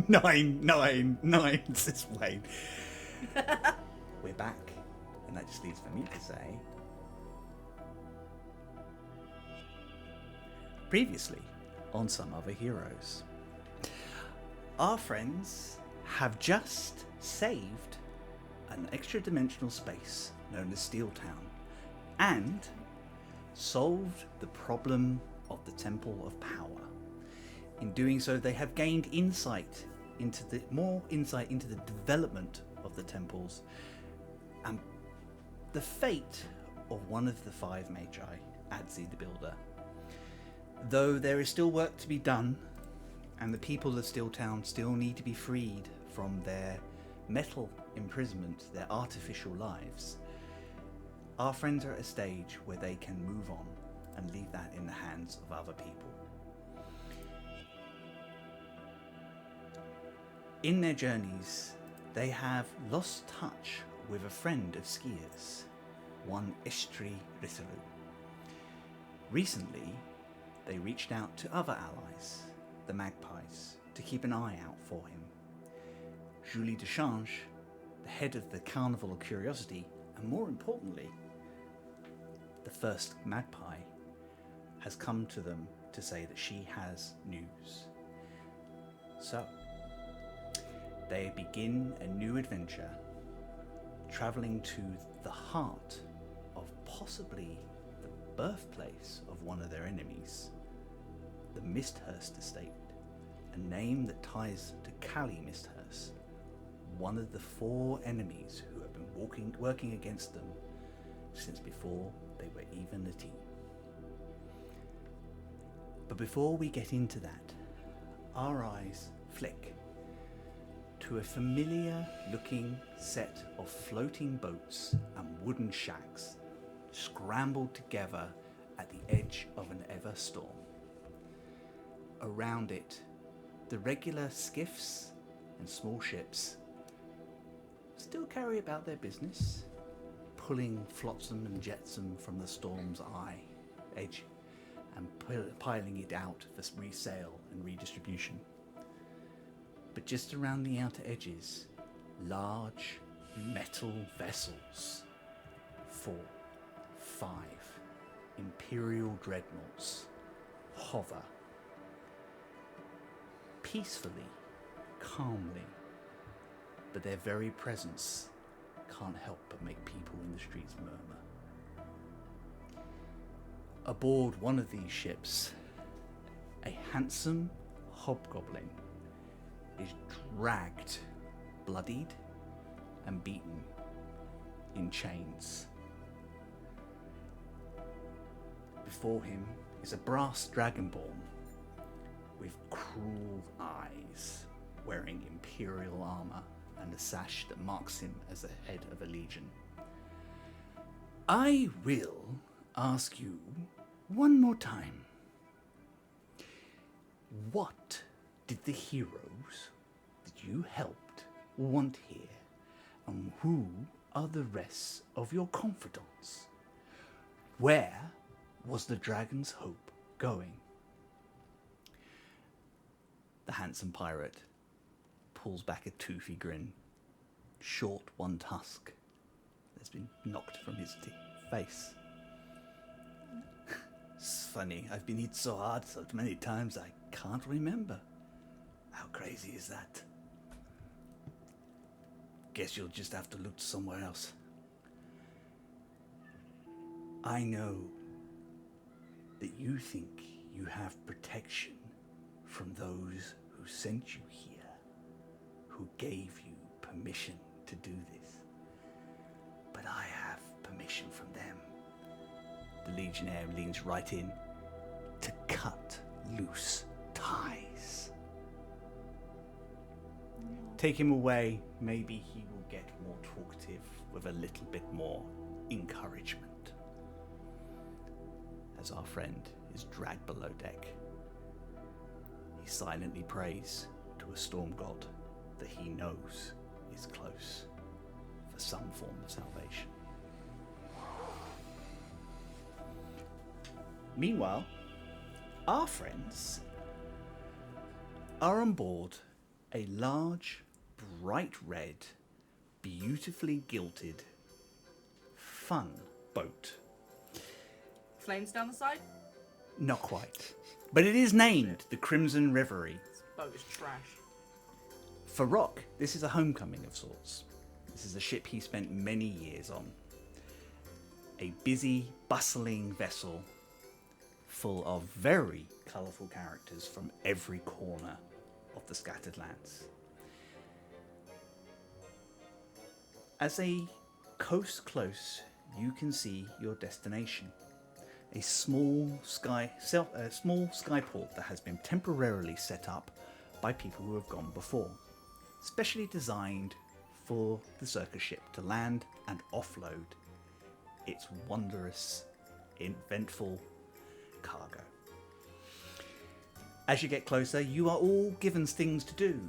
Nine, says Wayne. We're back, and that just leaves for me to say. Previously, on Some Other Heroes, our friends have just saved an extra-dimensional space known as Steel Town, and solved the problem of the Temple of Power. In doing so, they have gained more insight into the development of the temples and the fate of one of the 5 magi, Adzi the Builder. Though there is still work to be done, and the people of Steel Town still need to be freed from their metal imprisonment, their artificial lives, our friends are at a stage where they can move on and leave that in the hands of other people. In their journeys, they have lost touch with a friend of Skia's, one Estri Risalu. Recently, they reached out to other allies, the Magpies, to keep an eye out for him. Julie Dechange, the head of the Carnival of Curiosity, and more importantly, the first Magpie, has come to them to say that she has news. So, they begin a new adventure, travelling to the heart of possibly the birthplace of one of their enemies, the Misthurst Estate, a name that ties to Callie Misthurst, one of the 4 enemies who have been working against them since before they were even a team. But before we get into that, our eyes flick to a familiar looking set of floating boats and wooden shacks scrambled together at the edge of an ever storm. Around it, the regular skiffs and small ships still carry about their business, pulling flotsam and jetsam from the storm's edge and piling it out for resale and redistribution. But just around the outer edges, large metal vessels, 4, 5 Imperial dreadnoughts hover peacefully, calmly, but their very presence can't help but make people in the streets murmur. Aboard one of these ships, a handsome hobgoblin is dragged, bloodied and beaten in chains. Before him is a brass dragonborn with cruel eyes, wearing imperial armor and a sash that marks him as the head of a legion. I will ask you one more time. What did the heroes that you helped want here, and who are the rest of your confidants? Where was the dragon's hope going? The handsome pirate pulls back a toothy grin, short one tusk that's been knocked from his face. It's funny, I've been hit so hard so many times I can't remember. How crazy is that? Guess you'll just have to look somewhere else. I know that you think you have protection from those who sent you here, who gave you permission to do this. But I have permission from them. The Legionnaire leans right in to cut loose ties. Take him away, maybe he will get more talkative with a little bit more encouragement. As our friend is dragged below deck, he silently prays to a storm god that he knows is close for some form of salvation. Meanwhile, our friends are on board a large, bright red, beautifully gilded, fun boat. Flames down the side? Not quite. But it is named the Crimson Reverie. This boat is trash. For Rock, this is a homecoming of sorts. This is a ship he spent many years on. A busy, bustling vessel full of very colourful characters from every corner of the scattered lands. As they coast close, you can see your destination. A small skyport that has been temporarily set up by people who have gone before, specially designed for the circus ship to land and offload its wondrous, eventful cargo. As you get closer, you are all given things to do,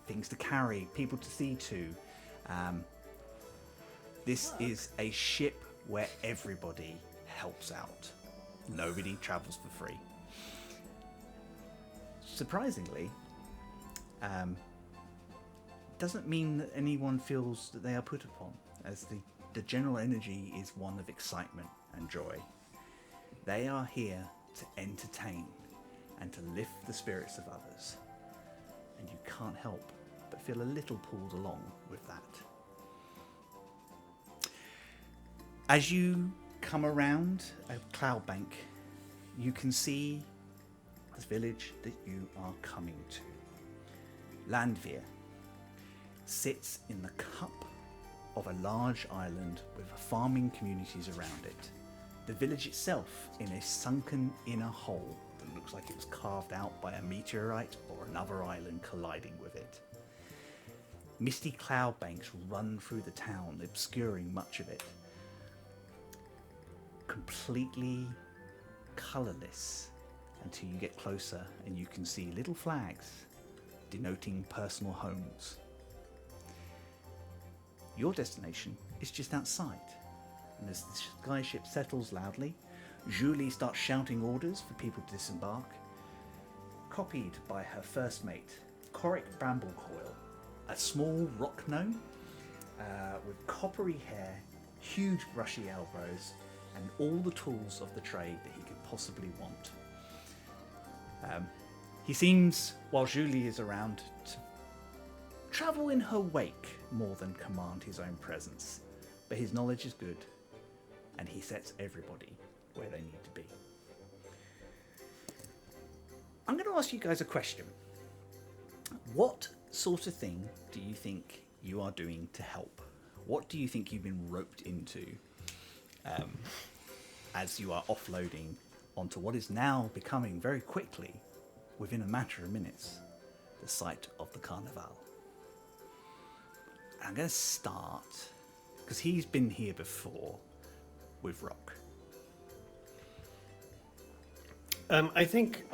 things to carry, people to see to. This is a ship where everybody helps out. Nobody travels for free. Surprisingly, doesn't mean that anyone feels that they are put upon, as the general energy is one of excitement and joy. They are here to entertain and to lift the spirits of others, and you can't help but feel a little pulled along with that. As you come around a cloud bank, you can see the village that you are coming to. Landveer sits in the cup of a large island with farming communities around it. The village itself in a sunken inner hole that looks like it was carved out by a meteorite or another island colliding with it. Misty cloud banks run through the town, obscuring much of it. Completely colourless until you get closer and you can see little flags denoting personal homes. Your destination is just outside, and as the skyship settles loudly, Julie starts shouting orders for people to disembark, copied by her first mate, Coric Bramblecoil, a small rock gnome with coppery hair, huge brushy elbows, and all the tools of the trade that he could possibly want. He seems, while Julie is around, to travel in her wake more than command his own presence. But his knowledge is good, and he sets everybody where they need to be. I'm going to ask you guys a question. What sort of thing do you think you are doing to help? What do you think you've been roped into as you are offloading onto what is now becoming very quickly, within a matter of minutes, the site of the Carnival? I'm going to start, because he's been here before, with Rock. I think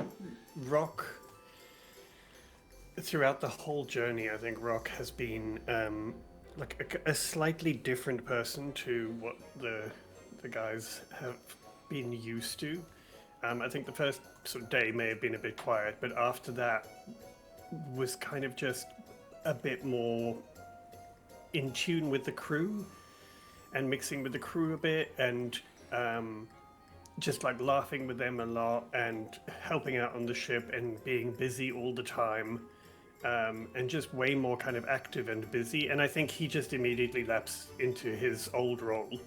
Rock, throughout the whole journey, I think Rock has been like a slightly different person to what the guys have been used to. I think the first sort of day may have been a bit quiet, but after that was kind of just a bit more in tune with the crew and mixing with the crew a bit, and just like laughing with them a lot and helping out on the ship and being busy all the time, and just way more kind of active and busy. And I think he just immediately lapsed into his old role.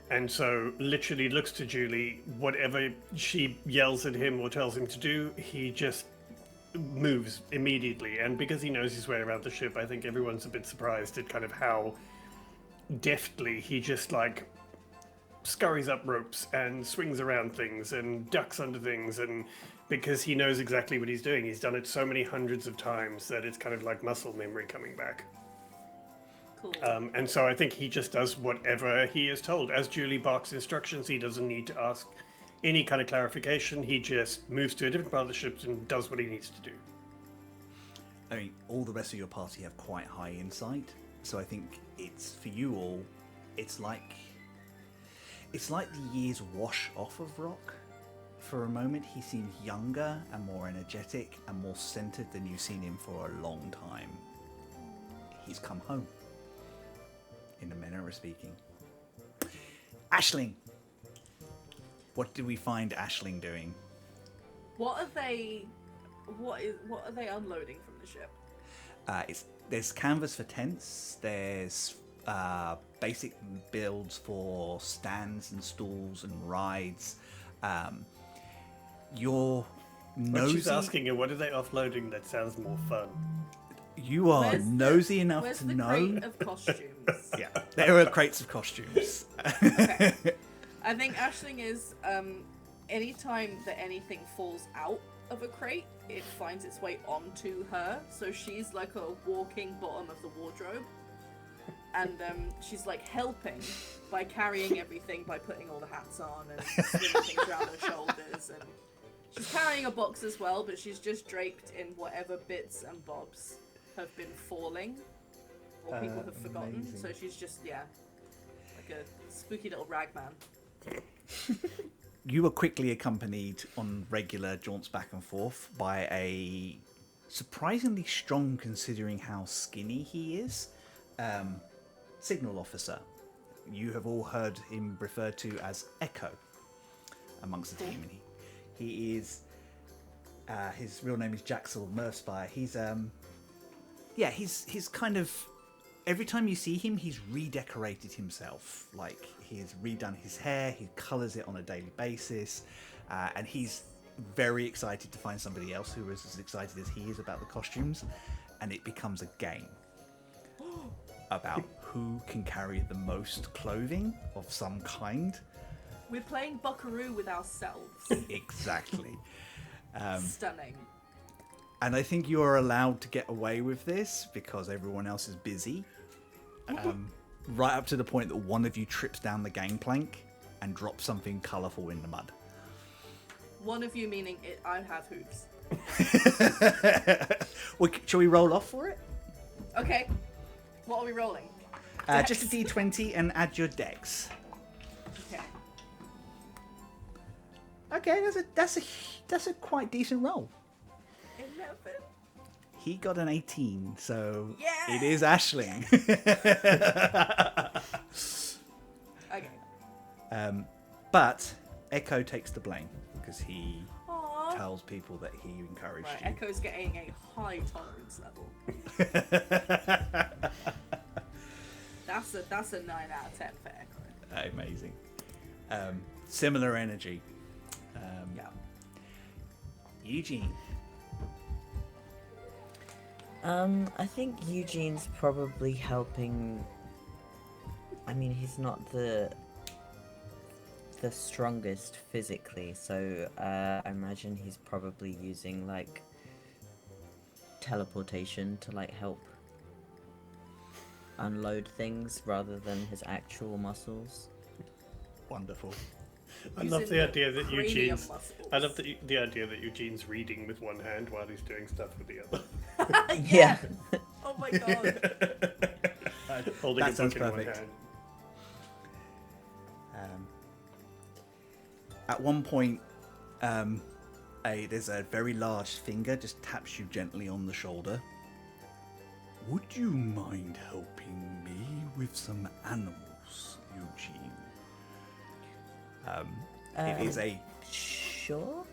And so literally looks to Julie, whatever she yells at him or tells him to do, he just moves immediately. And because he knows his way around the ship, I think everyone's a bit surprised at kind of how deftly he just like scurries up ropes and swings around things and ducks under things, and because he knows exactly what he's doing. He's done it so many hundreds of times that it's kind of like muscle memory coming back. Cool. And so I think he just does whatever he is told. As Julie barks instructions, he doesn't need to ask any kind of clarification. He just moves to a different part of the ship and does what he needs to do. I mean, all the rest of your party have quite high insight, so I think it's, for you all, it's like the years wash off of Rock for a moment, he seems younger and more energetic and more centered than you've seen him for a long time. He's come home, in a manner of speaking. Aisling! What did we find Aisling doing? What are they unloading from the ship? There's canvas for tents. There's basic builds for stands and stools and rides. You're What she's nosy. asking you, what are they offloading that sounds more fun? You are Where's nosy enough Where's to the know. crate of costumes? Yeah, there are crates of costumes. Okay. I think Aisling is, anytime that anything falls out of a crate, it finds its way onto her. So she's like a walking bottom of the wardrobe. And she's like helping by carrying everything, by putting all the hats on and swinging things around her shoulders. And she's carrying a box as well, but she's just draped in whatever bits and bobs have been falling or people have forgotten. Amazing. So she's just, like a spooky little ragman. You were quickly accompanied on regular jaunts back and forth by a surprisingly strong, considering how skinny he is, signal officer. You have all heard him referred to as Echo amongst the team, and he is his real name is Jaxel Merspire. He's kind of, every time you see him, he's redecorated himself. Like, he's redone his hair, he colours it on a daily basis, and he's very excited to find somebody else who is as excited as he is about the costumes, and it becomes a game about who can carry the most clothing of some kind. We're playing Buckaroo with ourselves. Exactly. Stunning. And I think you are allowed to get away with this because everyone else is busy. Right up to the point that one of you trips down the gangplank and drops something colourful in the mud. One of you meaning I have hooves. Well, shall we roll off for it? Okay. What are we rolling? Just a d20 and add your dex. Okay. Okay, that's a quite decent roll. 11. He got an 18, so Yeah! it is Aisling. Okay. But Echo takes the blame because he Aww. tells people that he encouraged Right, you. Echo's getting a high tolerance level. That's a 9 out of 10 for Echo. Amazing. Similar energy. Yeah. Eugene. I think Eugene's probably helping. I mean, he's not the strongest physically, so I imagine he's probably using like teleportation to like help unload things rather than his actual muscles. Wonderful. I love Using the idea that cranium Eugene's. muscles. I love the idea that Eugene's reading with one hand while he's doing stuff with the other. Yeah. Oh my god. Holding That a sounds book in one perfect. hand. At one point, there's a very large finger just taps you gently on the shoulder. Would you mind helping me with some animals, Eugene? It is a Sure.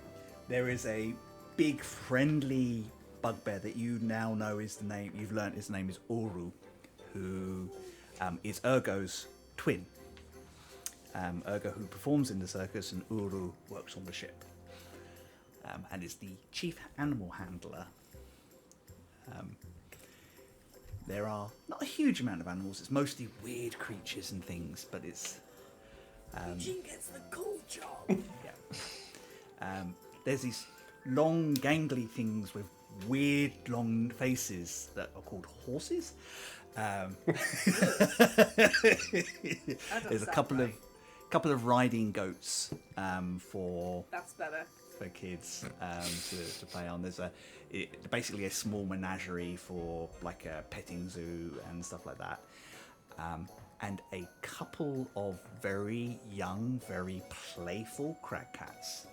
There is a big friendly bugbear that you now know is the name. You've learnt his name is Uru, who is Ergo's twin. Ergo, who performs in the circus, and Uru works on the ship, and is the chief animal handler. There are not a huge amount of animals. It's mostly weird creatures and things, but it's Eugene gets the cool job. yeah. There's these long, gangly things with weird, long faces that are called horses. There's a couple of riding goats for That's better. kids to play on. There's basically a small menagerie for like a petting zoo and stuff like that. And a couple of very young, very playful crag cats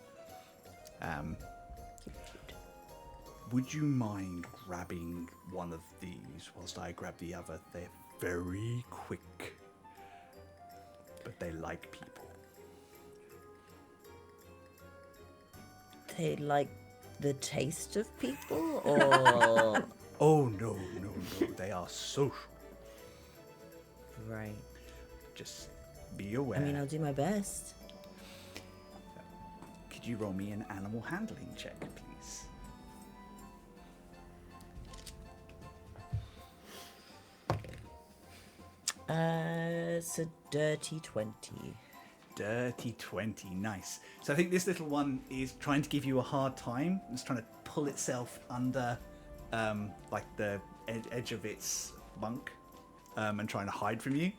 Would you mind grabbing one of these whilst I grab the other? They're very quick, but they like people. They like the taste of people, or Oh, no. They are social. right? Just be aware. I mean, I'll do my best. Could you roll me an animal handling check, please? It's a dirty 20. Dirty 20, nice. So I think this little one is trying to give you a hard time. It's trying to pull itself under, like the edge of its bunk, and trying to hide from you.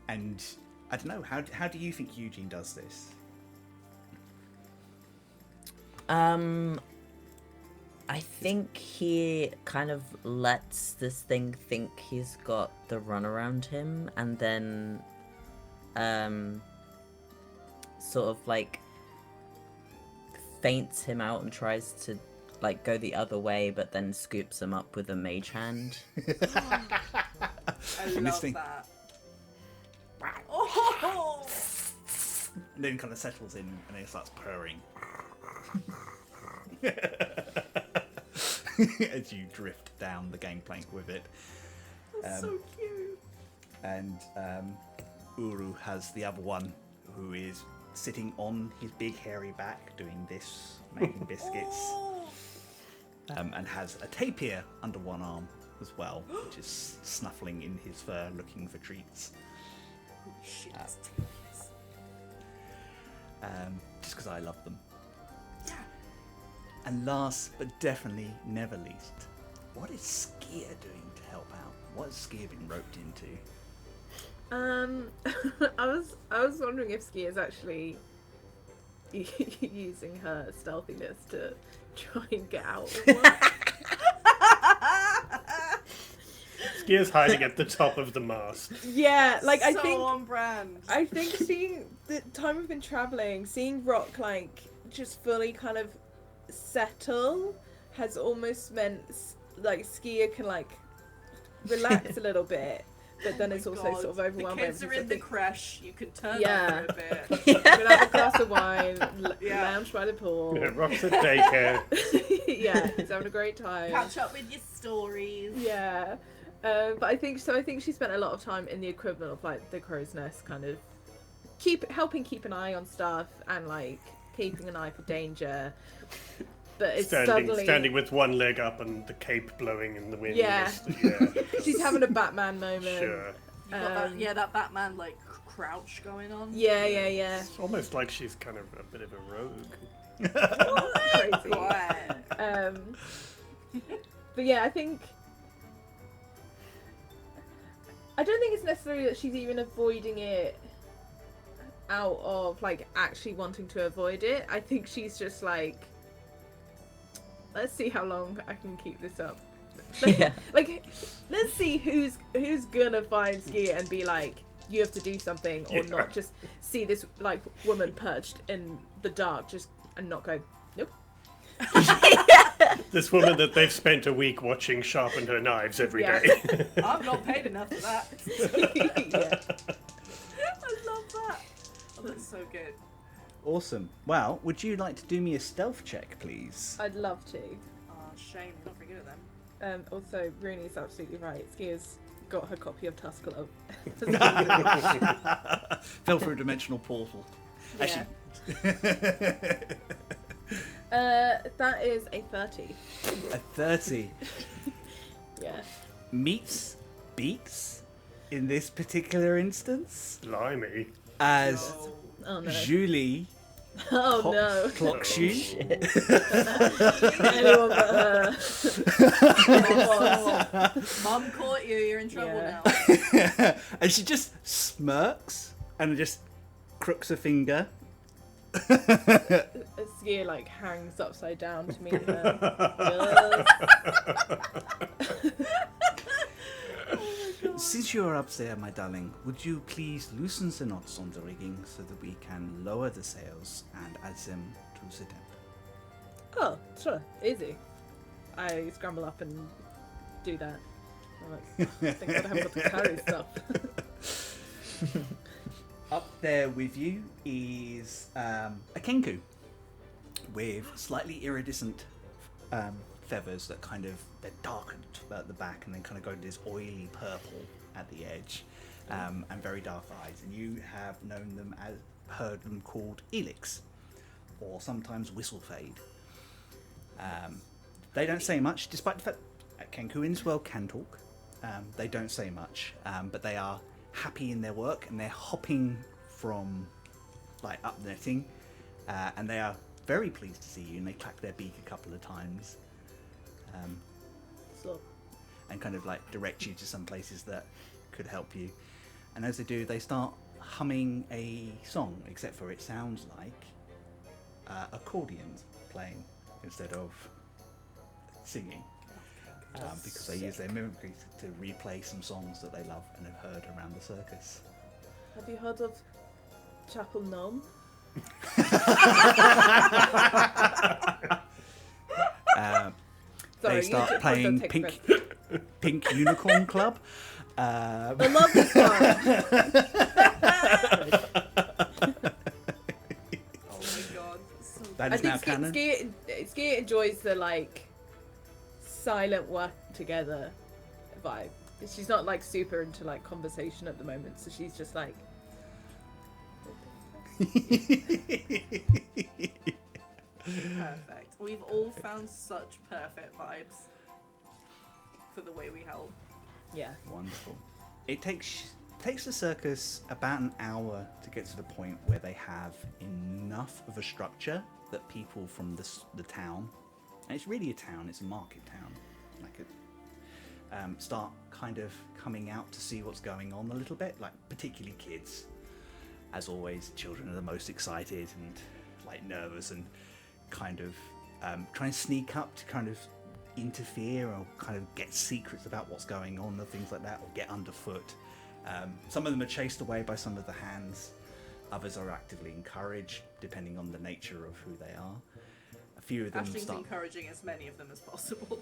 And I don't know, how do you think Eugene does this? I think he kind of lets this thing think he's got the run around him, and then, sort of like feints him out and tries to like go the other way, but then scoops him up with a mage hand. I And this love thing- that. Oh! And then kind of settles in and then it starts purring. As you drift down the gangplank with it. That's so cute. And Uru has the other one who is sitting on his big hairy back doing this, making biscuits, Oh! and has a tapir under one arm as well, which is snuffling in his fur looking for treats. Holy shit, that's Just because I love them. yeah. And last but definitely never least, what is Skia doing to help out? What has Skia been roped into? I was wondering if Ski is actually using her stealthiness to try and get out of one. Skia's hiding at the top of the mast. Yeah, like So on brand. I think seeing the time we've been traveling, seeing Rock like just fully kind of settle has almost meant like Skia can like relax a little bit, but then it's also God. sort of overwhelmed. The kids are in the crash. You could turn Yeah. up for a bit. We'll have a glass of wine, Yeah. lounge by the pool. Yeah, Rock's at daycare. Yeah, he's having a great time. Catch up with your stories. Yeah, but I think so. I think she spent a lot of time in the equivalent of like the crow's nest, kind of helping keep an eye on stuff and like keeping an eye for danger. But it's suddenly Standing with one leg up and the cape blowing in the wind. Yeah. Yeah. she's having a Batman moment. Sure. You got that Batman like crouch going on. Yeah. It's almost like she's kind of a bit of a rogue. Crazy. Quiet. But yeah, I don't think it's necessarily that she's even avoiding it out of like actually wanting to avoid it. I think she's just like, let's see how long I can keep this up. Yeah. Like, let's see who's gonna find Skia and be like, you have to do something, or Yeah. not just see this like woman perched in the dark just and not go, nope. This woman that they've spent a week watching sharpen her knives every Yeah. day. I'm not paid enough for that. Yeah. I love that. Oh, that's so good. Awesome. Well, would you like to do me a stealth check, please? I'd love to. Oh, shame. Not very good at them. Also, Rooney's absolutely right. Skia's got her copy of Tusk Love. Fell through a dimensional portal. Yeah. That is a 30. A 30 Yeah. meets beats in this particular instance Blimey. as No. Oh no. Julie Oh no. clocks you. Anyone but her. Oh, Mum caught you. You're in trouble Yeah. now. And she just smirks and just crooks a finger. Skia like hangs upside down to meet her. Since you are up there, my darling, would you please loosen the knots on the rigging so that we can lower the sails and add them to the temp? Oh, sure, easy. I scramble up and do that. I'm like, I think I haven't got to carry stuff. Up there with you is a kenku with slightly iridescent feathers that kind of, they're darkened at the back and then kind of go to this oily purple at the edge, and very dark eyes. And you have heard them called elix, or sometimes whistlefade. They don't say much, despite the fact that kenku in this world can talk. They don't say much, but they are happy in their work, and they're hopping from like up netting, and they are very pleased to see you, and they clack their beak a couple of times, and kind of like direct you to some places that could help you. And as they do, they start humming a song, except for it sounds like accordions playing instead of singing, because they use their mimicry to replay some songs that they love and have heard around the circus. Have you heard of Chapel Gnome? They start playing Pink Unicorn Club. I love this one. Oh my god. So That I is now think canon. Skia enjoys the like silent work together vibe. She's not like super into like conversation at the moment, so she's just like. perfect. We've all found such perfect vibes for the way we help. Yeah. Wonderful. It takes the circus about an hour to get to the point where they have enough of a structure that people from the town, and it's really a town, it's a market town, like start kind of coming out to see what's going on a little bit, like particularly kids. As always, children are the most excited and like nervous and kind of try and sneak up to kind of interfere or kind of get secrets about what's going on and things like that, or get underfoot. Some of them are chased away by some of the hands. Others are actively encouraged, depending on the nature of who they are. A few of them Ashling's encouraging as many of them as possible.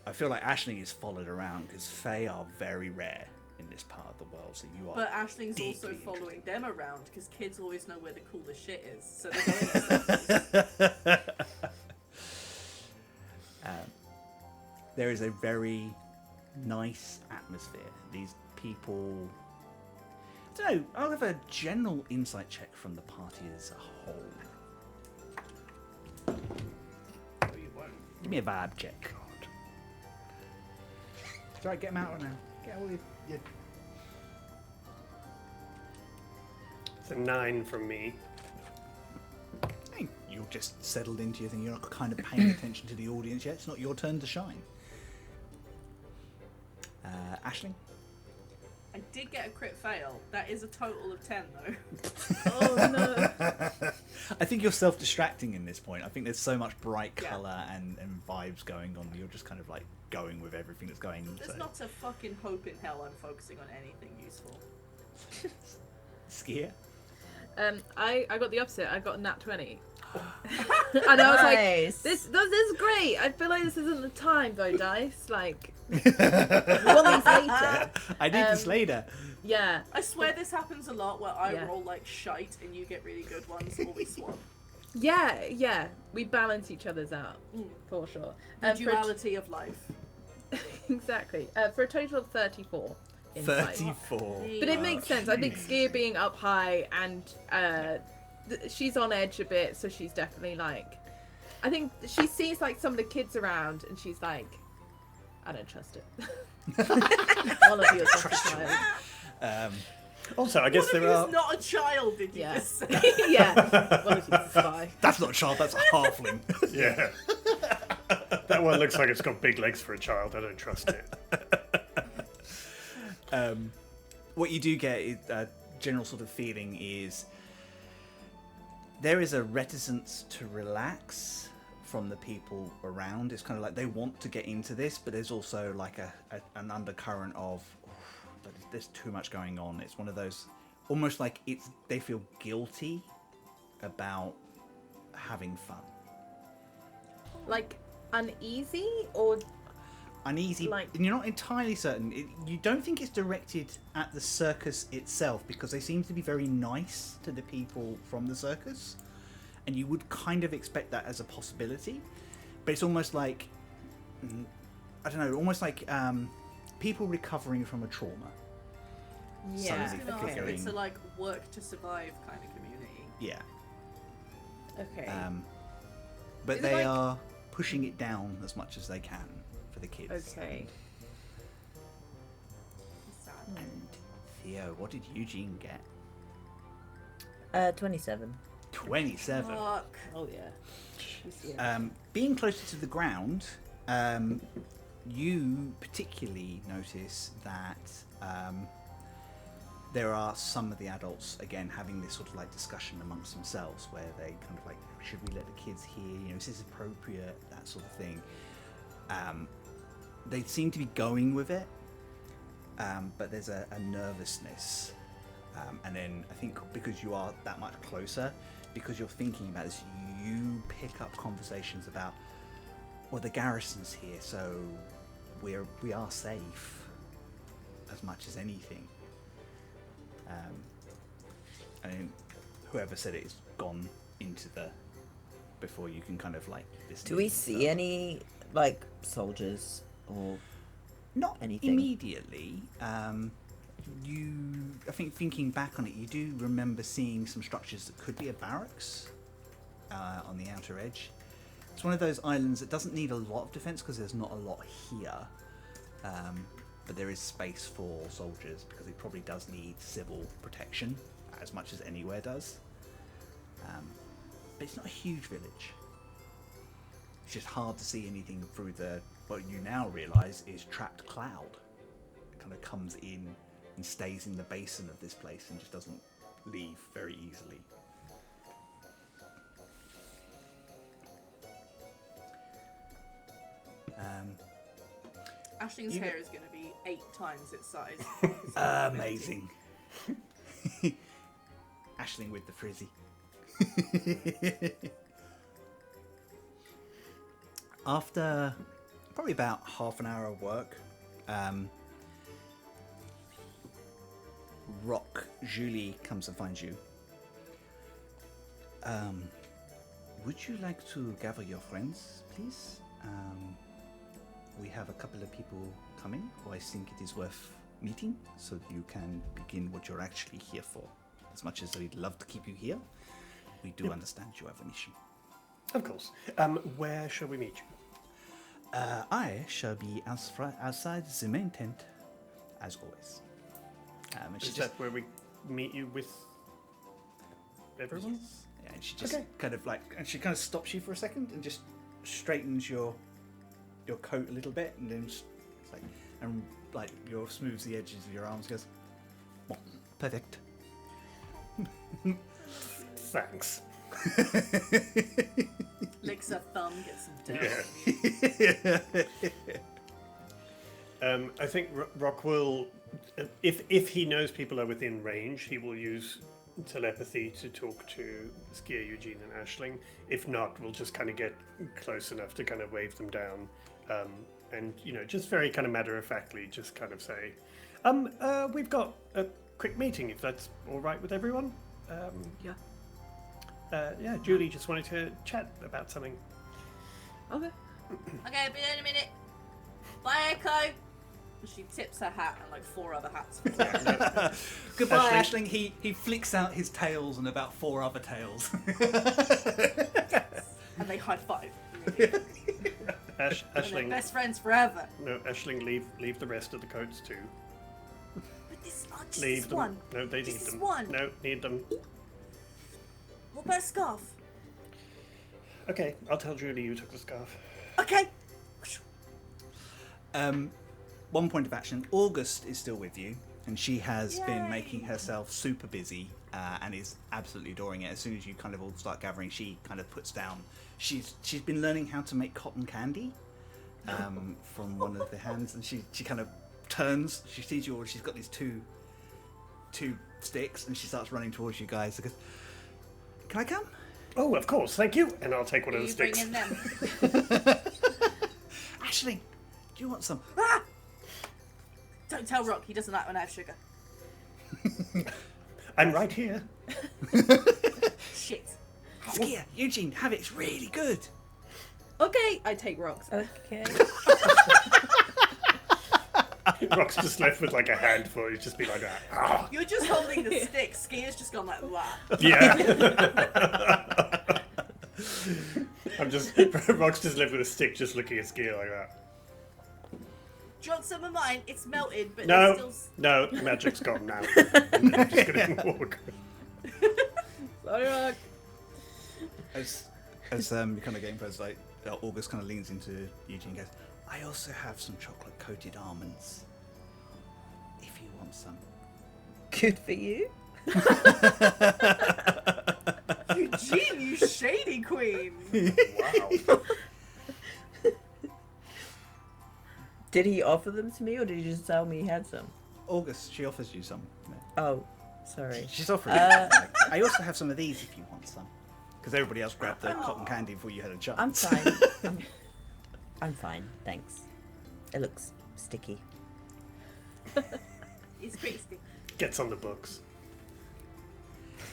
I feel like Aisling is followed around because Fae are very rare in this part of the world, so you are. But Ashling's deeply also following interested. them around because kids always know where the coolest shit is, so they're going There is a very nice atmosphere. These people. I don't know. I'll have a general insight check from the party as a whole. No, you won't. Give me a vibe check. Sorry, get them out right now. Get all your... It's a 9 from me. Hey, you're just settled into your thing. You're not kind of paying attention to the audience yet. It's not your turn to shine. Aisling? I did get a crit fail. That is a total of 10 though. Oh no. I think you're self-distracting in this point. I think there's so much bright Yeah. colour and vibes going on. You're just kind of like going with everything that's going on. There's not a fucking hope in hell I'm focusing on anything useful. Skia? I got the opposite. I got a nat 20. And I was like, Nice. this is great. I feel like this isn't the time though, dice. Like, we want these later. I need this later. Yeah. I swear this happens a lot where I Yeah. roll like shite and you get really good ones, or we swap. Yeah. We balance each other's out for sure. The For a duality of life. exactly. For a total of 34 insight. 34. But it makes sense. I think Skia being up high and she's on edge a bit, so she's definitely like. I think she sees like some of the kids around, and she's like, I don't trust it. All of you are such a child. Also, I guess One of there you are. is not a child, did you Yeah. just say? Yeah. One of you is a spy. That's not a child, that's a halfling. Yeah. That one looks like it's got big legs for a child. I don't trust it. What you do get is a general sort of feeling is there is a reticence to relax from the people around. It's kind of like they want to get into this, but there's also like an undercurrent of there's too much going on. It's one of those almost like they feel guilty about having fun. like uneasy or Uneasy, like- and you're not entirely certain. You don't think it's directed at the circus itself because they seem to be very nice to the people from the circus, and you would kind of expect that as a possibility. But it's almost like, I don't know, almost like people recovering from a trauma. yeah? I was gonna ask if figuring- it's a like work to survive kind of community. Yeah. Okay. But Is it they like- are pushing it down as much as they can for the kids. Okay. Sad. And Theo, what did Eugene get? 27. 27. Fuck. Oh yeah. Being closer to the ground, you particularly notice that there are some of the adults again having this sort of like discussion amongst themselves, where they kind of like, should we let the kids hear? You know, is this appropriate? That sort of thing. They seem to be going with it, but there's a nervousness, and then I think because you are that much closer, because you're thinking about this, you pick up conversations about, well, the garrison's here, so we are safe as much as anything. And whoever said it is gone into the before you can kind of like listen. Do we see any, like, soldiers or Not anything? immediately. I think thinking back on it, you do remember seeing some structures that could be a barracks on the outer edge. It's one of those islands that doesn't need a lot of defense because there's not a lot here, but there is space for soldiers because it probably does need civil protection as much as anywhere does. But it's not a huge village. It's just hard to see anything through what you now realise is trapped cloud. It kind of comes in and stays in the basin of this place and just doesn't leave very easily. Ashling's You- hair is going to be 8 times its size. Amazing. Ashling with the frizzy. After probably about half an hour of work, Rock Julie comes and finds you. Would you like to gather your friends, please? We have a couple of people coming who I think it is worth meeting, so you can begin what you're actually here for. As much as we'd love to keep you here, we do understand you have a mission. Of course. Where shall we meet you? I shall be outside the main tent, as always. And she Is just that where we meet you with everyone? Yeah, and she just Okay. kind of like, and she kind of stops you for a second and just straightens your coat a little bit, and then just, like, and like smooths the edges of your arms. Goes, oh, perfect. Thanks. Licks her thumb, gets some dirt. Yeah. I think Rock will, if he knows people are within range, he will use telepathy to talk to Skia, Eugene, and Ashling. If not, we'll just kind of get close enough to kind of wave them down, and just very kind of matter-of-factly, just kind of say, we've got a quick meeting, if that's all right with everyone. Yeah. Yeah, Julie just wanted to chat about something. Okay. Okay, I'll be there in a minute. Bye, Echo. She tips her hat and like 4 other hats. Goodbye, Ashling. Ashling. He flicks out his tails and about 4 other tails. And they high five. And they're Ashling, best friends forever. no, Ashling, leave the rest of the coats too. But this, just Leave this them. one. No, they need Just this them. one. No, need them. What about a scarf? Okay, I'll tell Julie you took the scarf. Okay. One point of action. August is still with you, and she has been Yay. making herself super busy and is absolutely adoring it. As soon as you kind of all start gathering, she kind of puts down. She's been learning how to make cotton candy from one of the hands, and she kind of turns. She sees you all. She's got these two sticks, and she starts running towards you guys. She goes, "Can I come?" Oh, of course, thank you. And I'll take one of the You sticks. bring in them. Ashley, do you want some? Ah! Don't tell Rock, he doesn't like when I have sugar. I'm right here. Shit. Skia, Eugene, have it. It's really good. Okay, I take rocks. Okay. Rock's just left with like a handful. He's just be like that. Ah. You're just holding the stick. Skia's just gone like that. Yeah. Rock's just left with a stick, just looking at Skia like that. Do you want some of mine? It's melted, but No, it's still... no, the magic's gone now. I'm just gonna walk. Sorry, Rock. As you kind of getting close, like August kind of leans into Eugene and goes, I also have some chocolate coated almonds. If you want some. Good for you. Eugene, you shady queen. Wow. Did he offer them to me, or did he just tell me he had some? August, she offers you some. Oh, sorry. She's offering like, I also have some of these if you want some. Because everybody else grabbed the cotton candy before you had a chance. I'm fine. I'm fine, thanks. It looks sticky. It's pretty sticky. Gets on the books.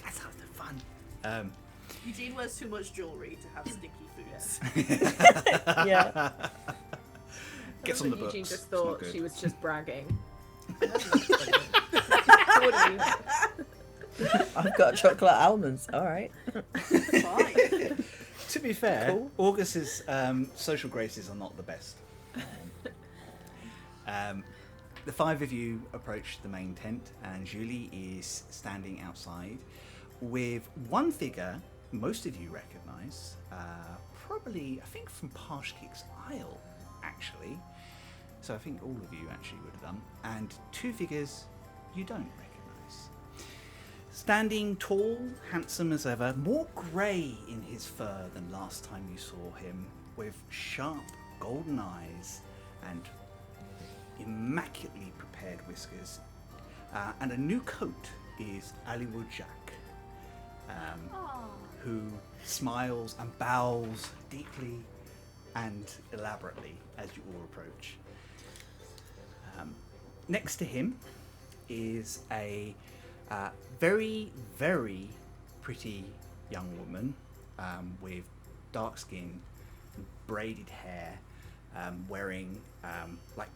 That's half the fun. Eugene wears too much jewellery to have sticky foods. Yeah. Gets on the books. Eugene just It's not thought good. she was just bragging. I've got chocolate almonds. All right. Fine. To be fair, Cool. August's social graces are not the best. The five of you approach the main tent, and Julie is standing outside with one figure most of you recognise, probably, I think, from Parshkikk's Isle, actually. So I think all of you actually would have done. And two figures you don't recognise. Standing tall, handsome as ever, more grey in his fur than last time you saw him, with sharp golden eyes and immaculately prepared whiskers, and a new coat is Aliwood Jack, who smiles and bows deeply and elaborately as you all approach. Next to him is a very, very pretty young woman with dark skin, braided hair, wearing like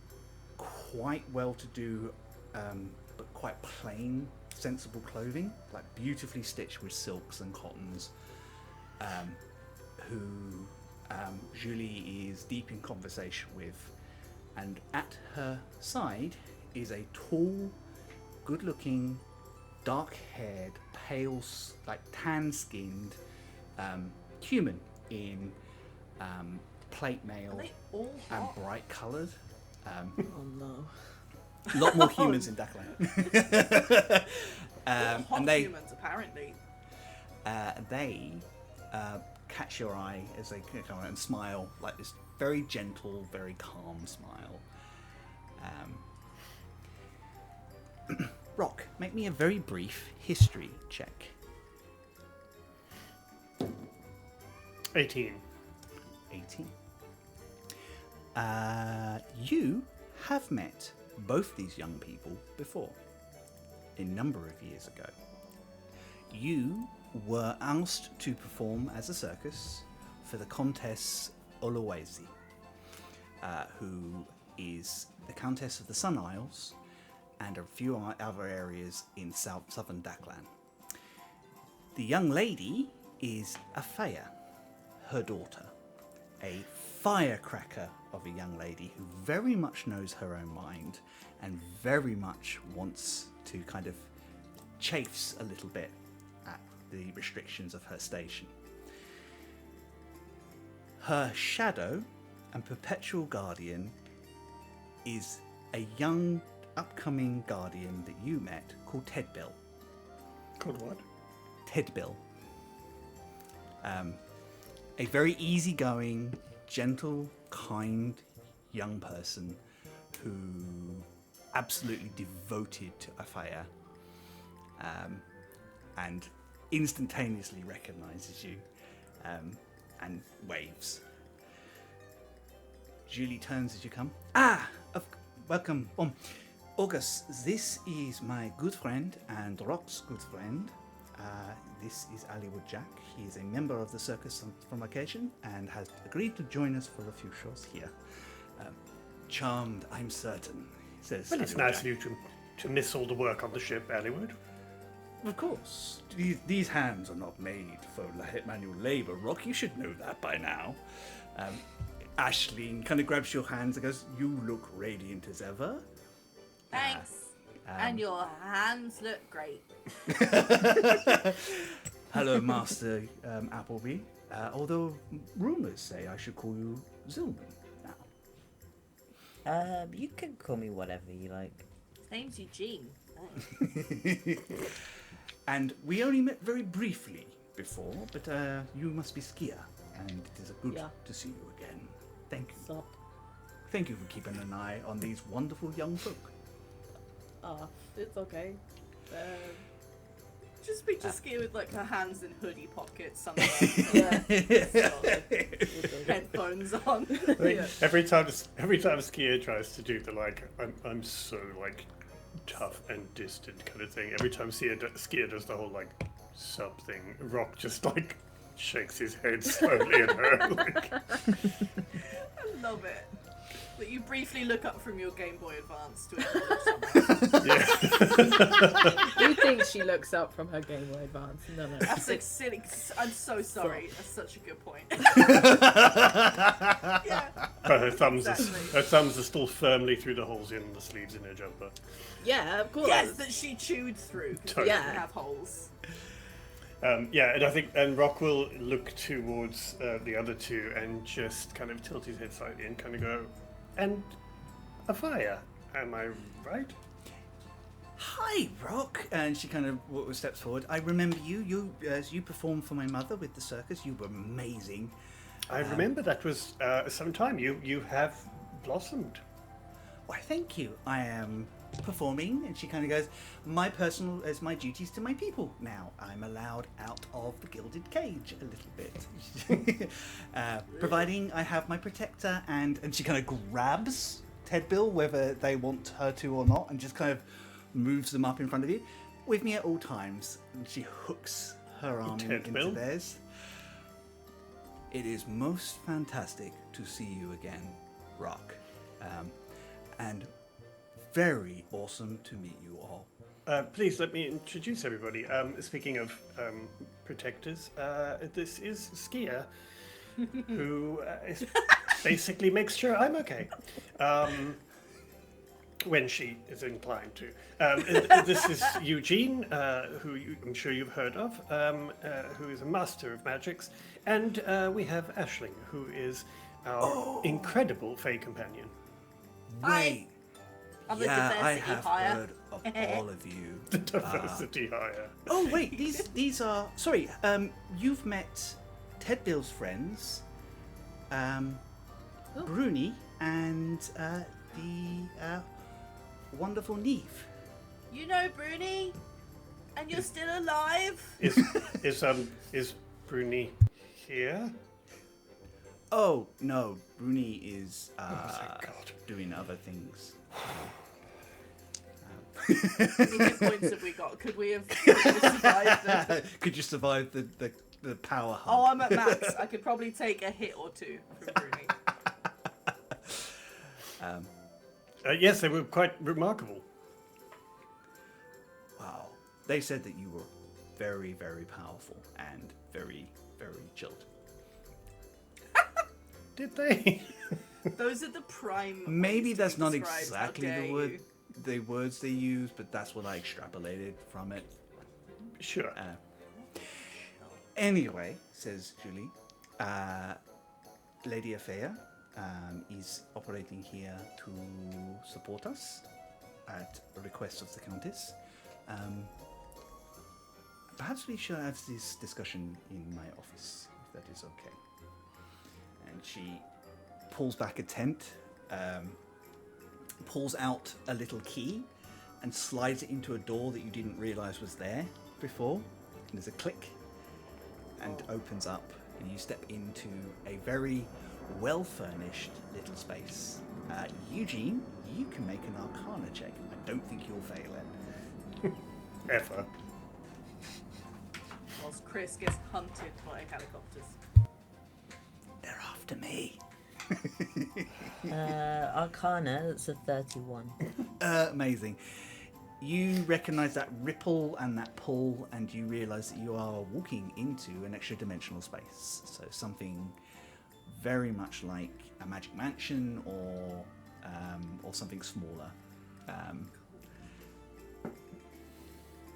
quite well-to-do but quite plain, sensible clothing, like beautifully stitched with silks and cottons, who Julie is deep in conversation with, and at her side is a tall, good-looking, dark-haired, pale, like tan-skinned human in plate mail Are they all and hot? bright coloured. Oh no. A lot more humans in Duckland. Hot And they humans, apparently. they catch your eye as they come around and smile, like this very gentle, very calm smile. Rock, make me a very brief history check. 18. 18. You have met both these young people before, a number of years ago. You were asked to perform as a circus for the Countess Oluwezi, who is the Countess of the Sun Isles and a few other areas in southern Duckland. The young lady is Afea, her daughter, a firecracker of a young lady who very much knows her own mind and very much wants to kind of chafes a little bit at the restrictions of her station. Her shadow and perpetual guardian is a young upcoming guardian that you met called Tedbill. Called what? Tedbill. A very easygoing, gentle, kind young person who absolutely devoted to Afea, and instantaneously recognizes you and waves. Julie turns as you come. Welcome. August, this is my good friend and Rock's good friend. This is Hollywood Jack. He is a member of the circus from location and has agreed to join us for a few shows here. Charmed, I'm certain, says Well, it's Hollywood nice Jack. of you to miss all the work on the ship, Hollywood. Of course. These hands are not made for manual labor. Rock, you should know that by now. Aisling kind of grabs your hands and goes, "You look radiant as ever." Thanks. And your hands look great. Hello, Master Appleby. Although rumors say I should call you Zilman now. You can call me whatever you like. His name's Eugene. Thanks. And we only met very briefly before, but you must be Skia, and it is good to see you again. Thank you. Stop. Thank you for keeping an eye on these wonderful young folk. It's okay. Just picture Skia with like her hands in hoodie pockets, somewhere. Headphones on. Yeah. Every time Skia tries to do the I'm so tough and distant kind of thing. Every time Skia does the whole sub thing, Rock just shakes his head slowly at her. I love it. That you briefly look up from your Game Boy Advance to acknowledge someone. You think she looks up from her Game Boy Advance? No. That's silly. I'm so sorry. That's such a good point. Yeah. But her thumbs Exactly. her thumbs are still firmly through the holes in the sleeves in her jumper. Yeah, of course. Yes, that she chewed through. 'Cause Totally. they Yeah. have holes. And I think Rock will look towards the other two and just kind of tilt his head slightly and kind of go, "And a fire, am I right?" Hi, Rock. And she kind of steps forward. I remember you. You performed for my mother with the circus. You were amazing. I remember that was some time. You have blossomed. Why, thank you. I am performing, and she kind of goes, my duties to my people now. I'm allowed out of the gilded cage a little bit. Providing I have my protector, and she kind of grabs Ted Bill, whether they want her to or not, and just kind of moves them up in front of you. With me at all times. And she hooks her arm Ted into Bill? theirs. It is most fantastic to see you again, Rock. And very awesome to meet you all. Please let me introduce everybody. Speaking of protectors, this is Skia, who basically makes sure I'm okay. When she is inclined to. This is Eugene, who I'm sure you've heard of, who is a master of magics. And we have Aisling, who is our incredible Fey companion. Wait. I'm the Yeah, I diversity have hire. heard of all of you. The diversity hire. Oh wait, these are sorry. You've met Ted Bill's friends, Bruni and the wonderful Neve. You know Bruni? And you're still alive? Is Bruni here? Oh no, Bruni is thank God. doing other things. How many hit points have we got? Could we have survived the... Could you survive the power hub? Oh, I'm at max. I could probably take a hit or two from Bruni. Yes, they were quite remarkable. Wow. They said that you were very, very powerful and very, very chilled. Did they? Those are the prime. Maybe ways to that's be not described. How exactly dare the you. words they use, but that's what I extrapolated from it. Sure. Anyway, says Julie, Lady Aphea is operating here to support us at the request of the Countess. Perhaps we should have this discussion in my office, if that is okay. And she pulls back a tent, pulls out a little key, and slides it into a door that you didn't realise was there before. And there's a click, and opens up and you step into a very well-furnished little space. Eugene, you can make an Arcana check. I don't think you'll fail it. Ever. Whilst Chris gets hunted by helicopters. They're after me. Arcana, that's a 31. Amazing. You recognize that ripple and that pull, and you realize that you are walking into an extra dimensional space. So something very much like a magic mansion or something smaller.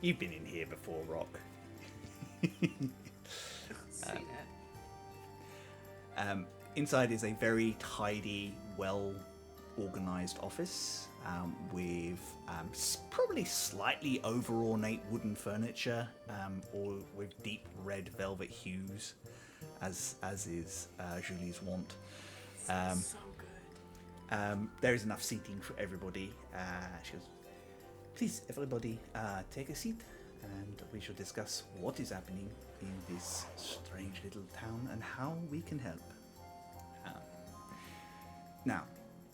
You've been in here before, Rock. Seen it. Inside is a very tidy, well-organized office with probably slightly over-ornate wooden furniture, or with deep red velvet hues, as is Julie's wont. So good. There is enough seating for everybody. She goes, "Please, everybody, take a seat, and we shall discuss what is happening in this strange little town and how we can help." Now,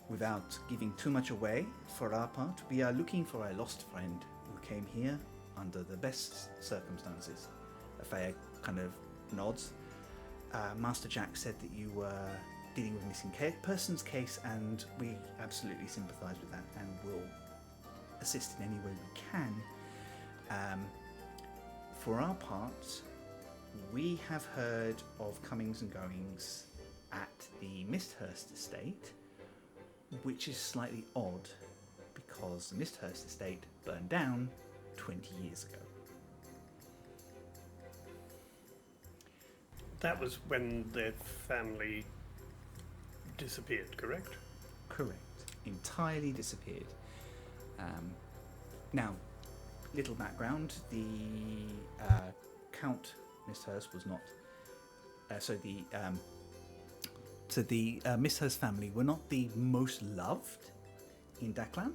without giving too much away, for our part, we are looking for a lost friend who came here under the best circumstances. Afea kind of nods. Master Jack said that you were dealing with a missing person's case, and we absolutely sympathise with that and will assist in any way we can. For our part, we have heard of comings and goings at the Misthurst estate, which is slightly odd because the Misthurst estate burned down 20 years ago. That was when their family disappeared, correct? Correct. Entirely disappeared. Now, little background, the Count Misthurst was not... the Misthurst family were not the most loved in Daklan,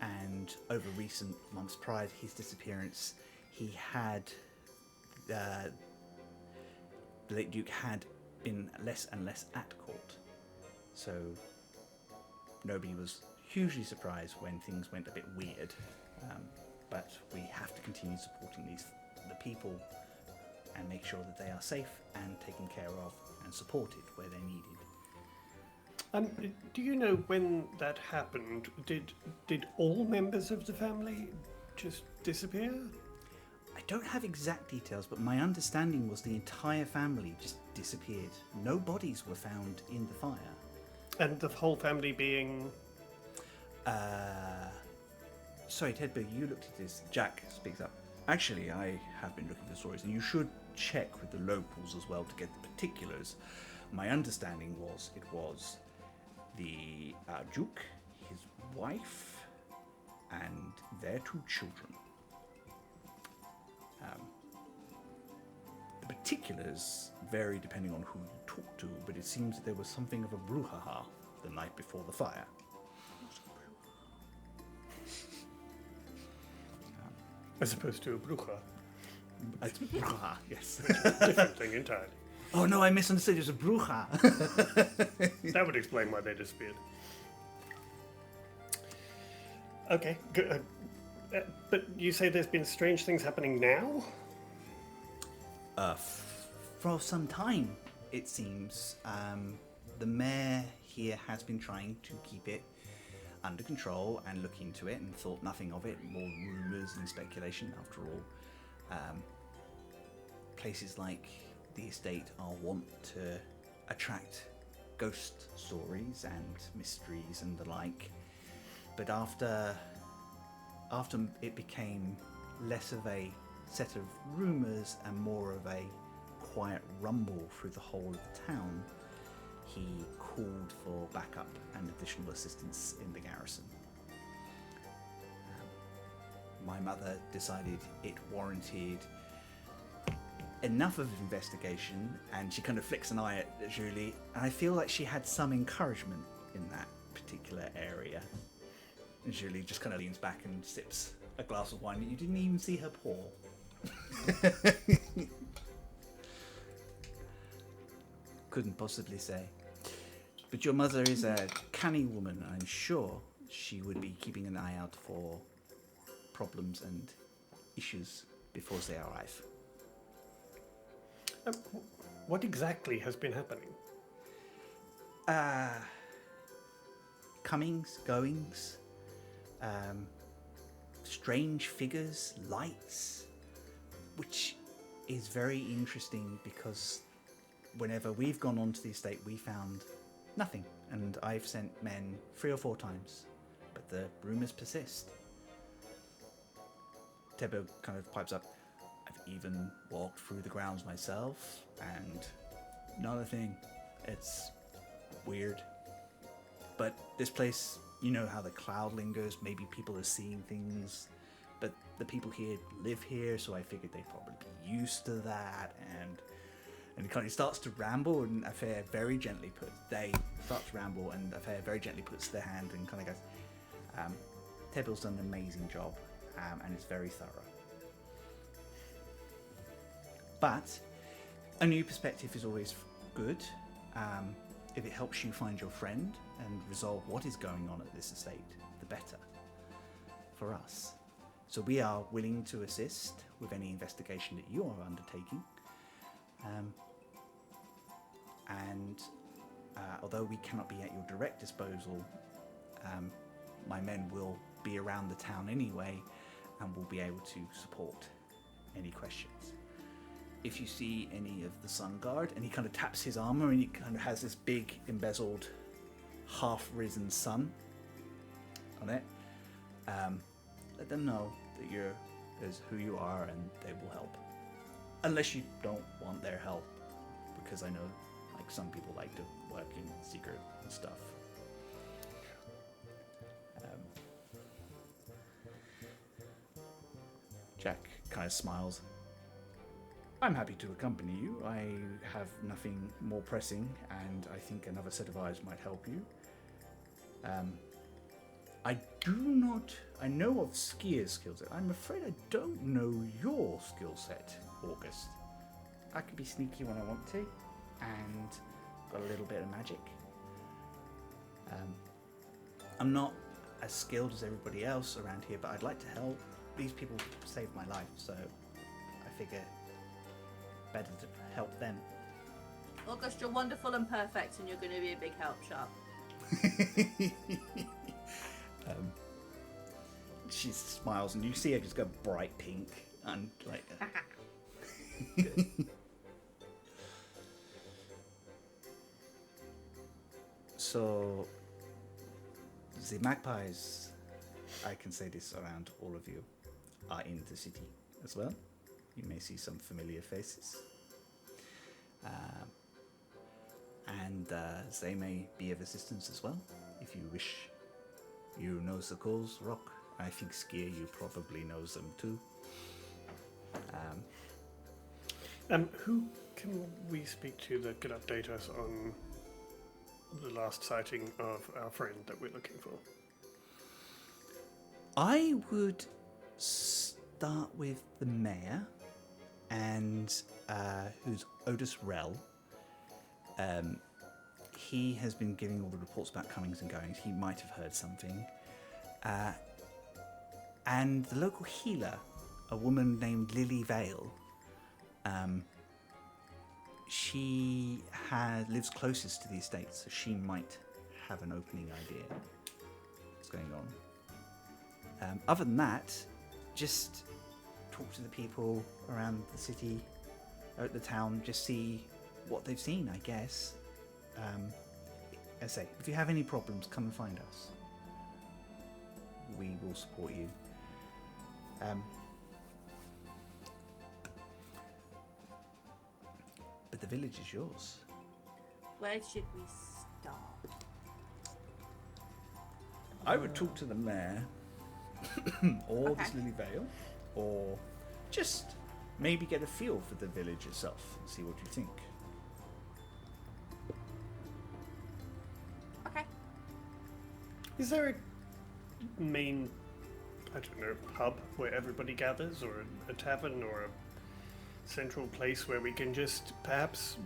and over recent months prior to his disappearance, he had... the late Duke had been less and less at court. So nobody was hugely surprised when things went a bit weird. But we have to continue supporting the people and make sure that they are safe and taken care of and supported where they're needed. Do you know when that happened? Did all members of the family just disappear? I don't have exact details, but my understanding was the entire family just disappeared. No bodies were found in the fire. And the whole family being... Sorry, Tedbug, you looked at this. Jack speaks up. Actually, I have been looking for stories, and you should check with the locals as well to get the particulars. My understanding was it was the Duke, his wife, and their 2 children. The particulars vary depending on who you talk to, but it seems that there was something of a brouhaha the night before the fire. As opposed to a bruja. It's brouhaha, yes. Different thing entirely. Oh no, I misunderstood. It was a bruja. That would explain why they disappeared. Okay, good. But you say there's been strange things happening now? For some time, it seems. The mayor here has been trying to keep it under control and look into it, and thought nothing of it. More rumours and speculation, after all. Places like the estate are wont to attract ghost stories and mysteries and the like. But after it became less of a set of rumours and more of a quiet rumble through the whole of the town, he called for backup and additional assistance in the garrison. My mother decided it warranted enough of investigation, and she kind of flicks an eye at Julie, and I feel like she had some encouragement in that particular area. And Julie just kind of leans back and sips a glass of wine that you didn't even see her pour. couldn't possibly say. But your mother is a canny woman. I'm sure she would be keeping an eye out for problems and issues before they arrive. What exactly has been happening? Comings, goings, strange figures, lights, which is very interesting because whenever we've gone onto the estate, we found nothing. And I've sent men 3 or 4 times, but the rumours persist. Tebo kind of pipes up. I've even walked through the grounds myself, and not a thing. It's weird. But this place, you know how the cloud lingers, maybe people are seeing things, but the people here live here, so I figured they'd probably be used to that, and he kind of starts to ramble, and Affair very gently starts to ramble, and Affair very gently puts their hand and kind of goes, Tebel's done an amazing job, and it's very thorough. But a new perspective is always good. If it helps you find your friend and resolve what is going on at this estate, the better for us. So we are willing to assist with any investigation that you are undertaking. Although we cannot be at your direct disposal, my men will be around the town anyway and will be able to support any questions. If you see any of the Sun Guard, and he kind of taps his armor, and he kind of has this big embezzled half-risen sun on it, let them know that is who you are, and they will help. Unless you don't want their help, because I know like some people like to work in secret and stuff. Jack kind of smiles. I'm happy to accompany you. I have nothing more pressing, and I think another set of eyes might help you. I know of Skia's skill set. I'm afraid I don't know your skill set, August. I can be sneaky when I want to, and got a little bit of magic. I'm not as skilled as everybody else around here, but I'd like to help. These people saved my life, so I figure better to help them. August, you're wonderful and perfect, and you're going to be a big help, Sharp. She smiles, and you see her just go bright pink and like. So, the magpies, I can say this around all of you, are in the city as well. You may see some familiar faces. And they may be of assistance as well, if you wish. You know the calls, Rock. I think Skia, you probably knows them too. Who can we speak to that could update us on the last sighting of our friend that we're looking for? I would start with the mayor, and who's Otis Rell. He has been giving all the reports about comings and goings. He might have heard something. And the local healer, a woman named Lily Vale. She lives closest to the estate, so she might have an opening idea what's going on. Other than that, just talk to the people around the city, or the town, just see what they've seen, I guess. As I say, if you have any problems, come and find us. We will support you. But the village is yours. Where should we start? I would talk to the mayor, or this Lily Vale, or just maybe get a feel for the village itself and see what you think. Okay. Is there a main, I don't know, pub where everybody gathers, or a tavern, or a central place where we can just perhaps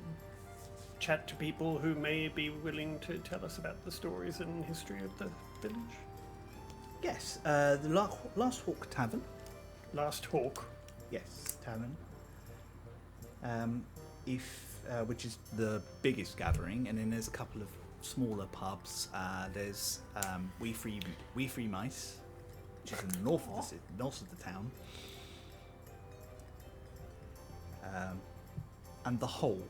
chat to people who may be willing to tell us about the stories and history of the village? Yes, the Last Hawk Tavern. Last Hawk. Yes, tavern. Which is the biggest gathering, and then there's a couple of smaller pubs. There's We Free Mice, which is in the north of the town, and the Hole,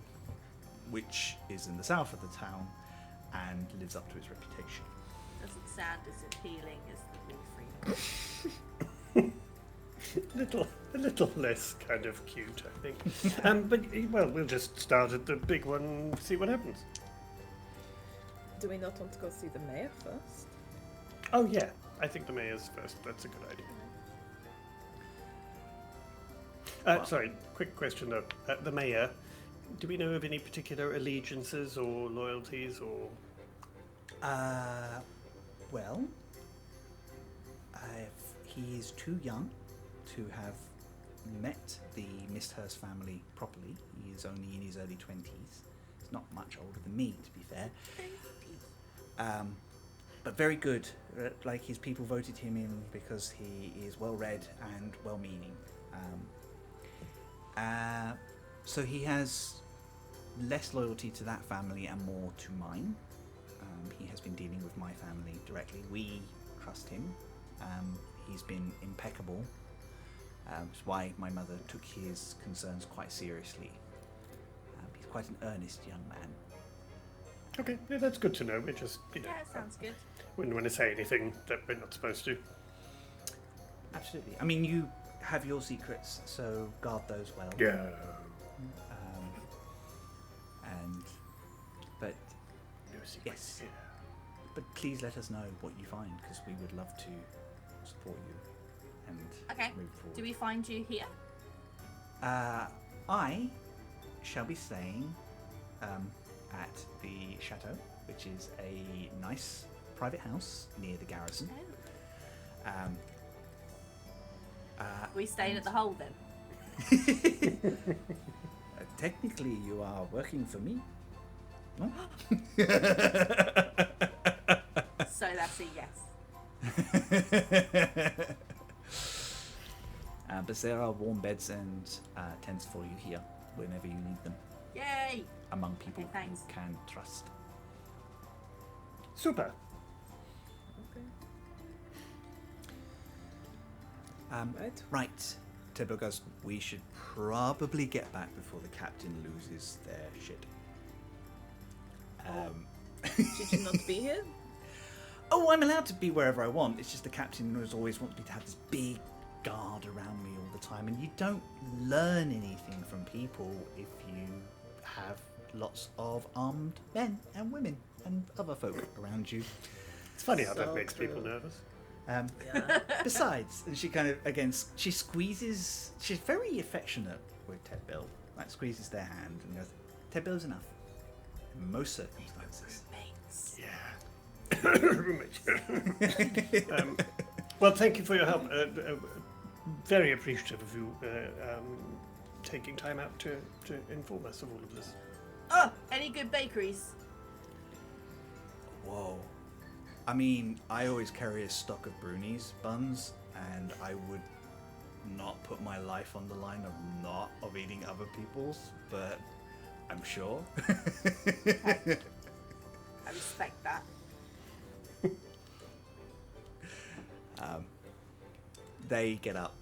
which is in the south of the town, and lives up to its reputation. Doesn't sound as appealing as the Free. A little less kind of cute, I think. But well, we'll just start at the big one and see what happens. Do we not want to go see the mayor first? Oh yeah, I think the mayor's first. That's a good idea. Sorry, quick question though. The mayor, do we know of any particular allegiances or loyalties or? Well, he is too young to have met the Misthurst family properly. He is only in his early 20s. He's not much older than me, to be fair. But very good. Like, his people voted him in because he is well-read and well-meaning. So he has less loyalty to that family and more to mine. He has been dealing with my family directly. We trust him. He's been impeccable. Which is why my mother took his concerns quite seriously. He's quite an earnest young man. Okay, yeah, that's good to know. We just, Yeah, sounds good. wouldn't want to say anything that we're not supposed to. Absolutely. I mean, you have your secrets, so guard those well. Yeah. But No secrets. yes. But please let us know what you find, because we would love to support you and Okay. move forward. Do we find you here? I shall be staying at the chateau, which is a nice private house near the garrison. We staying at the Hole then? Technically, you are working for me. No? So that's a yes. But there are warm beds and tents for you here whenever you need them, Yay! among people Okay, thanks. you can trust. Super. Right. Right. Tibbo goes, we should probably get back before the captain loses their shit. Should you not be here? Oh, I'm allowed to be wherever I want. It's just the captain always wants me to have this big guard around me all the time, and you don't learn anything from people if you have lots of armed men and women and other folk around you. It's funny how that So makes people true. nervous. Yeah. Besides, and she kind of, again, she squeezes, she's very affectionate with Ted Bill, like squeezes their hand and goes, Ted Bill's enough. In most circumstances. Roommates. Yeah. Well, thank you for your help. Very appreciative of you taking time out to inform us of all of this. Oh, any good bakeries? Whoa. I mean, I always carry a stock of Brunies buns, and I would not put my life on the line of eating other people's, but I'm sure. I respect that. They get up.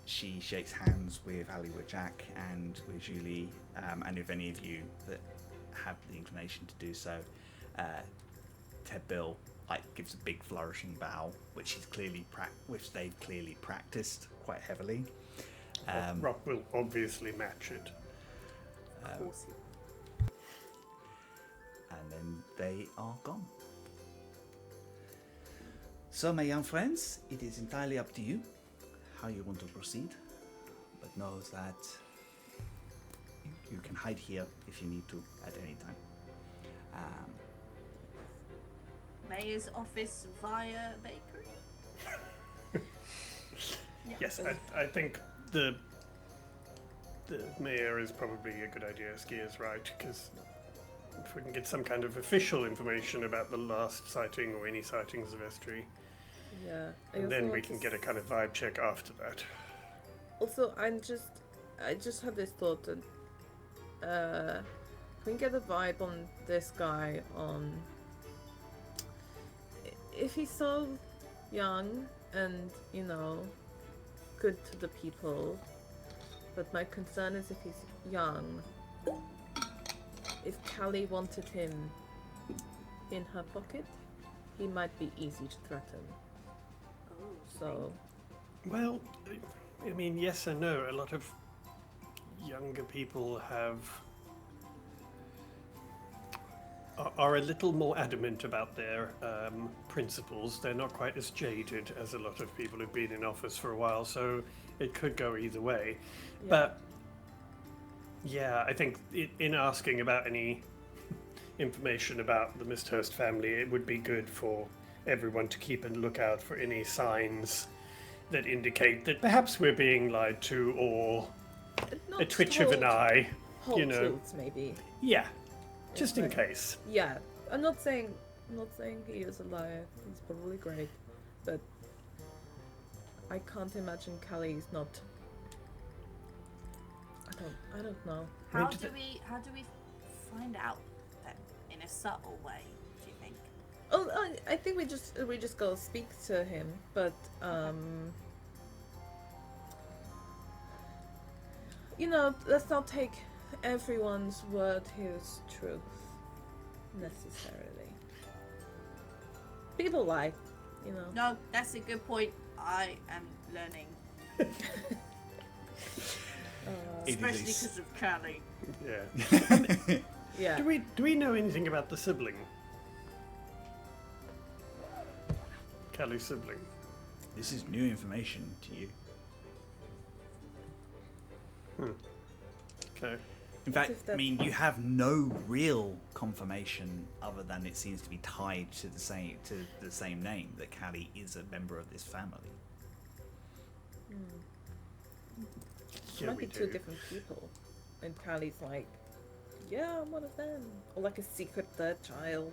She shakes hands with Hollywood Jack and with Julie, and if any of you that have the inclination to do so, Ted Bill gives a big flourishing bow, which they've clearly practiced quite heavily. Rock will obviously match it. Of course. And then they are gone. So, my young friends, it is entirely up to you how you want to proceed, but know that you can hide here if you need to at any time. Mayor's office via bakery? Yes, I think the the mayor is probably a good idea. Skia's right, because if we can get some kind of official information about the last sighting or any sightings of Estrie, Yeah. and then we can get a kind of vibe check after that. Also, I just had this thought that we can get a vibe on this guy on if he's so young and good to the people, but my concern is if he's young, if Callie wanted him in her pocket, he might be easy to threaten. Oh, So Well, I mean, yes and no. A lot of younger people are a little more adamant about their principles. They're not quite as jaded as a lot of people who've been in office for a while, so it could go either way. yeah. But yeah, I think in asking about any information about the Misthurst family, it would be good for everyone to keep a lookout for any signs that indicate that perhaps we're being lied to, or Not a twitch of an eye. Whole you know. truths, maybe. Yeah, just in like- case. Yeah, I'm not saying he is a liar. He's probably great, but I can't imagine Callie's not. I don't know. How Maybe do we find out then in a subtle way? Do you think? Oh, I think we just go speak to him, but let's not take everyone's word as truth necessarily. People lie, No, that's a good point. I am learning, It especially is. because of Callie. Yeah. Yeah. Do we know anything about the sibling? Callie's sibling. This is new information to you. Okay. In fact, if I that- mean, you have no real confirmation other than it seems to be tied to the same name, that Callie is a member of this family. It Yeah, might we be two do. different people, and Callie's like, yeah, I'm one of them, or like a secret third child.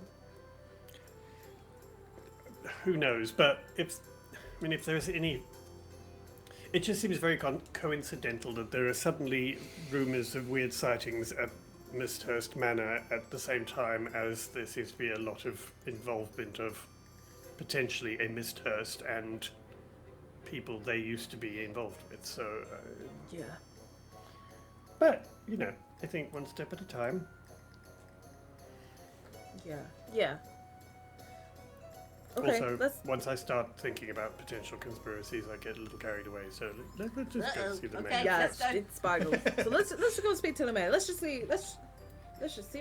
Who knows? But if there's any, it just seems very coincidental that there are suddenly rumours of weird sightings at Misthurst Manor at the same time as there seems to be a lot of involvement of potentially a Misthurst and people they used to be involved with. So, Yeah. but I think one step at a time. Yeah. Okay, Also, let's. once I start thinking about potential conspiracies, I get a little carried away. So let's just go Uh-oh, see the okay. mayor. Yeah, let's go. it spirals. So let's just go speak to the mayor. Let's just see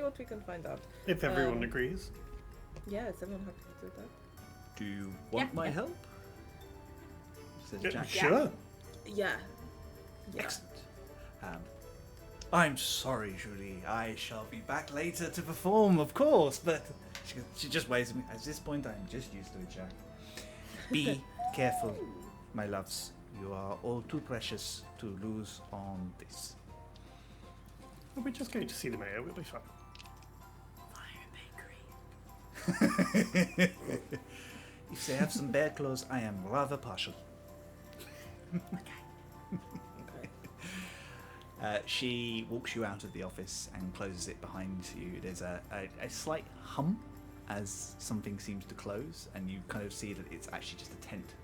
what we can find out. If everyone Um, agrees. Yeah, is everyone happy to do that? Do you want Yeah. my help? Says Yeah, Jack. sure. Yeah. Excellent. I'm sorry, Julie. I shall be back later to perform, of course, but she just waves at me. At this point, I'm just used to it, Jack. Be careful, my loves. You are all too precious to lose on this. Well, we're just going to see the mayor. We'll be fine. Fire bakery. If they have some bear clothes, I am rather partial. She walks you out of the office and closes it behind you. There's a slight hum as something seems to close, and you kind of see that it's actually just a tent,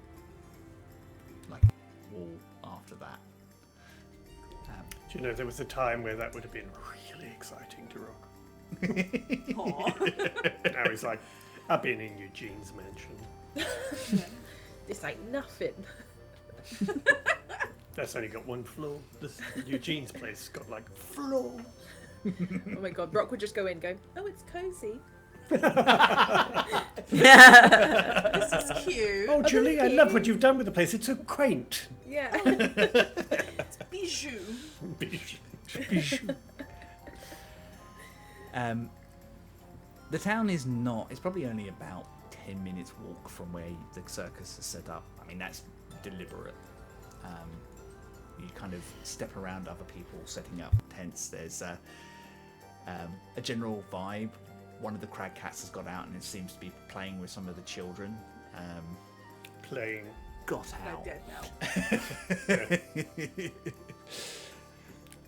like a wall after that. Do you know there was a time where that would have been really exciting to Rock? Aw. Now he's like, I've been in Eugene's mansion. It's like nothing. That's only got one floor. This Eugene's place got like floor. Oh my god, Brock would just go in and go, oh, it's cozy. This is cute. Oh, Julie, I love what you've done with the place. It's so quaint. Yeah. It's bijou. The town is not. It's probably only about 10 minutes walk from where the circus is set up. I mean, that's deliberate. You kind of step around other people setting up tents. There's a general vibe. One of the crag cats has got out and it seems to be playing with some of the children. Playing. Got They're out. dead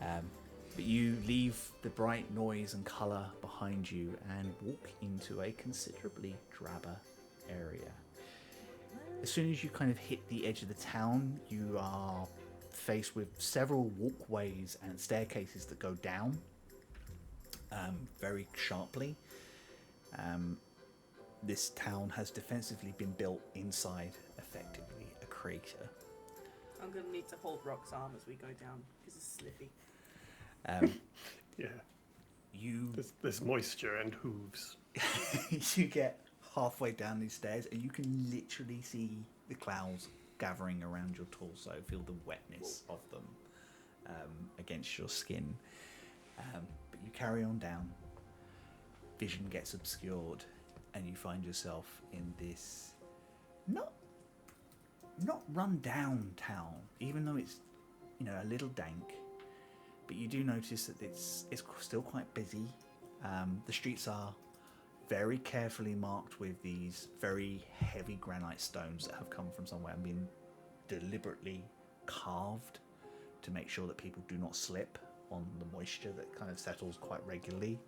now. But you leave the bright noise and colour behind you and walk into a considerably drabber area. As soon as you kind of hit the edge of the town, you are faced with several walkways and staircases that go down very sharply. This town has defensively been built inside, effectively, a crater. I'm going to need to hold Rock's arm as we go down because it's slippy. Yeah. You There's moisture and hooves. you get halfway down these stairs and you can literally see the clouds gathering around your torso. Feel the wetness of them against your skin. But you carry on down. Vision gets obscured and you find yourself in this not run down town, even though it's a little dank. But you do notice that it's still quite busy. The streets are very carefully marked with these very heavy granite stones that have come from somewhere and been deliberately carved to make sure that people do not slip on the moisture that kind of settles quite regularly.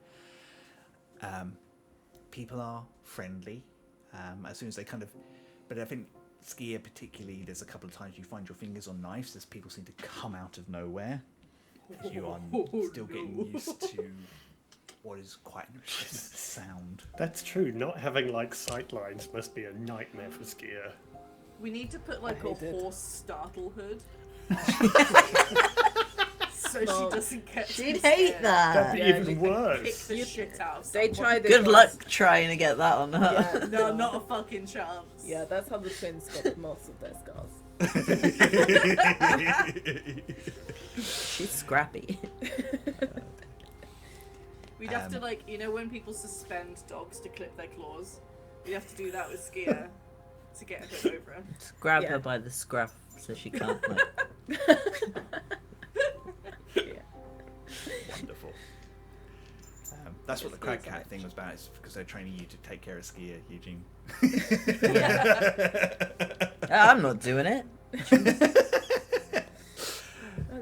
People are friendly as soon as they kind of... But I think Skia particularly, there's a couple of times you find your fingers on knives as people seem to come out of nowhere. As you are still getting used to what is quite an sound. That's true. Not having sight lines must be a nightmare for Skia. We need to put a horse startle hood. So she doesn't get She'd scared. hate that. That'd be Yeah, even Kick worse. the shit out of They someone. tried this Good once. luck trying to get that on her. Yeah, No, not a fucking chance. Yeah, that's how the twins got most of their scars. She's scrappy. We'd have to when people suspend dogs to clip their claws, we'd have to do that with Skia to get a bit over her. Just grab Yeah. her by the scruff so she can't Wonderful. That's what the crag cat thing was about. It's because they're training you to take care of Skia, Eugene. I'm not doing it.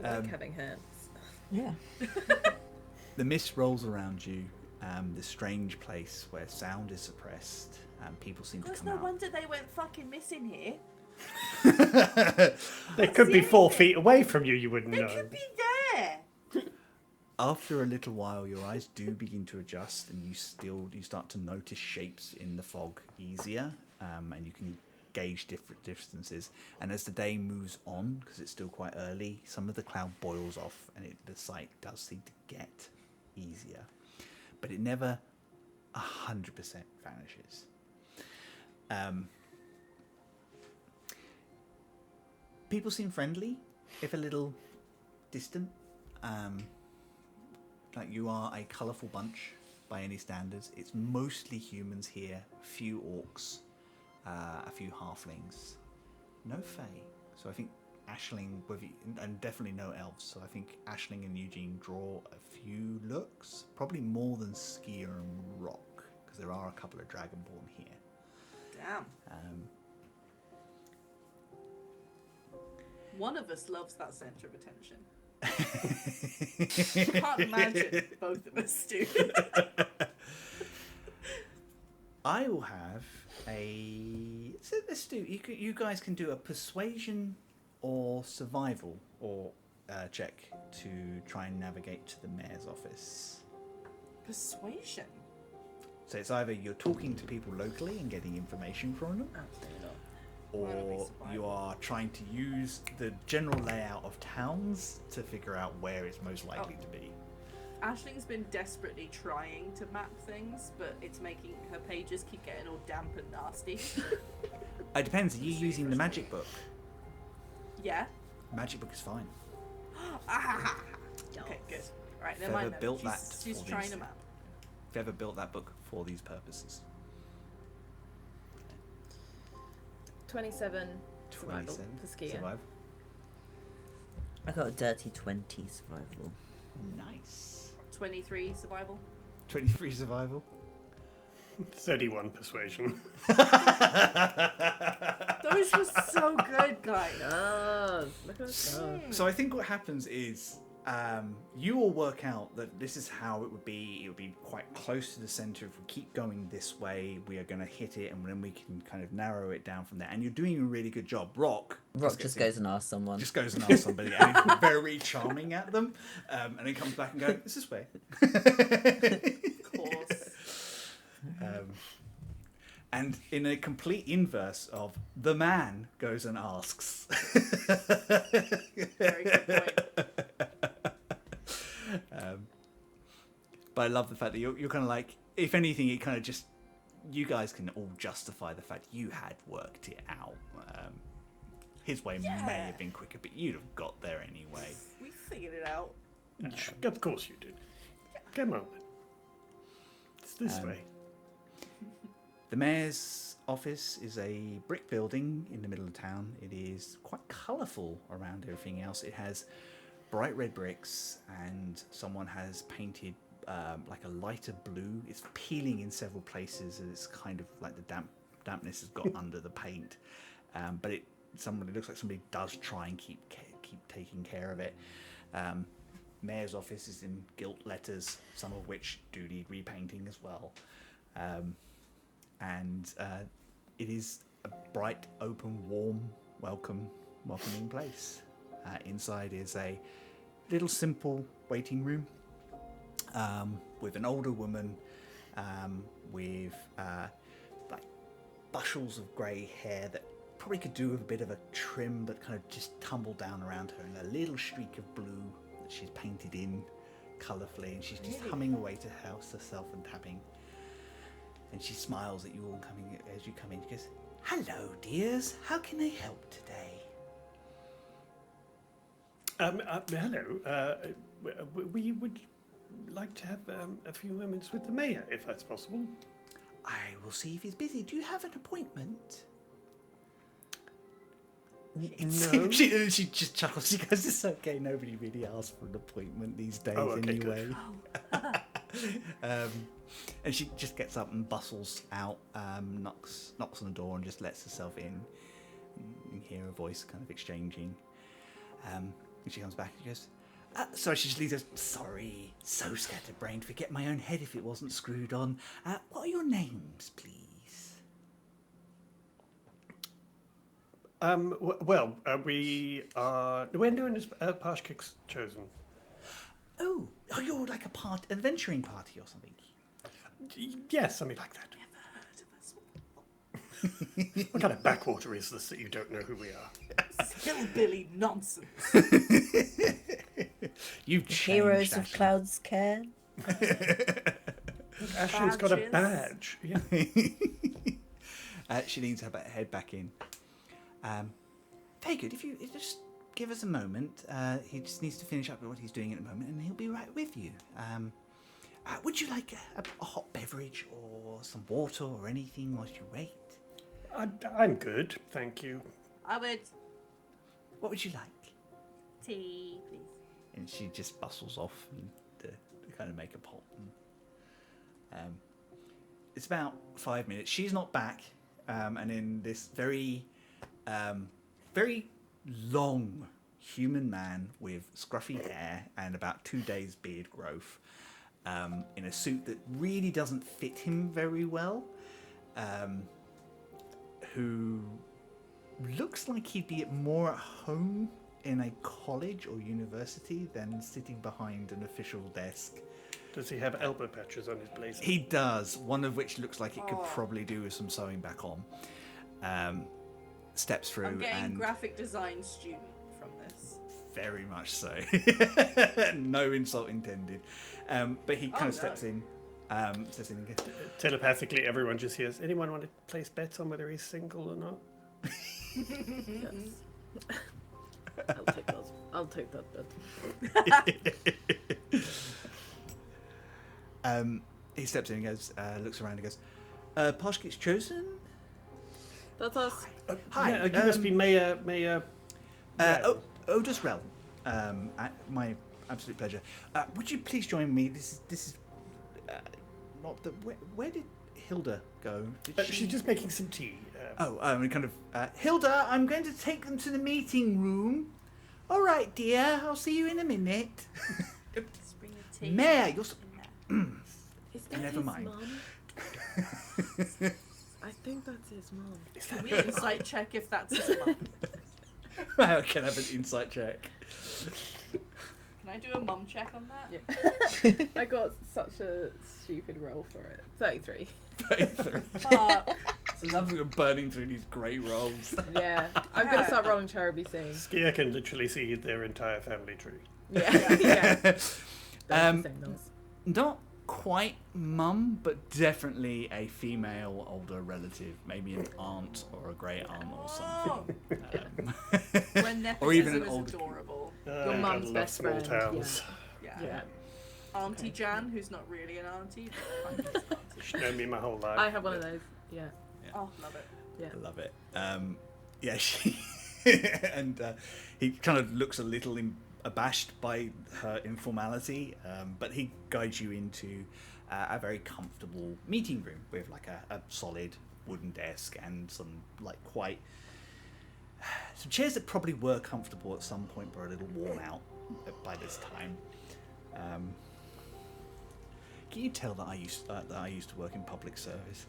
I like having hands. Yeah. The mist rolls around you. This strange place where sound is suppressed and people seem to There's come no out. wonder they went fucking missing here. They could be 4 feet away from you. You wouldn't They know. could be there. After a little while, your eyes do begin to adjust, and you start to notice shapes in the fog easier, and you can gauge different distances. And as the day moves on, because it's still quite early, some of the cloud boils off, and the sight does seem to get easier, but it never 100% vanishes. People seem friendly, if a little distant. You are a colourful bunch by any standards. It's mostly humans here, a few orcs, a few halflings, no fae. So I think Aisling, and definitely no elves. So I think Aisling and Eugene draw a few looks, probably more than Skia and Rock, because there are a couple of Dragonborn here. Damn. One of us loves that centre of attention. Can't imagine both of us do. I will have a... So let's do... You guys can do a persuasion or survival or check to try and navigate to the mayor's office. Persuasion? So it's either you're talking to people locally and getting information from them, Absolutely not. Why don't we or survival? you are trying to use the general layout of towns to figure out where it's most likely to be. Aisling's been desperately trying to map things, but it's making her pages keep getting all damp and nasty. It depends. Are you using the magic book? Yeah. Magic book is fine. Ah! Okay, good. Right, never mind. Feather built Then. that She's for trying these. to map. Feather built that book for these purposes. 27 survival 27 for Skia. survive. I got a dirty 20 survival. Nice. 23 survival. 23 survival. 31 persuasion. Those were so good, guys. Oh, look at us go. So I think what happens is you all work out that this is how it would be. It would be quite close to the center. If we keep going this way, we are going to hit it, and then we can kind of narrow it down from there. And you're doing a really good job. Rock just goes and asks someone. Just goes and asks somebody, and he's very charming at them. And then comes back and goes, "This is way." Of course. And in a complete inverse of the man goes and asks. Very good point. But I love the fact that you're kind of like, if anything, it kind of just, you guys can all justify the fact you had worked it out. His way may have been quicker, but you'd have got there anyway. We figured it out. Of course you did. Come on. It's this way. The mayor's office is a brick building in the middle of town. It is quite colourful around everything else. It has bright red bricks, and someone has painted like a lighter blue. It's peeling in several places, and it's kind of like the dampness has got under the paint. But it looks like somebody does try and keep taking care of it. Mayor's office is in gilt letters, some of which do need repainting as well. And it is a bright, open, warm, welcoming place. Inside is a little simple waiting room with an older woman with like bushels of grey hair that probably could do with a bit of a trim, but kind of just tumbled down around her, and a little streak of blue that she's painted in colourfully, and she's just humming away to herself and tapping. And she smiles at you all as you come in. She goes, "Hello, dears. How can I help today?" Hello. We would like to have a few moments with the mayor, if that's possible. I will see if he's busy. Do you have an appointment? No. She just chuckles. She goes, "It's okay. Nobody really asks for an appointment these days anyway." And she just gets up and bustles out, knocks on the door and just lets herself in. You can hear her voice kind of exchanging. And she comes back and she goes, sorry, she just leaves us. "Sorry, so scatterbrained. Forget my own head if it wasn't screwed on. What are your names, please?" We're known as Parshkikk's Chosen. Oh, you're like an adventuring party or something. Yes, something like that. What kind of backwater is this that you don't know who we are? Hillbilly nonsense. You've changed, Heroes of Ashley. Cloud's Care. Ashley's got a badge. Yeah. She leans her head back in. Very good. If you just give us a moment, he just needs to finish up with what he's doing at the moment, and he'll be right with you. Would you like a hot beverage or some water or anything whilst you wait? I'm good, thank you. I would. What would you like? Tea, please. And she just bustles off and to kind of make a pot. And, it's about 5 minutes. She's not back, and in this very long human man with scruffy hair and about 2 days beard growth, in a suit that really doesn't fit him very well, who looks like he'd be more at home in a college or university than sitting behind an official desk. Does he have elbow patches on his blazer? He does, one of which looks like it could probably do with some sewing back on. Steps through I'm getting and graphic design student from this. very much so. No insult intended. But he kind of steps in. Steps in and goes, Telepathically, everyone just hears, anyone want to place bets on whether he's single or not? Yes. I'll take that bet. He steps in and goes, looks around and goes, Parshkikk's Chosen? That's us. Hi. Yeah, you must be Mayor Odus Rel. My absolute pleasure. Would you please join me? This is not the. Where did Hilda go? Did She's just making some tea. Hilda, I'm going to take them to the meeting room. All right, dear. I'll see you in a minute. Just bring the tea. Mayor, you're. Is that Never his mind. mum? I think that's his mum. Can we insight check if that's his mum? I can have an insight check. Can I do a mum check on that? Yeah. I got such a stupid roll for it. 33. Fuck. So now we're burning through these grey rolls. Yeah. I'm going to start rolling terribly soon. Skia can literally see their entire family tree. Yeah. Yeah. Um, Same noise. Not quite mum, but definitely a female older relative, maybe an aunt or a great aunt or something. When nepotism Or even an is old. adorable. Your mum's love best small friend. towns. Yeah. Yeah. Auntie Okay. Jan, who's not really an auntie. But kind of is an auntie. She's known me my whole life. I have one of those. Yeah. Oh, love it. Yeah. I love it. Yeah, she and he kind of looks a little abashed by her informality, but he guides you into a very comfortable meeting room with like a solid wooden desk and some like quite some chairs that probably were comfortable at some point but are a little worn out by this time. Can you tell that I used to work in public service?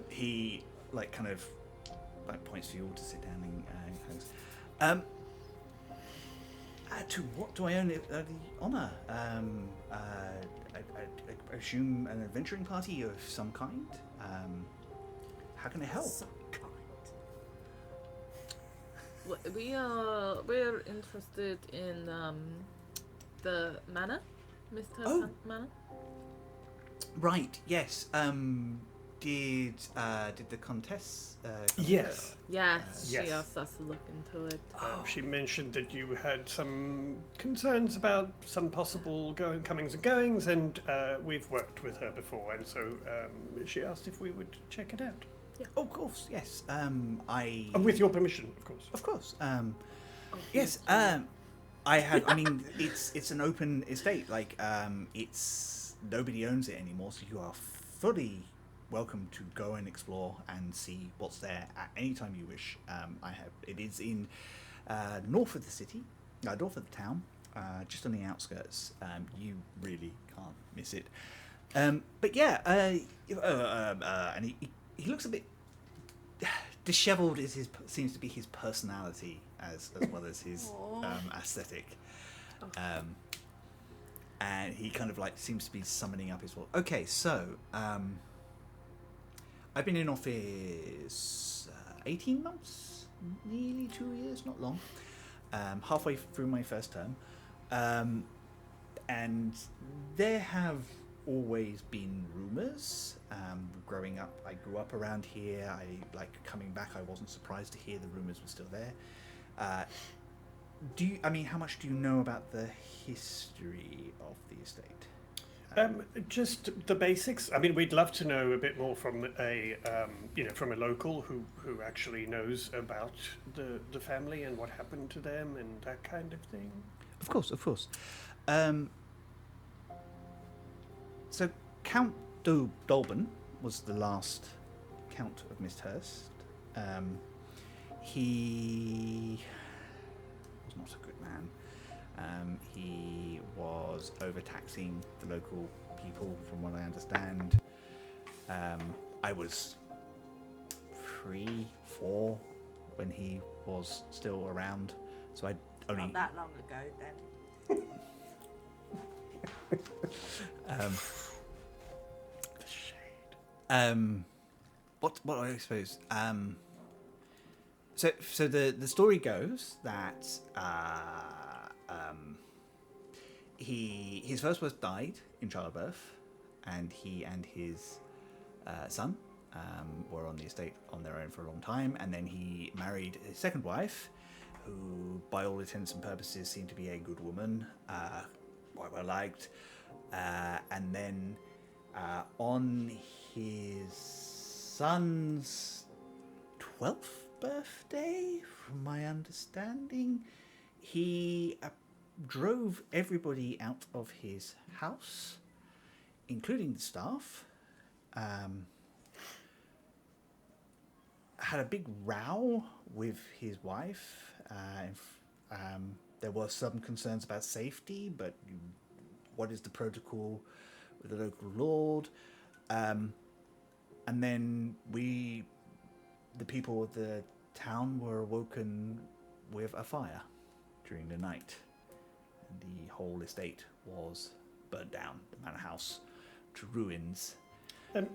He like kind of like points to you all to sit down and to what do I own the honour? I assume an adventuring party of some kind. How can I help? Some kind. We're interested in the manor, Mr. Oh. Manor. Right. Yes. Did the Countess? Yes. Yes, Yes. she asked us to look into it. She mentioned that you had some concerns about some possible comings and goings, and we've worked with her before, and so she asked if we would check it out. Oh, of course. Yes. And with your permission, of course. Of course. Oh, Yes. I have. I mean, it's an open estate. Like, it's nobody owns it anymore, so you are fully welcome to go and explore and see what's there at any time you wish. It is in north of the city, north of the town, just on the outskirts. You really can't miss it. But yeah, and he looks a bit dishevelled. Seems to be his personality as well as his aesthetic. And he kind of like seems to be summoning up his. Okay, so I've been in office 18 months, nearly 2 years, not long. Halfway through my first term, and there have always been rumours. Growing up, I grew up around here. Coming back, I wasn't surprised to hear the rumours were still there. How much do you know about the history of the estate? Just the basics. I mean, we'd love to know a bit more from from a local who actually knows about the family and what happened to them and that kind of thing. Of course. So Count Dolben was the last Count of Misthurst. He was not a good man. He was overtaxing the local people, from what I understand. I was 3, 4 when he was still around, so I only. Not that long ago, then. The shade. What I suppose. So the story goes that his first wife died in childbirth, and he and his son were on the estate on their own for a long time, and then he married his second wife, who by all intents and purposes seemed to be a good woman, quite well liked, and then on his son's 12th birthday, from my understanding. He drove everybody out of his house, including the staff. Had a big row with his wife. There were some concerns about safety, but what is the protocol with the local lord? And then the people of the town were awoken with a fire during the night. And the whole estate was burnt down, the manor house to ruins.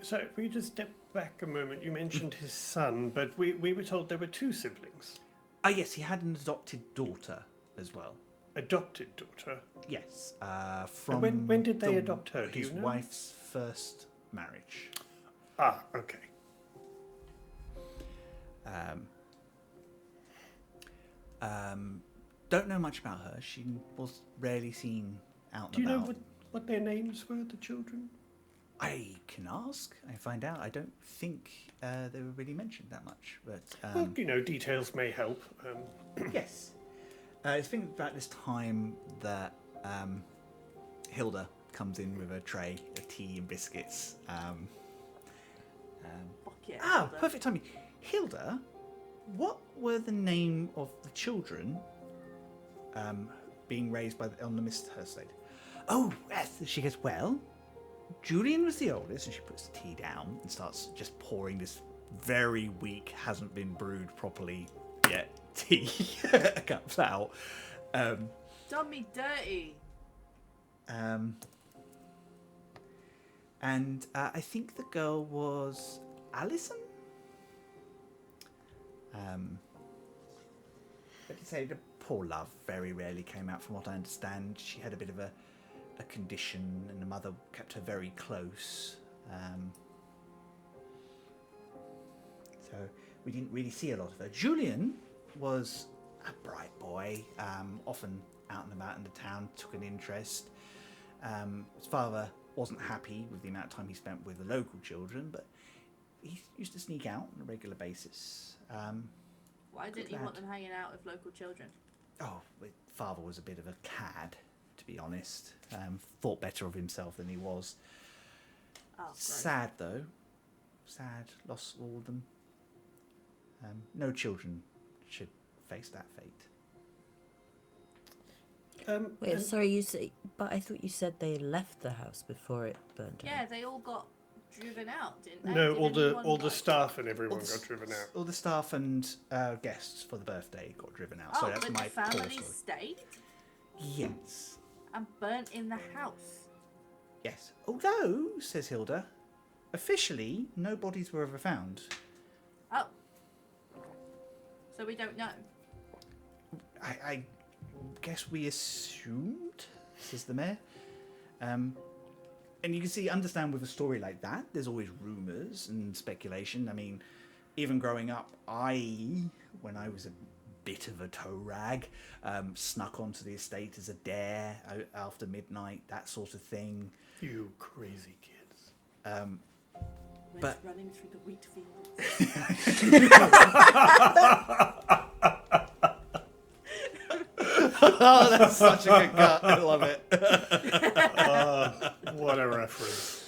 So if we just step back a moment, you mentioned his son, but we were told there were two siblings. Ah, yes, he had an adopted daughter as well. Adopted daughter? Yes. From when did they adopt her? Do His you know? wife's first marriage. Ah, okay. Don't know much about her. She was rarely seen out Do and you about. know what their names were, the children? I can ask and find out. I don't think they were really mentioned that much, but Well, details may help. yes. It's been about this time that Hilda comes in with a tray of tea and biscuits. Fuck yeah. Hilda. Perfect timing. Hilda, what were the name of the children being raised on the Misthurst estate? Oh, yes. She goes, well, Julian was the oldest, and she puts the tea down and starts just pouring this very weak, hasn't been brewed properly yet tea cups out. Done me dirty. And I think the girl was Alison. But to say the poor love very rarely came out, from what I understand. She had a bit of a condition, and the mother kept her very close. So we didn't really see a lot of her. Julian was a bright boy, often out and about in the town, took an interest. His father wasn't happy with the amount of time he spent with the local children, but he used to sneak out on a regular basis. Why didn't you want them hanging out with local children? Oh, my father was a bit of a cad, to be honest. Thought better of himself than he was. Oh, gross. Sad, though. Sad. Lost all of them. No children should face that fate. Wait, sorry, you say, but I thought you said they left the house before it burned down. Yeah, they all got driven out, didn't they? No, Did all the anyone- staff and everyone got driven out. All the staff and guests for the birthday got driven out. Oh, So that's but my the family poor story. stayed Yes. and burnt in the house. Yes. Although, says Hilda, officially, no bodies were ever found. Oh. So we don't know. I guess we assumed, says the mayor. And you can understand with a story like that, there's always rumours and speculation. I mean, even growing up, when I was a bit of a toe rag, snuck onto the estate as a dare after midnight, that sort of thing. You crazy kids. But running through the wheat field. oh, that's such a good cut. I love it. What a reference.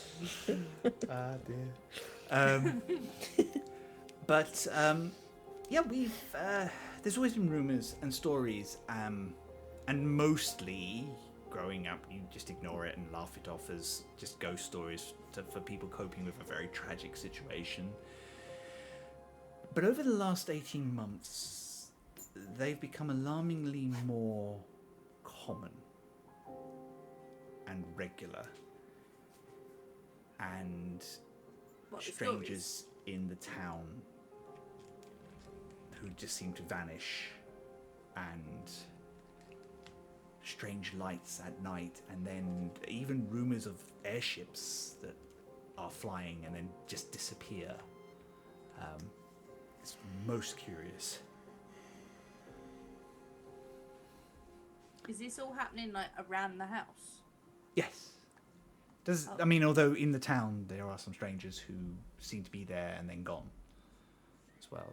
Ah, dear. But yeah, we've there's always been rumours and stories, and mostly growing up, you just ignore it and laugh it off as just ghost stories for people coping with a very tragic situation. But over the last 18 months, they've become alarmingly more common and regular, and What, the strangers in the town who just seem to vanish, and strange lights at night, and then even rumours of airships that are flying and then just disappear. It's most curious. Is this all happening like around the house? Yes. I mean, although in the town there are some strangers who seem to be there and then gone as well.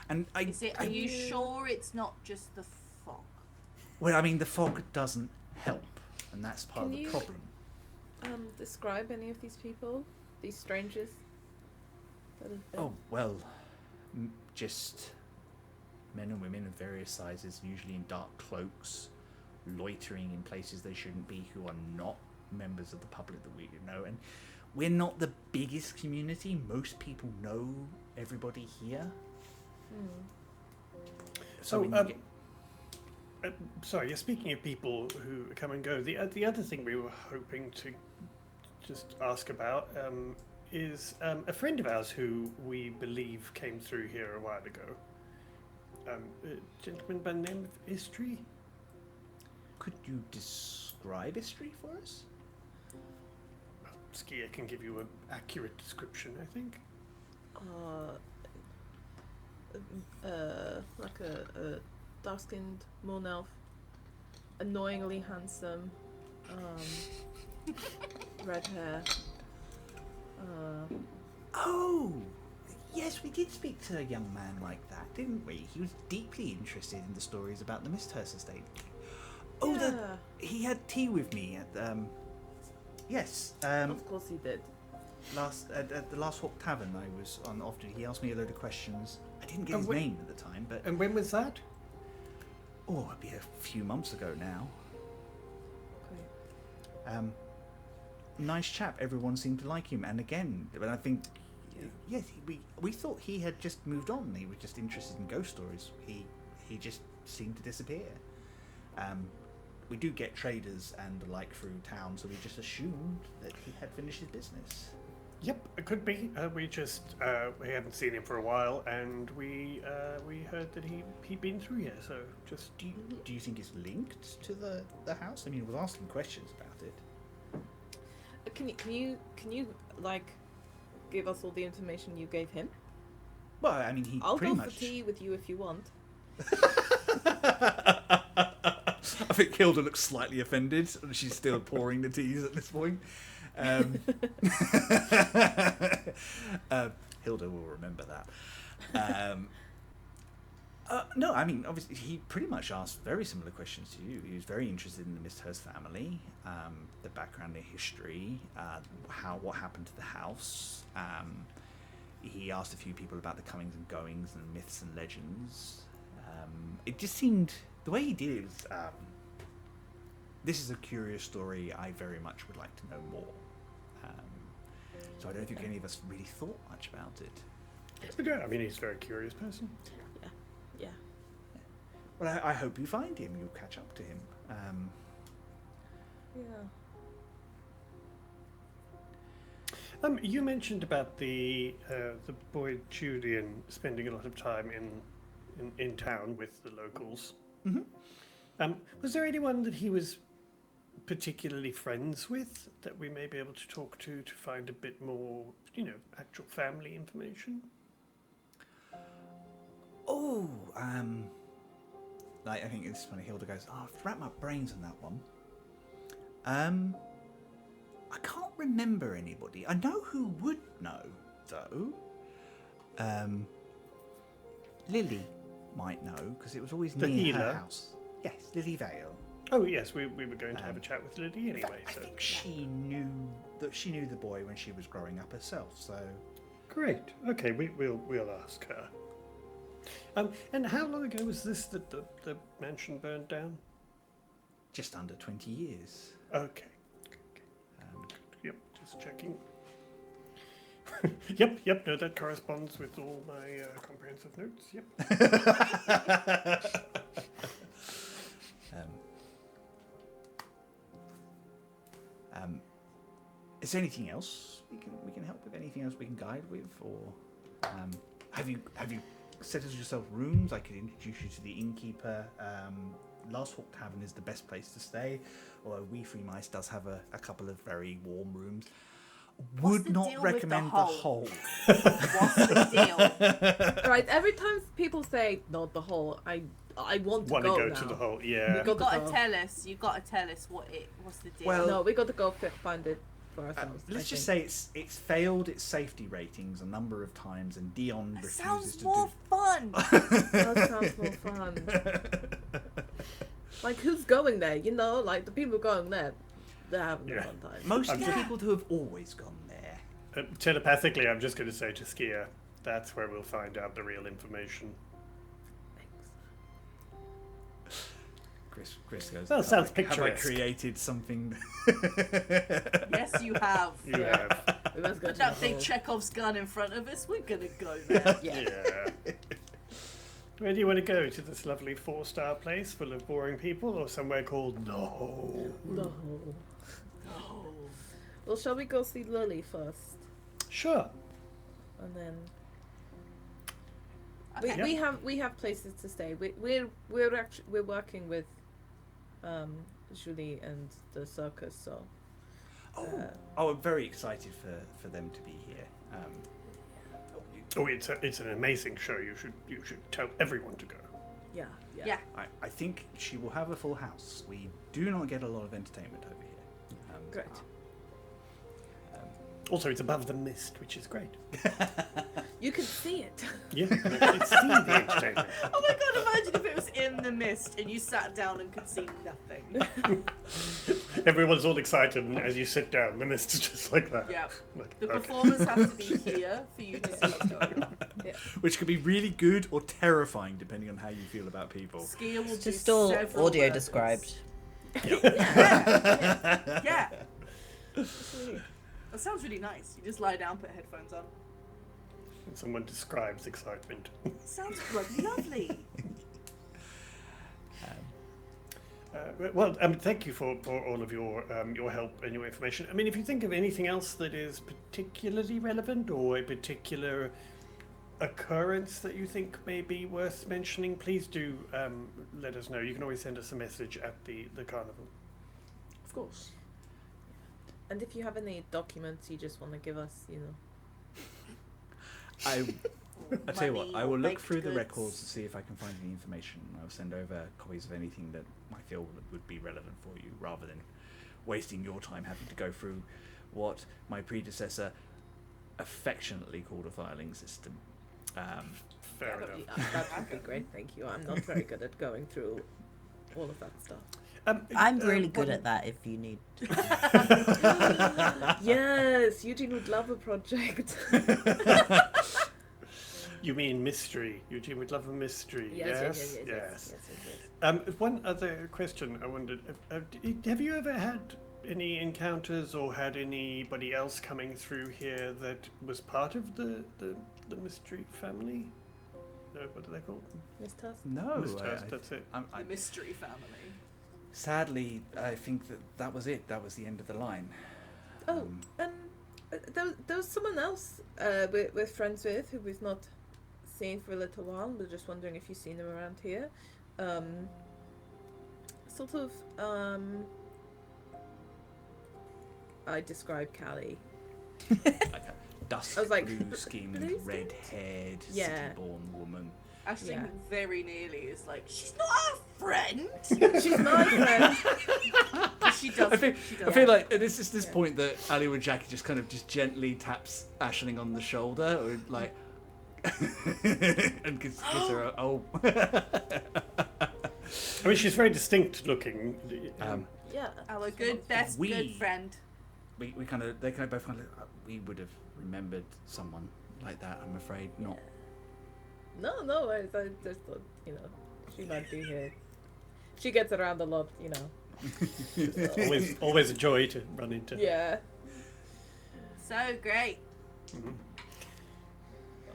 Are you sure it's not just the fog? Well, I mean, the fog doesn't help, and that's part of the problem. Describe any of these people, these strangers? Oh, well, just men and women of various sizes, usually in dark cloaks, loitering in places they shouldn't be, who are not members of the public that we know. And we're not the biggest community. Most people know everybody here. So sorry, you're speaking of people who come and go. The other thing we were hoping to just ask about is a friend of ours who we believe came through here a while ago. A gentleman by the name of Istri. Could you describe history for us? Skia can give you an accurate description, I think. Like a dark-skinned moon elf, annoyingly handsome, red hair. Oh, yes, we did speak to a young man like that, didn't we? He was deeply interested in the stories about the Misthurst estate. Oh, Yeah. he had tea with me at yes. Of course he did. At the last Hawk Tavern, I was on often. He asked me a load of questions. I didn't get his name at the time, but And when was that? oh, it'd be a few months ago now. Okay. Nice chap. Everyone seemed to like him, and again, but I think yes, we thought he had just moved on. He was just interested in ghost stories. He just seemed to disappear. We do get traders and the like through town, so we just assumed that he had finished his business. Yep, it could be. We just we hadn't seen him for a while, and we heard that he'd been through here. So just Do you think it's linked to the house? I mean, I was asking questions about it. Can you like give us all the information you gave him? Well, I mean, he I'll pretty go much. for tea with you if you want. I think Hilda looks slightly offended, and she's still pouring the teas at this point. Hilda will remember that. No, I mean, obviously, he pretty much asked very similar questions to you. He was very interested in the Misthurst family, the background, their history, what happened to the house. He asked a few people about the comings and goings and myths and legends. It just seemed, the way he did it was, this is a curious story. I very much would like to know more. So I don't think any of us really thought much about it. But yeah, I mean, he's a very curious person. Yeah. Well, I hope you find him. You'll catch up to him. Yeah. You mentioned about the boy Julian spending a lot of time in town with the locals. Mm-hmm. Was there anyone that he was particularly friends with that we may be able to talk to find a bit more, actual family information? Oh, like I think it's funny. Hilda goes, "Oh, I've wrapped my brains on that one." I can't remember anybody. I know who would know though. Lily might know because it was always The near healer? her house. Yes, Lily Vale. Oh yes, we were going to have a chat with Lily anyway. I So think she knew the boy when she was growing up herself. So great. Okay, we'll ask her. And how long ago was this that the mansion burned down? just under 20 years. Okay. Yep, just checking. Yep, no, that corresponds with all my comprehensive notes. Yep. Is there anything else we can help with? Anything else we can guide with, or have you set us yourself rooms? I could introduce you to the innkeeper. Last Hawk Tavern is the best place to stay, although We Free Mice does have a couple of very warm rooms. Would not recommend the hole. What's the deal? Right, every time people say not the hole, I want to go now. To the hole. Yeah. You've got to tell us. What's the deal. Well, No, we got to go find it. for ourselves. Let's just say it's failed its safety ratings a number of times, and Dion That refuses sounds to more fun. That sounds more fun. Like, who's going there? You know, like the people going there, they're having a fun time. Most I'm of the just- people who have always gone there. Telepathically, I'm just going to say to Skia, that's where we'll find out the real information. Chris goes. Well, sounds Have I picturesque." created something? Yes, you have. You have. We must go Put to that the big hall. Chekhov's gun in front of us. We're gonna go there. Yeah. Where do you want to go? To this lovely 4-star place full of boring people, or somewhere called No? No. Oh. Well, shall we go see Lily first, Sure. and then Okay. we have places to stay. We're working with Julie and the circus, so I'm very excited for them to be here. Oh, it's an amazing show. You should tell everyone to go. yeah. Yeah. I think she will have a full house. We do not get a lot of entertainment over here. Great. Also, it's above the mist, which is great. You can see it. Yeah, it's see the entertainment. Oh my god, imagine if it was in the mist and you sat down and could see nothing. Everyone's all excited, and as you sit down, the mist is just like that. Yeah. Like, The okay. performers have to be here for you to see what's going on. Which could be really good or terrifying depending on how you feel about people. Skia will It's do just all several audio murders. described. Yeah. That sounds really nice. You just lie down, put headphones on. And someone describes excitement. Sounds bloody lovely. Thank you for all of your help and your information. I mean, if you think of anything else that is particularly relevant or a particular occurrence that you think may be worth mentioning, please do let us know. You can always send us a message at the carnival. Of course. And if you have any documents you just want to give us, you know. I tell you what, Money I or will look baked through the goods. records to see if I can find any information. I'll send over copies of anything that I feel would be relevant for you, rather than wasting your time having to go through what my predecessor affectionately called a filing system. Fair That enough. would that would be great, thank you. I'm not very good at going through all of that stuff. I'm really good at that if you need. Yes, Eugene would love a project. You mean mystery? Eugene would love a mystery. Yes. Yes. One other question I wondered: have you ever had any encounters or had anybody else coming through here that was part of the mystery family? What do they call them? Mistrust? No, Mistrust, that's it. The mystery family. Sadly, I think that was it. That was the end of the line. Oh, there was someone else we're friends with who we've not seen for a little while. We're just wondering if you've seen him around here. I described Callie. Like a dusk I was like, blue-skinned, blue-skinned? red-haired, Yeah. city-born woman. Ashley Yeah. very nearly is like, she's not our friend. She's my friend. But she does. I she feel does. like this is this Yeah. point that Ali and Jackie just kind of just gently taps Aisling on the shoulder, or like, and gives her a, oh. I mean, she's very distinct looking. Yeah. Our good, best We- good friend. they both kind of we would have remembered someone like that. I'm afraid not. No, I just thought, you know, she might be here. She gets around a lot, you know. always a joy to run into. Yeah. So great. Mhm.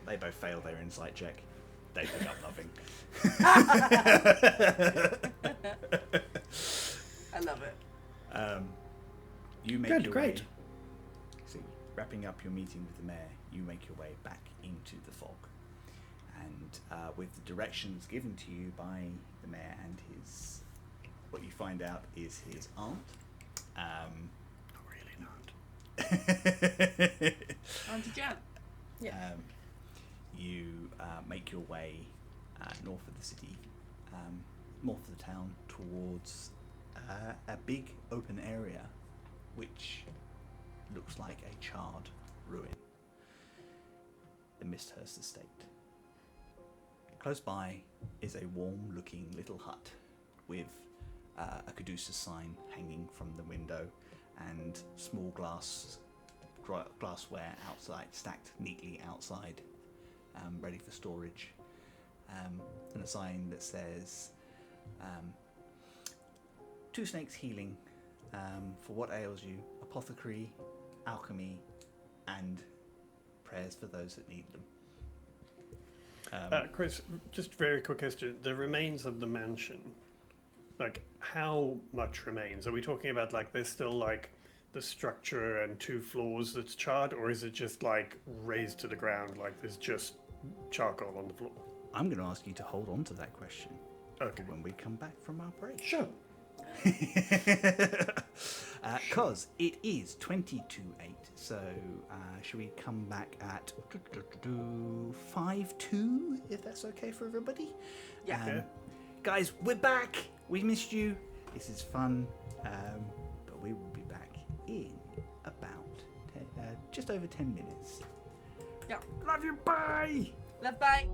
They both fail their insight check. They pick up nothing. I love it. You make Good, your great. way. See, wrapping up your meeting with the mayor, you make your way back into the fog, and with the directions given to you by the mayor and his, what you find out is his aunt. Not really not. Auntie Jan. Yeah. You make your way north of the city, north of the town, towards a big open area, which looks like a charred ruin. The Misthurst estate. Close by is a warm-looking little hut with a Caduceus sign hanging from the window and small glassware outside, stacked neatly outside, ready for storage. And a sign that says, 2 snakes healing for what ails you, apothecary, alchemy, and prayers for those that need them. Chris, just very quick question. The remains of the mansion, like, how much remains? Are we talking about, like, there's still, like, the structure and 2 floors that's charred, or is it just, like, razed to the ground, like there's just charcoal on the floor? I'm going to ask you to hold on to that question Okay. when we come back from our break. Sure. Because it is 20 to 8, so should we come back at 5-2, if that's okay for everybody? Yeah. Yeah. Guys, we're back. We missed you. This is fun, but we will be back in about just over 10 minutes. Yeah. Love you. Bye. Love, bye.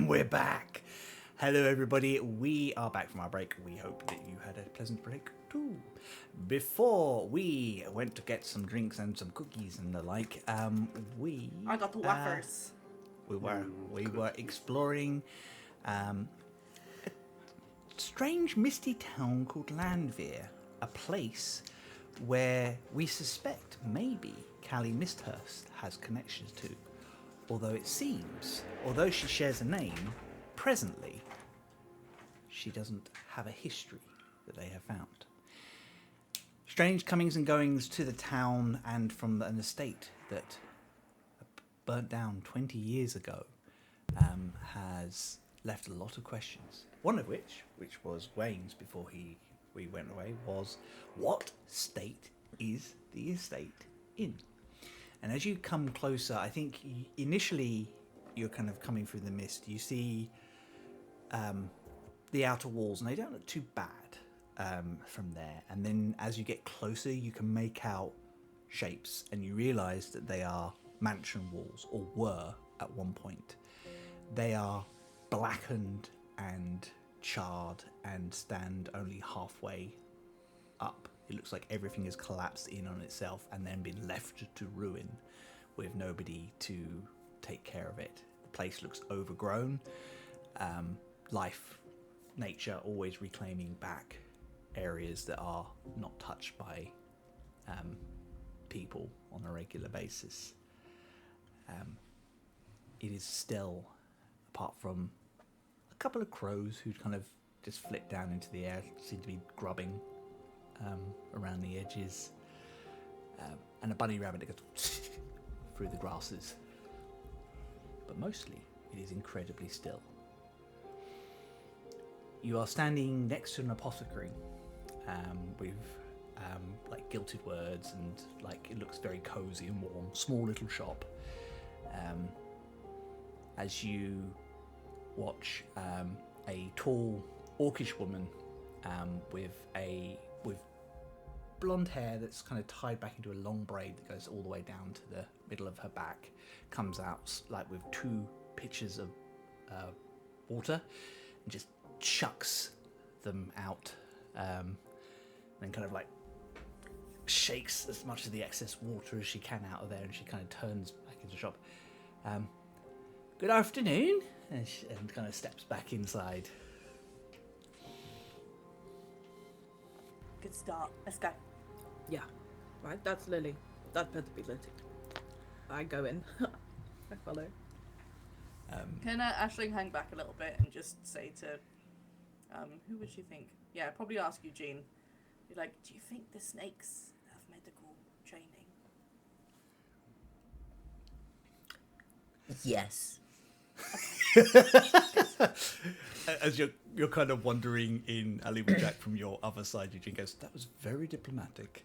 And we're back. Hello, everybody. We are back from our break. We hope that you had a pleasant break too. Before we went to get some drinks and some cookies and the like, I got the wafers. We were exploring a strange misty town called Landveer, a place where we suspect maybe Callie Misthurst has connections to. Although it seems, although she shares a name, presently she doesn't have a history that they have found. Strange comings and goings to the town and from an estate that burnt down 20 years ago has left a lot of questions. One of which was Wayne's before we went away, was what state is the estate in? And as you come closer, I think initially you're kind of coming through the mist. You see the outer walls, and they don't look too bad from there. And then as you get closer, you can make out shapes, and you realise that they are mansion walls, or were at one point. They are blackened and charred and stand only halfway up. It looks like everything has collapsed in on itself and then been left to ruin with nobody to take care of it. The place looks overgrown. Nature always reclaiming back areas that are not touched by people on a regular basis. It is still, apart from a couple of crows who kind of just flit down into the air, seem to be grubbing around the edges, and a bunny rabbit that goes through the grasses. But mostly, it is incredibly still. You are standing next to an apothecary with like gilded words, and like it looks very cozy and warm. Small little shop. As you watch a tall orcish woman with blonde hair that's kind of tied back into a long braid that goes all the way down to the middle of her back, comes out like with 2 pitchers of water and just chucks them out, then kind of like shakes as much of the excess water as she can out of there, and she kind of turns back into the shop. Good afternoon, and kind of steps back inside. Good start. Let's go. Yeah, right, that's Lily. That better be Lily. I go in. I follow. Can Aisling hang back a little bit and just say to, who would you think? Yeah, probably ask Eugene. Be like, do you think the snakes have medical training? Yes. As you're kind of wandering in alley with Jack from your other side, Eugene goes, that was very diplomatic.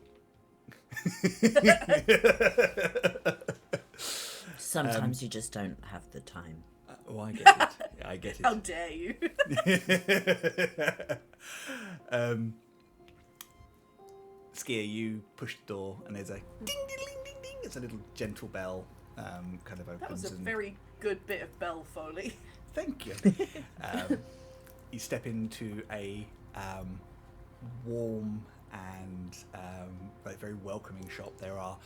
Sometimes you just don't have the time. I get it. Yeah, I get it. How dare you? Skia, you push the door, and there's a ding, ding, ding, ding, ding. It's a little gentle bell, kind of opens. That was a very good bit of bell foley. Thank you. You step into a warm and very welcoming shop. There are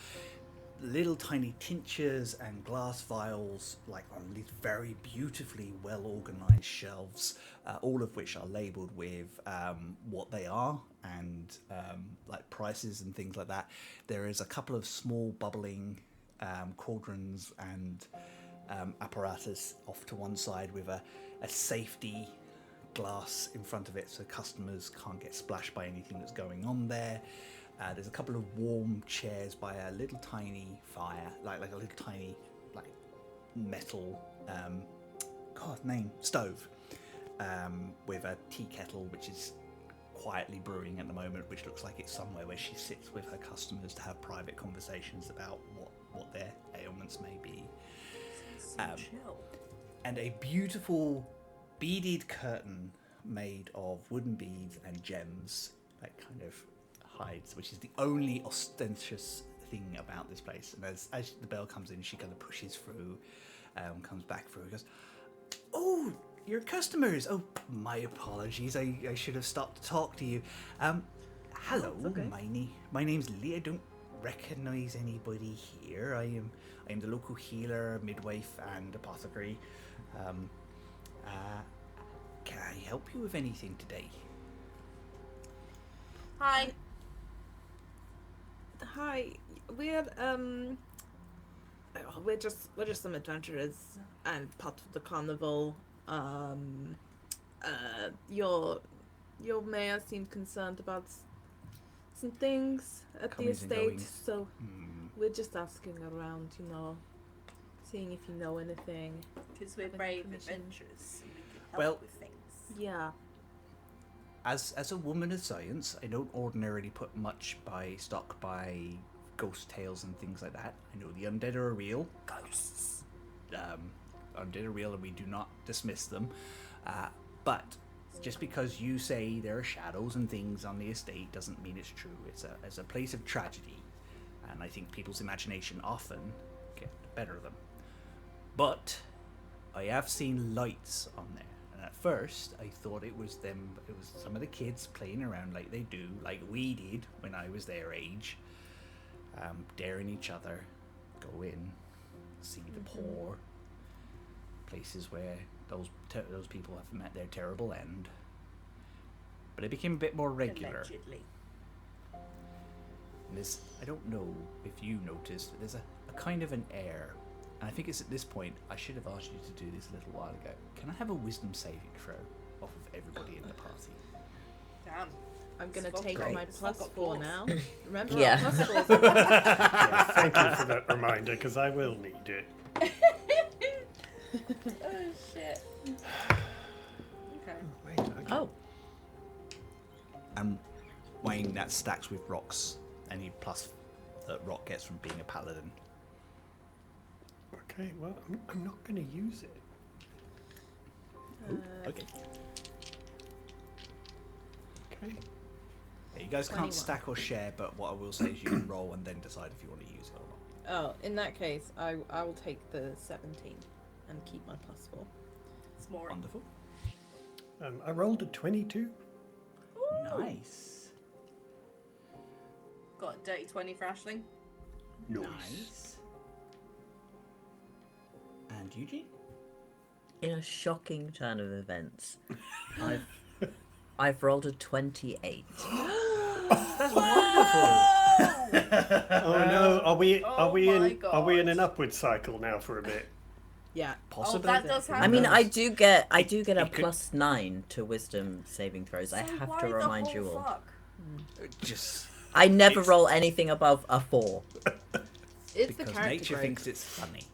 little tiny tinctures and glass vials, like on these very beautifully well organized shelves, all of which are labeled with what they are and like prices and things like that. There is a couple of small bubbling cauldrons and apparatus off to one side with a safety glass in front of it so customers can't get splashed by anything that's going on there. There's a couple of warm chairs by a little tiny fire, like a little tiny like metal stove, with a tea kettle which is quietly brewing at the moment, which looks like it's somewhere where she sits with her customers to have private conversations about what their ailments may be. Chill. And a beautiful beaded curtain made of wooden beads and gems, like kind of hides, which is the only ostentatious thing about this place. And as the bell comes in, she kind of pushes through, comes back through, and goes, "Oh, your customers. Oh, my apologies. I should have stopped to talk to you. Hello, it's okay. my name's Lee. I don't recognize anybody here. I am the local healer, midwife, and apothecary. Can I help you with anything today? Hi. Hi, we're just some adventurers and part of the carnival. Your mayor seemed concerned about some things at the Comings and estate, goings. so we're just asking around, seeing if you know anything. Because we're brave adventurers. And we can help Well- with things. Yeah. As a woman of science, I don't ordinarily put much stock by ghost tales and things like that. I know the undead are real. Ghosts. Undead are real, and we do not dismiss them. But just because you say there are shadows and things on the estate doesn't mean it's true. It's a place of tragedy, and I think people's imagination often get the better of them. But I have seen lights on there. And at first, I thought it was them. It was some of the kids playing around like they do, like we did when I was their age, daring each other, go in, see the poor, places where those people have met their terrible end. But it became a bit more regular. Allegedly. And I don't know if you noticed, but there's a kind of an air. And I think it's at this point, I should have asked you to do this a little while ago. Can I have a wisdom saving throw off of everybody in the party? Damn. I'm gonna Scott take got- my Scott plus got 4 balls. now. Remember, Yeah. our plus 4's Yeah, thank you for that reminder, because I will need it. Oh shit. Okay. Wait, okay. Oh, And weighing that stacks with Rock's any plus that Rock gets from being a paladin. Okay, well, I'm not going to use it. Okay. Okay. Yeah, you guys 21. can't stack or share, but what I will say is you can roll and then decide if you want to use it or not. Oh, in that case, I will take the 17 and keep my plus 4. It's more. Wonderful. I rolled a 22. Nice. Got a dirty 20 for Ashling. Nice. And Eugene? in a shocking turn of events, I've rolled a 28. That's wonderful. Oh no, are we my in an God. upward cycle now for a bit? Yeah. Possibly. that does happen. I mean, I do get a It could- +9 to wisdom saving throws. I So have why to the remind whole you all. fuck? Just I never It's- roll anything above a 4. It's the because character nature growth. thinks it's funny.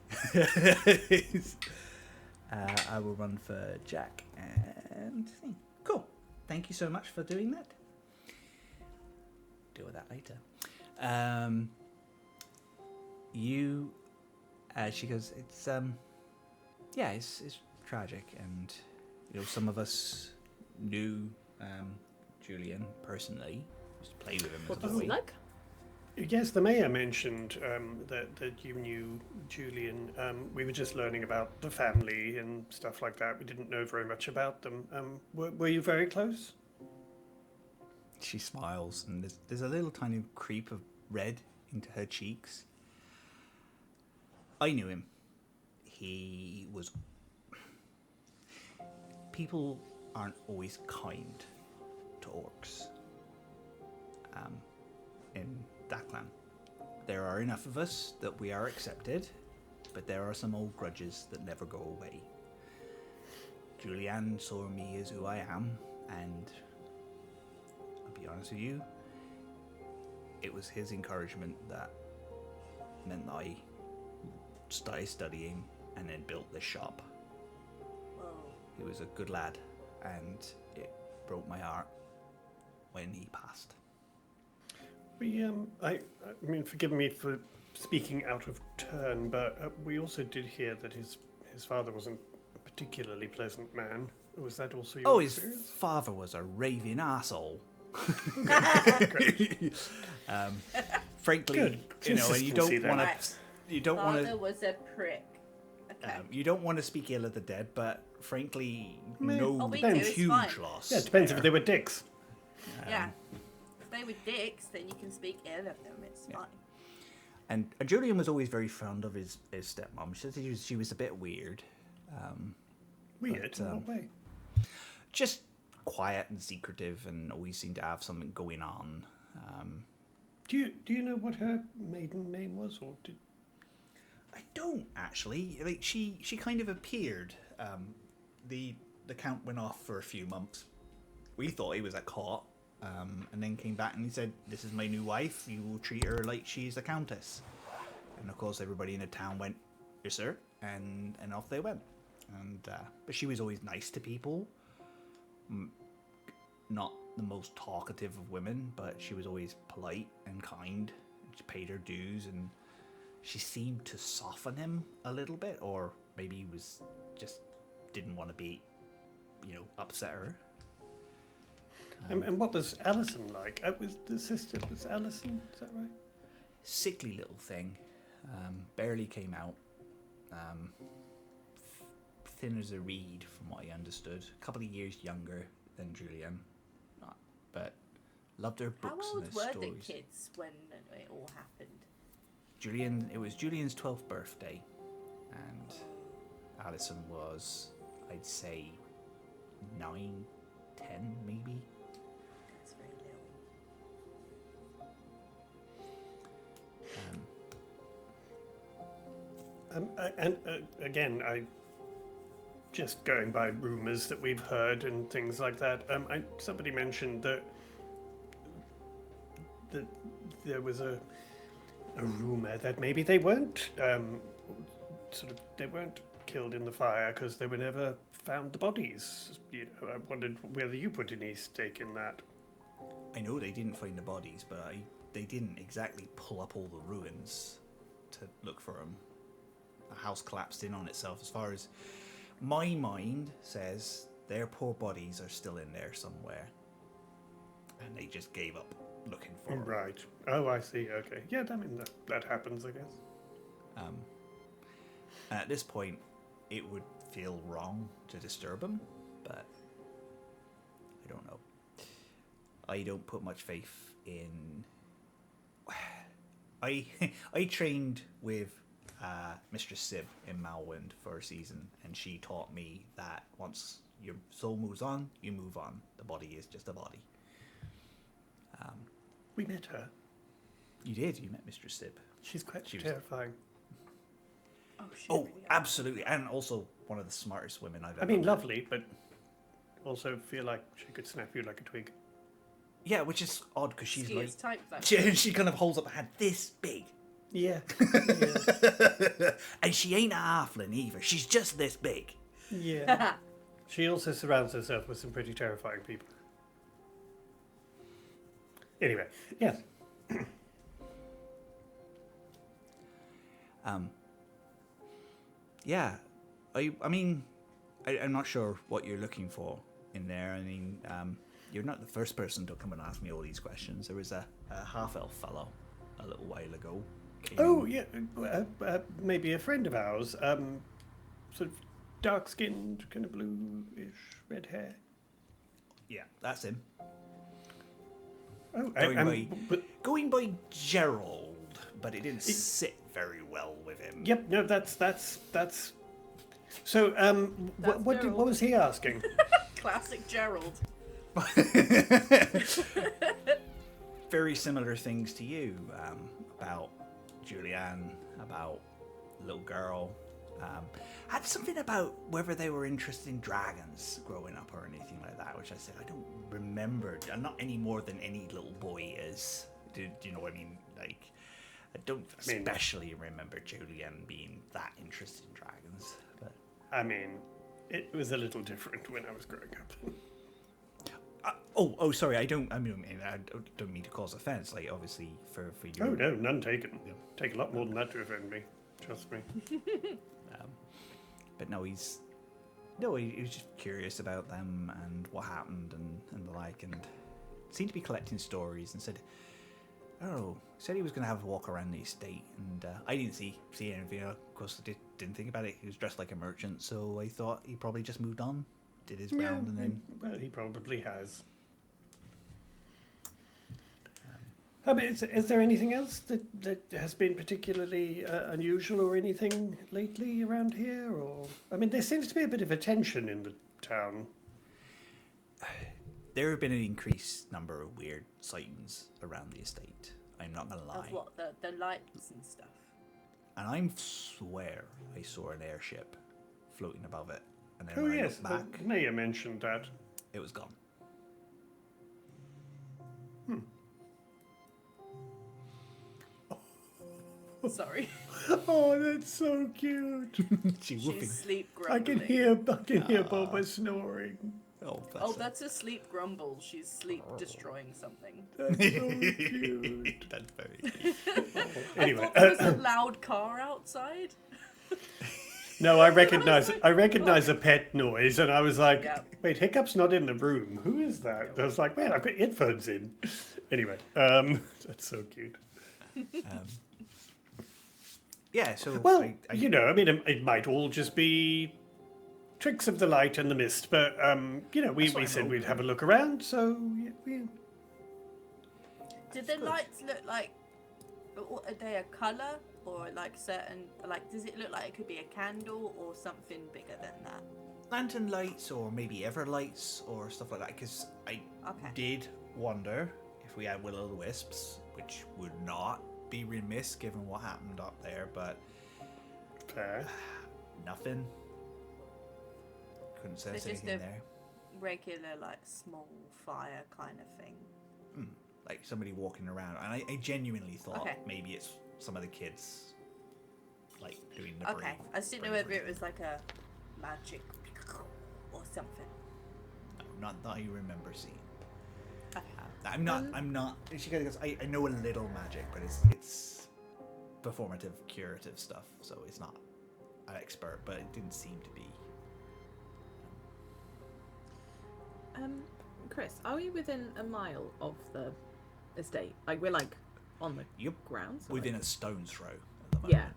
I will run for Jack and thing. Cool. Thank you so much for doing that. Deal with that later. She goes, it's tragic, and some of us knew Julian personally. Used to play with him What as a does boy. he like? Yes, the mayor mentioned that you knew Julian. We were just learning about the family and stuff like that. We didn't know very much about them. Were you very close? She smiles, and there's a little tiny creep of red into her cheeks. I knew him. He was... People aren't always kind to orcs in Daklan. There are enough of us that we are accepted, but there are some old grudges that never go away. Julianne saw me as who I am, and I'll be honest with you, it was his encouragement that meant that I started studying and then built this shop. He was a good lad, and it broke my heart when he passed. I mean, forgive me for speaking out of turn, but we also did hear that his father wasn't a particularly pleasant man. Was that also your His experience? father was a raving asshole. Frankly, Good. and you don't Consistency there. want to. You don't want Father to. was a prick. Okay. You don't want to speak ill of the dead, but frankly, Meh. no Oh, we do, it's huge fine. loss. Yeah, it depends there. if they were dicks. Yeah. If they were dicks, then you can speak ill of them. It's fine. And Julian was always very fond of his stepmom. She said she was a bit weird. Weird. But, In what way? Just quiet and secretive, and always seemed to have something going on. Do you know what her maiden name was, or did? I don't actually. Like she kind of appeared. The count went off for a few months. We thought he was at court, and then came back and he said, "This is my new wife. You will treat her like she's a countess." And of course, everybody in the town went, "Yes, sir," and off they went. And but she was always nice to people. Not the most talkative of women, but she was always polite and kind. She paid her dues, and she seemed to soften him a little bit, or maybe he was just didn't want to be, upset her. And what was Alison like? Was the sister was Alison? Is that right? Sickly little thing, barely came out. Thin as a reed, from what I understood. A couple of years younger than Julian, but loved her books How and old her were stories. the kids when it all happened? It was Julian's 12th birthday, and Alison was, I'd say, 9, 10 maybe. That's very little. And again, I just going by rumors that we've heard and things like that. Somebody mentioned that there was a rumor that maybe they weren't they weren't killed in the fire because they were never found the bodies. I wondered whether you put any stake in that. I know they didn't find the bodies, but they didn't exactly pull up all the ruins to look for them. The house collapsed in on itself. As far as my mind says, their poor bodies are still in there somewhere, and they just gave up looking for them. Right. Oh, I see. Okay. Yeah, I mean that happens, I guess. And at this point, it would feel wrong to disturb them, but I don't know. I don't put much faith in. I trained with Mistress Sib in Malwind for a season, and she taught me that once your soul moves on, you move on. The body is just a body. We met her. You did. You met Mistress Sib. She's quite She was- terrifying. Oh, absolutely, and also one of the smartest women I've ever I mean, met. lovely, but also feel like she could snap you like a twig. Yeah, which is odd because she's Skia's like type, she kind of holds up a hand this big. Yeah. And she ain't a halfling either. She's just this big. Yeah. She also surrounds herself with some pretty terrifying people. Anyway, yes. Yeah, I mean, I'm not sure what you're looking for in there. I mean, you're not the first person to come and ask me all these questions. There was a half-elf fellow a little while ago. Oh, yeah. Maybe a friend of ours. Sort of dark-skinned, kind of bluish, red hair. Yeah, that's him. Oh, Going by Gerald, but it didn't sit very well with him. Yep. No, that's. So, what was he asking? Classic Gerald. Very similar things to you, about Julianne, about little girl. Had something about whether they were interested in dragons growing up or anything like that, which I said I don't remember. Not any more than any little boy is. Do you know what I mean? Like, I don't especially remember Julianne being that interested in dragons. But I mean, it was a little different when I was growing up. Sorry. I don't mean to cause offense. Like, obviously, for you. Oh no, none taken. Take a lot more than that to offend me. Trust me. But no, he was just curious about them and what happened and the like, and seemed to be collecting stories and said, Oh, said he was going to have a walk around the estate, and I didn't see anything. Of course, I didn't think about it. He was dressed like a merchant, so I thought he probably just moved on, did his round, and then... Well, he probably has. I mean, is there anything else that has been particularly unusual or anything lately around here? Or I mean, there seems to be a bit of a tension in the town. There have been an increased number of weird sightings around the estate. I'm not gonna lie. Of what, the lights and stuff? And I swear I saw an airship floating above it, and then Oh when I yes, looked back, Maya mentioned that. it was gone. Sorry. Oh, that's so cute. She's whooping. She's sleep I grumbling. can hear Boba snoring. Oh, Oh, that's a sleep grumble. She's sleep destroying something. That's so cute. That's very cute. Anyway, I thought there was a loud car outside. no, I recognize a pet noise, and I was like, Yeah. wait, Hiccup's not in the room. Who is that? I was like, man, I've got earphones in. Anyway, that's so cute. Yeah, so... Well, I I mean, it might all just be tricks of the light and the mist, but, we what I'm said we'd hoping. have a look around, so, yeah. Did the lights look like? Are they a color or like certain? Like, does it look like it could be a candle or something bigger than that? lantern lights or maybe ever lights or stuff like that, because I Okay. did wonder if we had will-o'-the-wisps, which would not be remiss given what happened up there, but Fair. nothing. Couldn't sense So just anything a- there. Regular, like small fire kind of thing. Like somebody walking around, and I genuinely thought Okay. maybe it's some of the kids like doing the Okay. I just didn't know whether it was like a magic or something. No, not you remember seeing. Okay. I'm not. She goes, I know a little magic, but it's performative, curative stuff, so it's not an expert, but it didn't seem to be. Chris, are we within a mile of the estate? Like, we're like on the Yep. grounds? or, Within like- a stone's throw at the moment.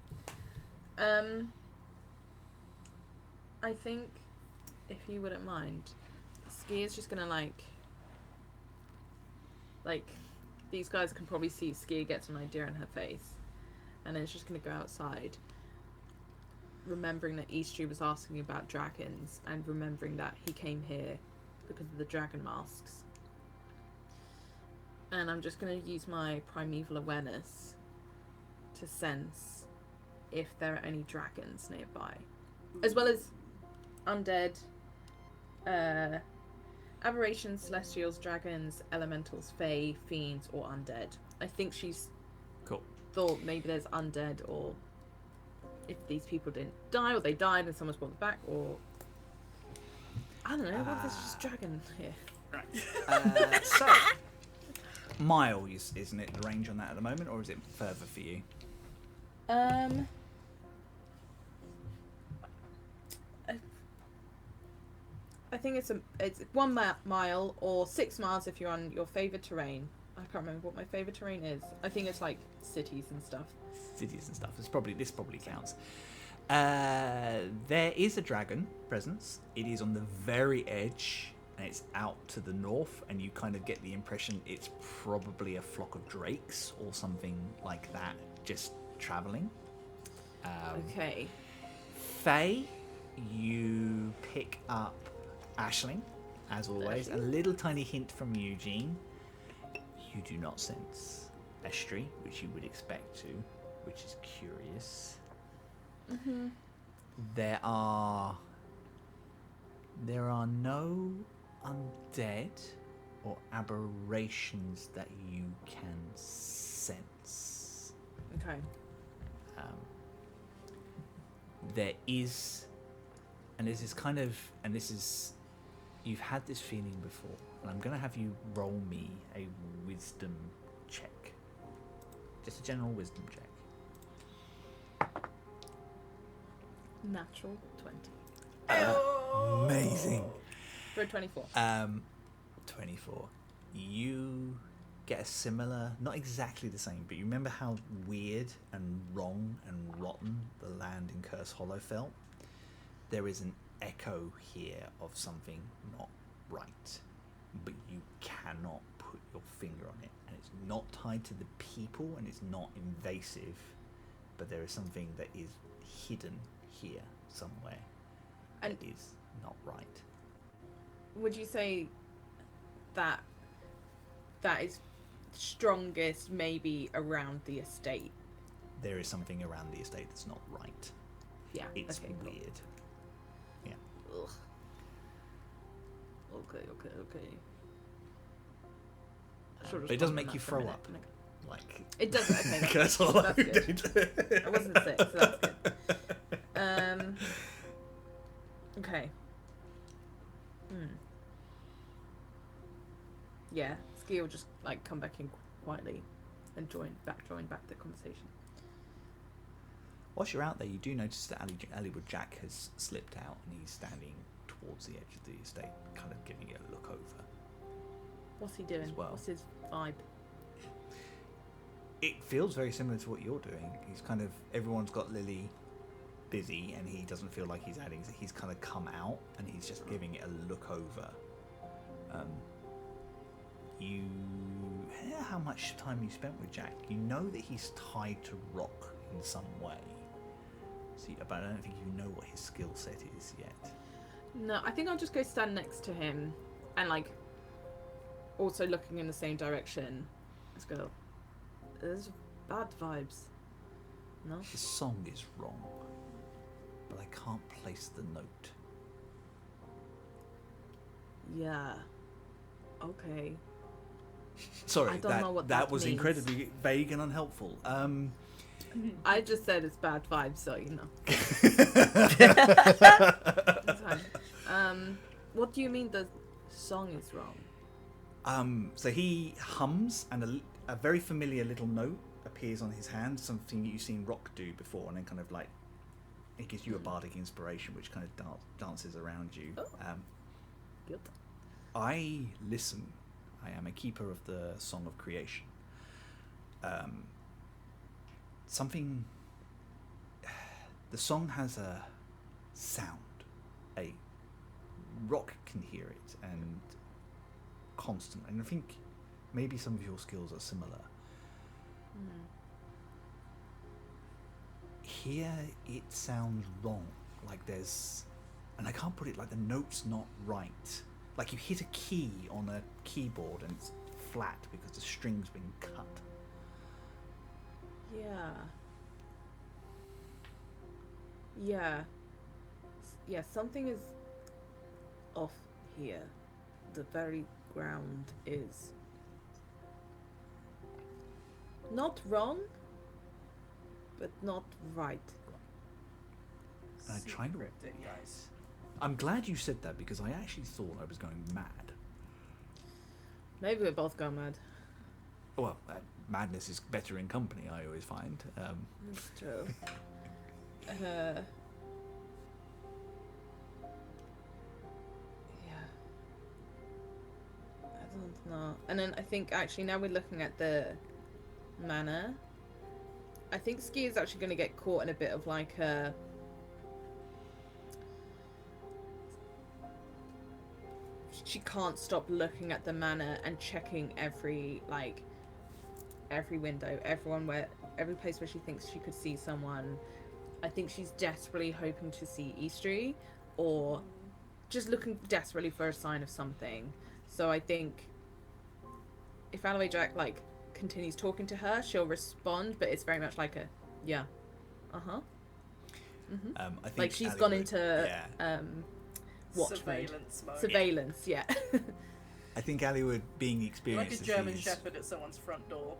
Yeah. I think if you wouldn't mind, Skia's just gonna like these guys can probably see Skia gets an idea in her face, and then it's just gonna go outside, remembering that Eastry was asking about dragons and remembering that he came here because of the dragon masks. And I'm just going to use my primeval awareness to sense if there are any dragons nearby, as well as undead, aberrations, celestials, dragons, elementals, fae, fiends, or undead. I think she's Cool. thought maybe there's undead, or if these people didn't die, or they died and someone's brought them back, or I don't know. What if there's just dragon here? So, mile isn't it the range on that at the moment, or is it further for you? I think it's 1 mile or 6 miles if you're on your favorite terrain. I can't remember what my favorite terrain is. I think it's like cities and stuff. Cities and stuff. This probably counts. There is a dragon presence. It is on the very edge, and it's out to the north, and you kind of get the impression it's probably a flock of drakes or something like that, just traveling. Okay. Faye, you pick up Aisling, as always. A little tiny hint from Eugene. You do not sense Estri, which you would expect to, which is curious. Mhm. There are no undead or aberrations that you can sense. Okay. There is, and this is kind of, you've had this feeling before, and I'm going to have you roll me a wisdom check. Just a general wisdom check. Natural 20 Amazing. for a 24. 24. You get a similar, not exactly the same, but you remember how weird and wrong and rotten the land in Curse Hollow felt? There is an echo here of something not right, but you cannot put your finger on it. And it's not tied to the people, and it's not invasive, but there is something that is hidden here somewhere and that is not right. Would you say that is strongest maybe around the estate? There is something around the estate that's not right. Yeah. It's okay, cool. weird. Yeah. Ugh. Okay. But it doesn't make you throw up. Like it doesn't. Okay, that's Curse Hollow that's good. did. I wasn't sick, so that's good. Okay. Yeah, Skia will just like come back in quietly and join back the conversation. Whilst you're out there, you do notice that Alleywood Jack has slipped out and he's standing towards the edge of the estate, kind of giving it a look over. What's he doing? As well. What's his vibe? It feels very similar to what you're doing. He's kind of, everyone's got Lily busy and he doesn't feel like he's adding, he's kind of come out and he's just giving it a look over. How much time you spent with Jack? You know that he's tied to rock in some way. See, but I don't think you know what his skill set is yet. No, I think I'll just go stand next to him and like also looking in the same direction. Let's go. There's bad vibes. No? The song is wrong, but I can't place the note. Yeah. Okay. Sorry, I don't know what that was means. incredibly vague and unhelpful. I just said it's bad vibes, so you know. It's fine. What do you mean the song is wrong? So he hums, and a very familiar little note appears on his hand, something that you've seen Rock do before, and then kind of like it gives you a bardic inspiration, which kind of dances around you. Oh. Good. I listen. I am a keeper of the Song of Creation. The song has a sound. Rock can hear it, and constant. And I think maybe some of your skills are similar. Here it sounds wrong. Like there's, and I can't put it, like the note's not right. Like you hit a key on a keyboard and it's flat because the string's been cut. Yeah, something is off here. The very ground is not wrong, but not right. And I try to. guys. I'm glad you said that because I actually thought I was going mad. Maybe we're both going mad. Well, madness is better in company, I always find. That's true. Yeah. I don't know. And then I think actually now we're looking at the manor. I think Skia is actually going to get caught in a bit of like a... She can't stop looking at the manor and checking every window, every place where she thinks she could see someone. I think she's desperately hoping to see Eastery, or just looking desperately for a sign of something. So I think if Alloway Jack like continues talking to her, she'll respond, but it's very much like a yeah, I think like she's Ali gone would- into yeah. watch Surveillance mode. surveillance, yeah. I think Ali would, being Like experienced a as German he is, Shepherd at someone's front door.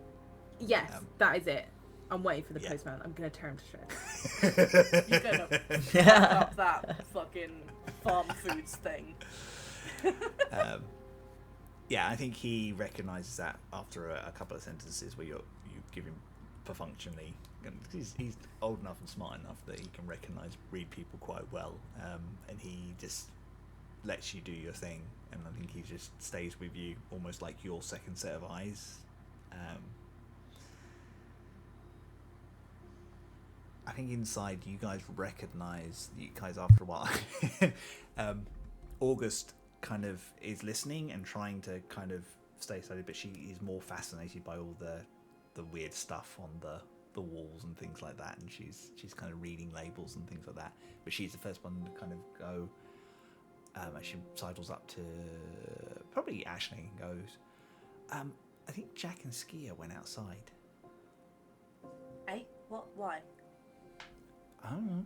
Yes, that is it. I'm waiting for the Yeah. postman. I'm gonna tear him to shreds. You're gonna fuck up that fucking farm foods thing. yeah, I think he recognises that after a couple of sentences where you give him perfunctorily. And he's old enough and smart enough that he can read people quite well, and he just lets you do your thing. And I think he just stays with you, almost like your second set of eyes, I think inside you guys recognize you guys after a while. August kind of is listening and trying to kind of stay steady, but she is more fascinated by all the weird stuff on the walls and things like that, and she's kind of reading labels and things like that. But she's the first one to kind of go. She sidles up to probably Aisling and goes, I think Jack and Skia went outside. Hey, what? Why? I don't know.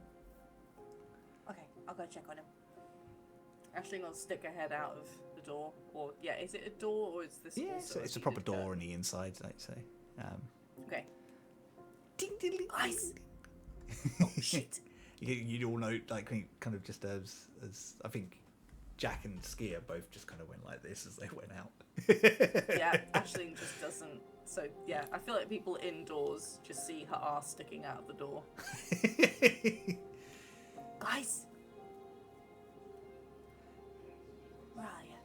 Okay, I'll go check on him. Aisling will stick her head out of the door, or is it a door or is this? Yeah, also it's a proper door curtain? on the inside, I'd say. Okay. Ding, ding, ding, Ice. ding. Oh shit. You all know, like, kind of just as I think Jack and Skia both just kind of went like this as they went out. Yeah, Aisling just doesn't. So yeah, I feel like people indoors just see her ass sticking out of the door. Guys, where are you?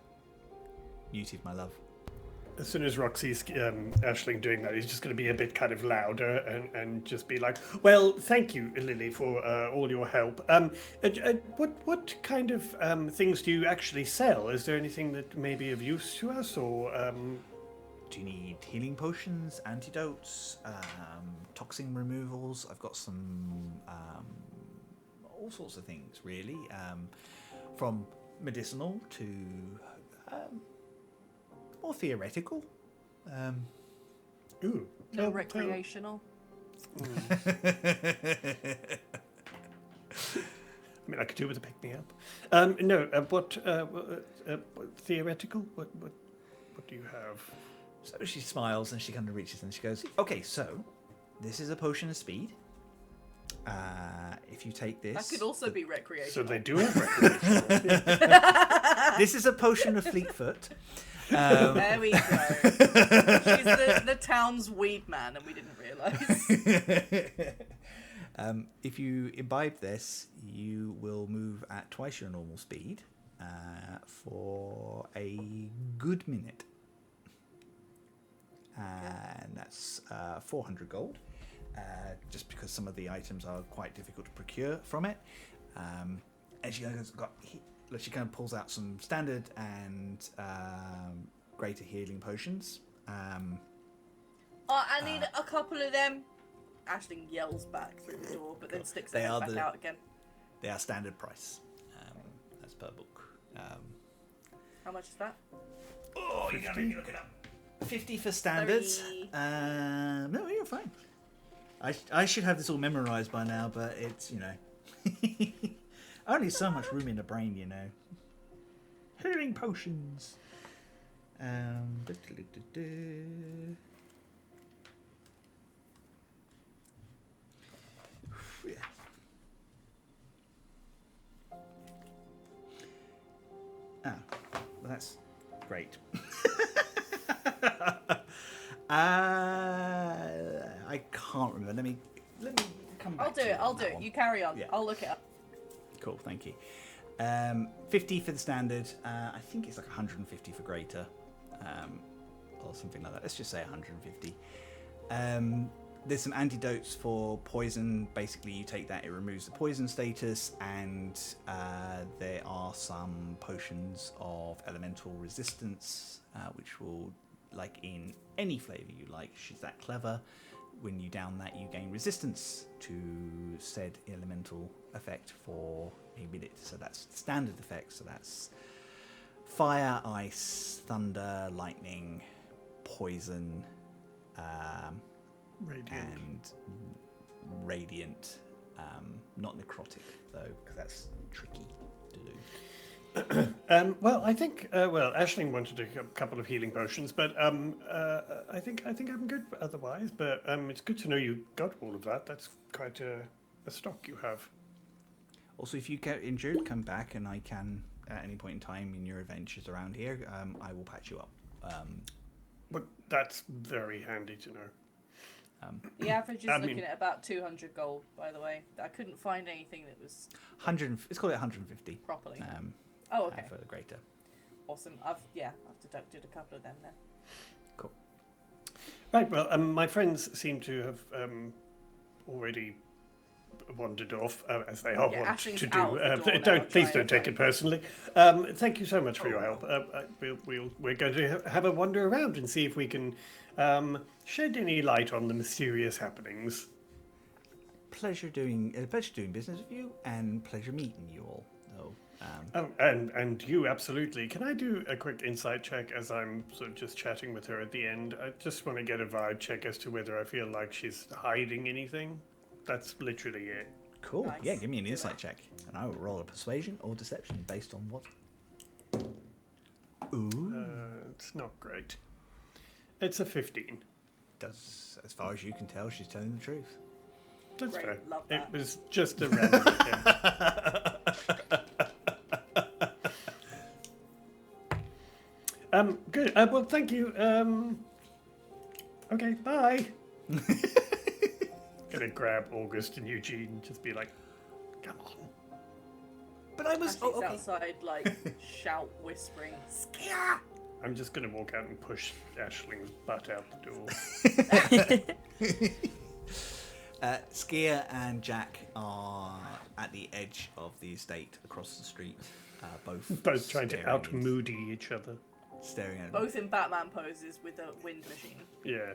Muted, my love. As soon as Rock sees Aisling doing that, he's just going to be a bit kind of louder and just be like, "Well, thank you, Lily, for all your help. What kind of things do you actually sell? Is there anything that may be of use to us, or?" Do you need healing potions, antidotes, toxin removals? I've got some all sorts of things, really, from medicinal to more theoretical. Ooh, No recreational. I mean, I could do with a pick me up. No, what theoretical? What do you have? So she smiles and she kind of reaches and she goes, "Okay, so this is a potion of speed. If you take this, That could also be recreational. So they do have recreational. this is a potion of Fleetfoot. There we go. She's the town's weed man, and we didn't realise. If you imbibe this, you will move at twice your normal speed for a good minute. And that's 400 gold, just because some of the items are quite difficult to procure from it. And she kind of pulls out some standard and greater healing potions. I need a couple of them. Aisling yells back through the door, but then sticks her head back out again. They are standard price, as per book. How much is that? Oh, you gotta look it up. 50 for standards. No, you're fine. I should have this all memorized by now, but it's, only so much room in the brain, Healing potions. Yeah. Ah, well, that's great. I can't remember. Let me come back. I'll do it. You carry on. Yeah. I'll look it up. Cool, thank you. 50 for the standard. I think it's like 150 for greater, or something like that. Let's just say 150. There's some antidotes for poison. Basically, you take that, it removes the poison status, and there are some potions of elemental resistance, which will, like in any flavour you like, she's that clever. When you down that, you gain resistance to said elemental effect for a minute. So that's standard effects. So that's fire, ice, thunder, lightning, poison, and radiant. Not necrotic though, because that's tricky to do. Well, I think Aisling wanted a couple of healing potions, but I think I'm good otherwise. But it's good to know you got all of that. That's quite a stock you have. Also, if you get injured, come back, and I can at any point in time in your adventures around here, I will patch you up. But that's very handy to know. The average is looking at about 200 gold, by the way. I couldn't find anything that was 100. Let's call it 150. properly. Oh, okay. For the greater. Awesome. I've deducted a couple of them then. Cool. Right, well, my friends seem to have already wandered off, as they all Yeah, want Ashley's to out do. of the door now, Please trying don't to take find it personally. Thank you so much for your help. We're going to have a wander around and see if we can shed any light on the mysterious happenings. Pleasure doing business with you, and pleasure meeting you all. And you, absolutely. Can I do a quick insight check as I'm sort of just chatting with her at the end? I just want to get a vibe check as to whether I feel like she's hiding anything. That's literally it. Cool. Nice. Yeah, give me an Do insight it. check, and I will roll a persuasion or deception based on what. Ooh. It's not great. It's a 15. Does, as far as you can tell, she's telling the truth. That's Great, fair. love It that. was just a random attempt. Good. Well, thank you. Okay, bye. Gonna grab August and Eugene and just be like, come on. But I was. Ashley's outside, like, shout, whispering, Skia! I'm just gonna walk out and push Ashling's butt out the door. Skia and Jack are at the edge of the estate across the street, both trying to staring out into- moody each other. staring at Both in Batman poses with a wind machine. Yeah.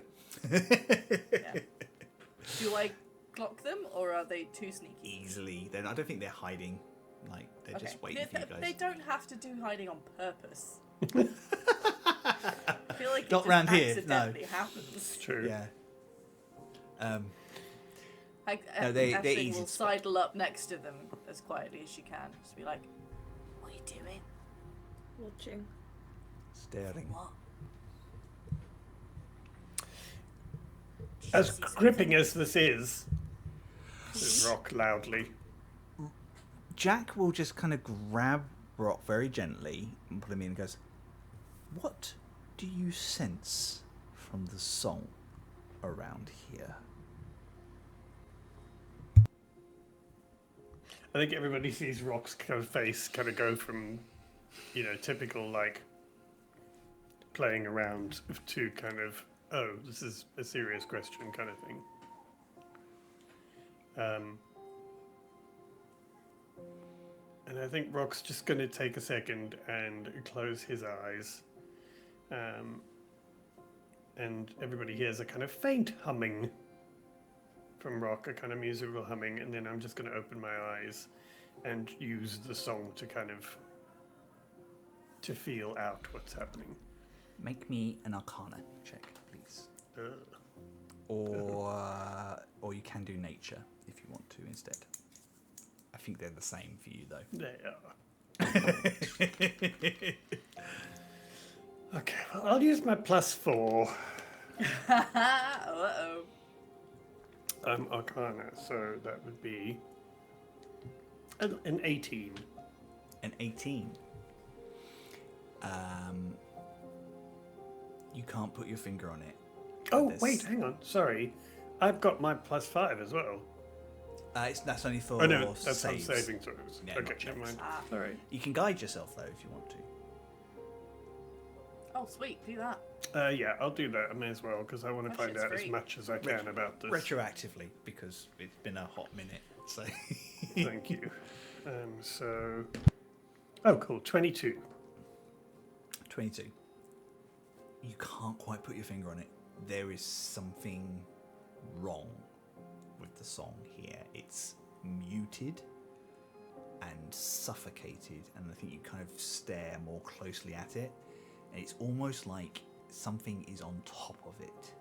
Yeah. Do I clock them, or are they too sneaky? easily. I don't think they're hiding. Like they're just waiting for you guys. They don't have to do hiding on purpose. I feel like Not it just round here, no. accidentally happens. True. Yeah. Like, No, they're Ashley easy will to spot. sidle up next to them as quietly as she can. Just be like, what are you doing? Watching. Staring. What? As See gripping as this is, says Rock loudly. Jack will just kind of grab Rock very gently and pull him in and goes, "What do you sense from the song around here?" I think everybody sees Rock's kind of face kind of go from, typical like playing around to kind of, oh, this is a serious question kind of thing. And I think Rock's just going to take a second and close his eyes. And everybody hears a kind of faint humming from Rock, a kind of musical humming, and then I'm just going to open my eyes and use the song to kind of to feel out what's happening. Make me an Arcana check, please. Ugh. Or you can do nature if you want to instead. I think they're the same for you though. They are. Okay, well, I'll use my +4. Uh-oh. Arcana, so that would be an 18. An 18. You can't put your finger on it. Oh, This- wait, hang on. Sorry. I've got my +5 as well. That's only for Oh, no, that's on saves. saving throws. Yeah, Okay, not never checks. mind. Ah. Sorry. You can guide yourself though if you want to. Oh, sweet, do that. Yeah, I'll do that. I may as well, because I want to That find shit's out as free. much as I can about this. Retroactively, because it's been a hot minute. So Thank you. Oh, cool. 22. 22. You can't quite put your finger on it. There is something wrong with the song here. It's muted and suffocated, and I think you kind of stare more closely at it, and it's almost like something is on top of it.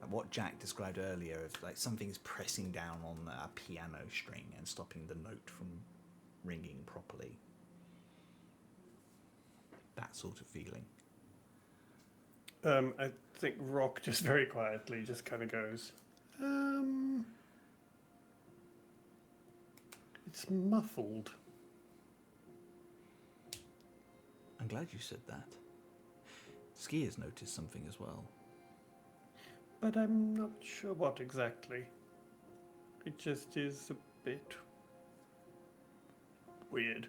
Like what Jack described earlier, of like something's pressing down on a piano string and stopping the note from ringing properly. That sort of feeling. I think Rock just very quietly just kind of goes, it's muffled. I'm glad you said that. Skia's noticed something as well. But I'm not sure what exactly. It just is a bit weird.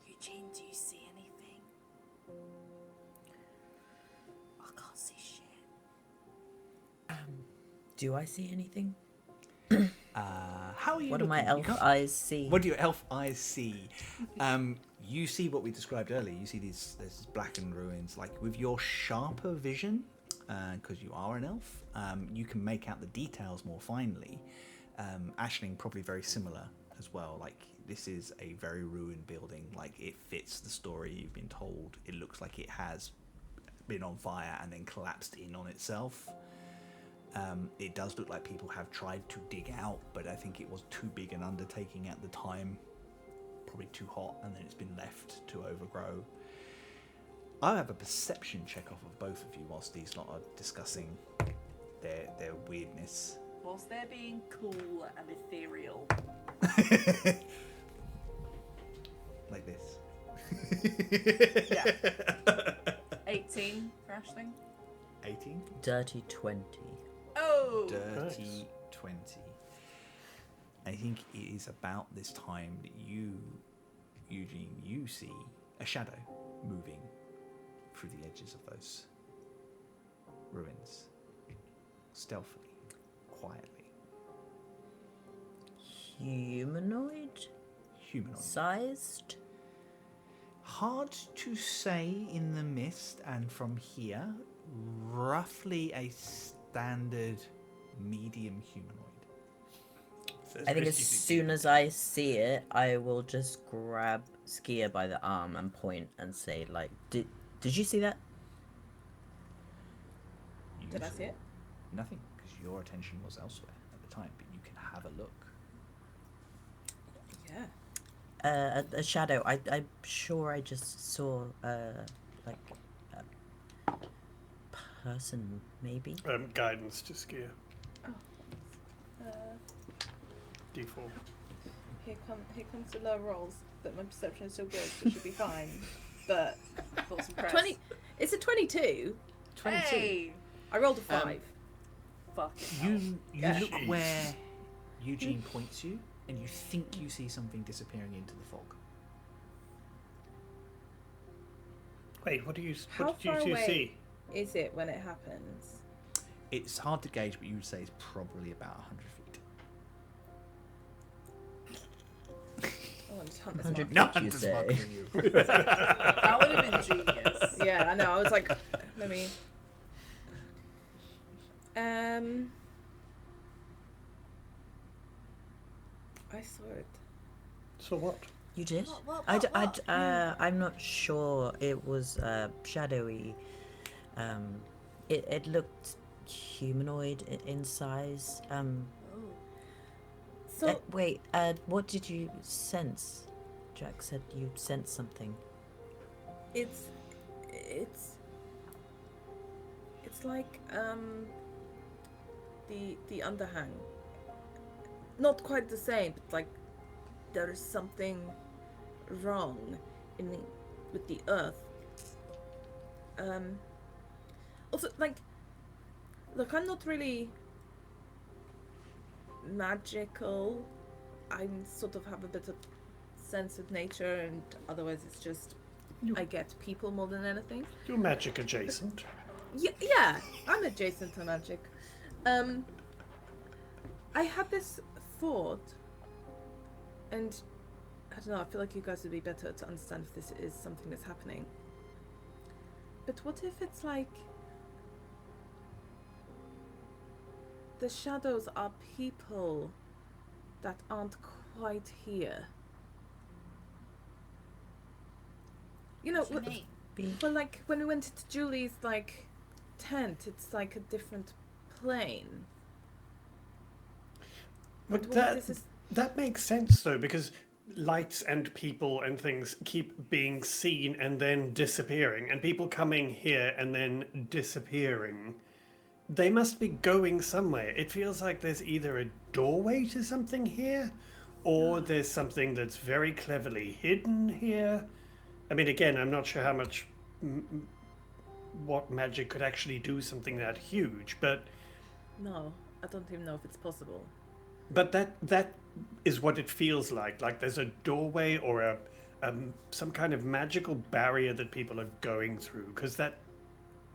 Eugene, do you see anything? Do I see anything? How are you What do my looking? You elf can't- eyes see? What do your elf eyes see? You see what we described earlier. You see these blackened ruins. Like with your sharper vision, because you are an elf, you can make out the details more finely. Aisling probably very similar as well. Like this is a very ruined building. Like it fits the story you've been told. It looks like it has been on fire and then collapsed in on itself. It does look like people have tried to dig out, but I think it was too big an undertaking at the time. Probably too hot, and then it's been left to overgrow. I'll have a perception check off of both of you whilst these lot are discussing their weirdness. Whilst they're being cool and ethereal. Like this. Yeah. 18 for Aisling. 18? Dirty 20. Oh! Dirty Nice. 20. I think it is about this time that you, Eugene, you see a shadow moving through the edges of those ruins. Stealthily, quietly. Humanoid? Humanoid. Sized? Hard to say in the mist and from here. Roughly a standard medium humanoid. I think as soon as I see it, I will just grab Skia by the arm and point and say, like, did you see that? Did I see it? Nothing, because your attention was elsewhere at the time, but you can have a look. Yeah. A shadow. I'm sure I just saw, like, a person, maybe? Guidance to Skia. Uh, D4. here comes the low rolls, but my perception is still good, so it should be fine. But Thoughts and prayers. 20. It's a 22. 22. Hey! I rolled a 5. Fucking hell. You Yeah. look Jeez. where Eugene points you, and you think you see something disappearing into the fog. Wait, what How did you far two away? see? Is it when it happens? It's hard to gauge, but you would say it's probably about 100 feet. Oh, I'm just hunt this 100 mark. feet, you just say? fucking you. That would have been genius. Yeah, I know. I was like, let me. I saw it. So what? You did? What? I'm not sure. It was shadowy. It looked humanoid in size. Oh. So Wait, what did you sense? Jack said you sensed something. it's like the underhang. Not quite the same, but like there is something wrong with the earth. Also, like, look, I'm not really magical. I sort of have a bit of sense of nature, and otherwise it's just I get people more than anything. You're magic adjacent. Yeah, I'm adjacent to magic. I had this thought, and I don't know, I feel like you guys would be better to understand if this is something that's happening. But what if it's like the shadows are people that aren't quite here? You know, What do you mean? well, like when we went into Julie's like tent, it's like a different plane. But what if that this is- that makes sense though, because lights and people and things keep being seen and then disappearing, and people coming here and then disappearing. They must be going somewhere. It feels like there's either a doorway to something here, or there's something that's very cleverly hidden here. I mean, again, I'm not sure how much what magic could actually do something that huge, but No, I don't even know if it's possible. that is what it feels like. Like there's a doorway or a some kind of magical barrier that people are going through, because that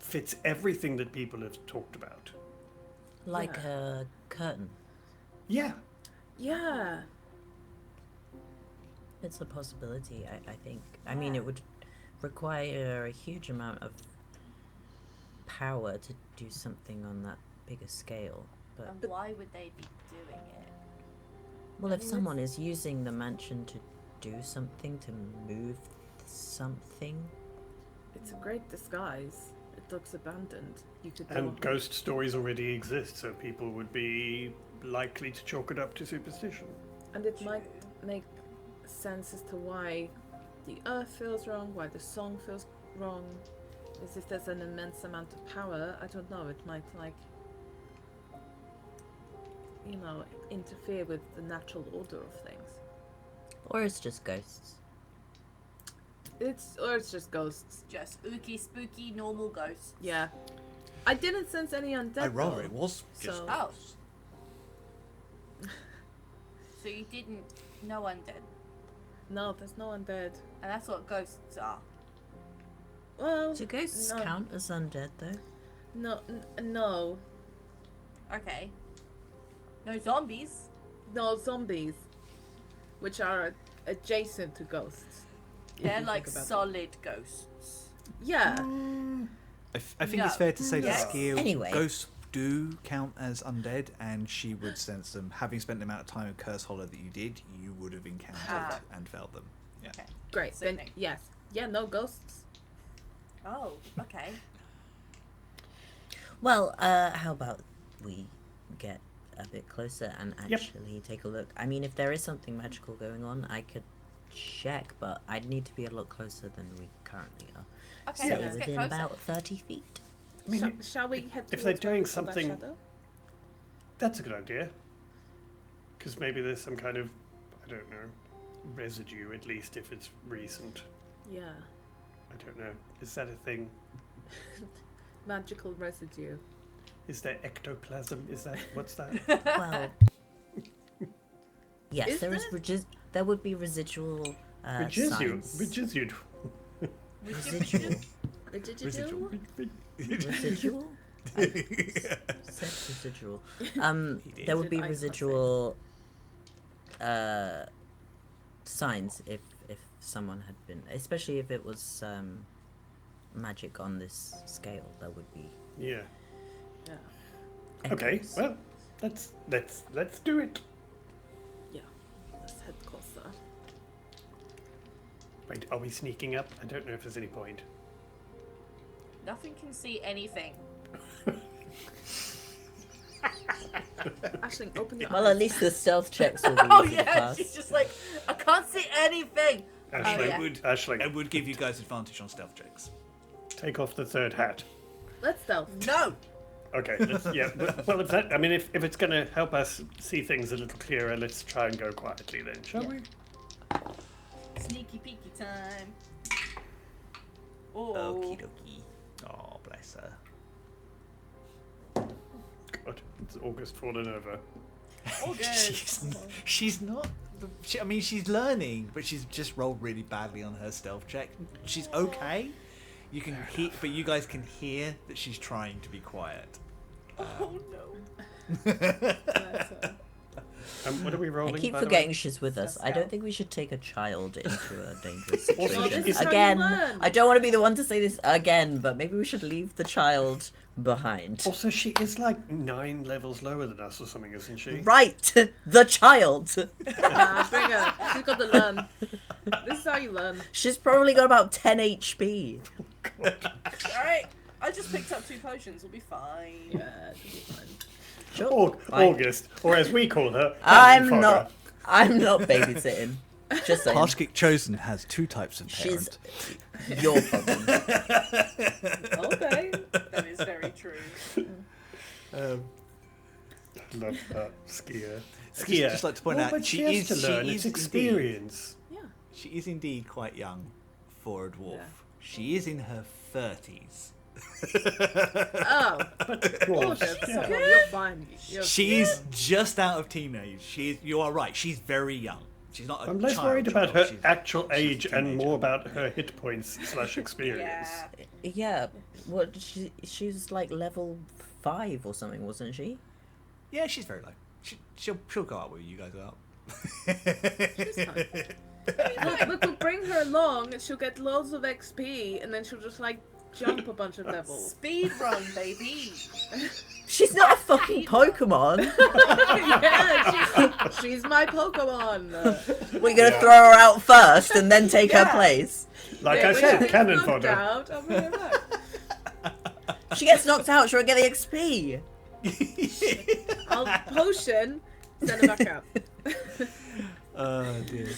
fits everything that people have talked about. Like a curtain. Yeah. Yeah. It's a possibility, I think. I mean, it would require a huge amount of power to do something on that bigger scale. But And why would they be doing it? well, if someone is using the mansion to do something, to move something, It's a great disguise. It looks abandoned. You could go And ghost stories already exist, so people would be likely to chalk it up to superstition. And it might make sense as to why the earth feels wrong, why the song feels wrong. As if there's an immense amount of power. I don't know, it might, like, you know, interfere with the natural order of things. or it's just ghosts. Or it's just ghosts. Just ooky spooky normal ghosts. Yeah. I didn't sense any undead. I'd rather though. it was just. So- Oh. So you didn't know undead, No, there's no undead. and that's what ghosts are. Well, Do ghosts no. count as undead, though? No. Okay. No zombies. No, zombies. Which are adjacent to ghosts. if They're you like think about solid ghosts. it. Yeah. I think it's No. fair to say Yes. that Skia Anyway. ghosts do count as undead, and she would sense them. Having spent the amount of time in Curse Hollow that you did, you would have encountered and felt them. Yeah. Okay. Great. Then, Sickening. yes. Yeah, no ghosts. Oh, okay. Well, how about we get a bit closer and Yep. actually take a look? I mean, if there is something magical going on, I could check, but I'd need to be a lot closer than we currently are. Okay, So let's get within closer. about 30 feet. I mean, Shall we head if they're towards where doing we saw that something- shadow? that's a good idea. Because maybe there's some kind of, I don't know, residue, at least if it's recent. Yeah. I don't know. Is that a thing? Magical residue. Is there ectoplasm? Is that, what's that? Well, yes, Is there is there would be residual Regisu. signs. Regisu. Residual. Residual? Residual? Said residual. did. There would be Did I not say? residual signs if someone had been, especially if it was magic on this scale. There would be. Yeah. Yeah. Okay. echoes. Well, let's do it. Yeah. Let's head closer. Wait, are we sneaking up? I don't know if there's any point. Nothing can see anything. Ashling, open your Well, eyes. at least the stealth checks will be Oh easy to yeah, pass. she's just like, I can't see anything. Ashling, yeah. Ashling, It would give you guys advantage on stealth checks. take off the third hat. Let's stealth. No. Okay. Yeah. Well, if that, I mean, if it's going to help us see things a little clearer, let's try and go quietly then, shall Yeah. we? Sneaky peeky time. Oh. Okie dokie. Oh, bless her. God, it's August fallen over. All good. She's not. I mean, she's learning, but she's just rolled really badly on her stealth check. She's okay. You can hear, but you guys can hear that she's trying to be quiet. Oh no. Bless her. What are we I rolling? keep by the way? forgetting she's with us. I don't Scout. think we should take a child into a dangerous Also, Well, situation. this is how you Again, learn. I don't want to be the one to say this again, but maybe we should leave the child behind. Also, she is like 9 levels lower than us or something, isn't she? Right, the child. Bring her. She's got to learn. This is how you learn. She's probably got about 10 HP. Alright. I just picked up 2 potions, we'll be fine. Yeah, she'll be fine. Sure. fine. August, or as we call her, I'm cannon not babysitting. Just saying. Parshkikk Chosen has 2 types of She's parent. your problem. Okay. That is very true. Love that. Skia. I'd Skia. just like to point Well, out, but she has is to learn. she It's is experience. Yeah. She is indeed quite young for a dwarf. Yeah. She is in her 30s. Oh. Gorgeous. Yeah. Well, you're fine. You're She's just out of teenage. You are right. She's very young. She's not. I'm less worried about her actual age and more about her hit points / experience. Yeah. What did she's like level 5 or something, wasn't she? Yeah, she's very low. She'll go up where you guys go up. She's fine. Look, we'll bring her along and she'll get loads of XP and then she'll just like jump a bunch of levels. Speed run, baby. She's not a fucking Pokemon. Yeah, she's my Pokemon. We're gonna throw her out first and then take her place. Like Yeah, I when said, she cannon gets knocked fodder. out, I'll bring her back. She gets knocked out, she'll get the XP. I'll potion, send her back out. Oh dear.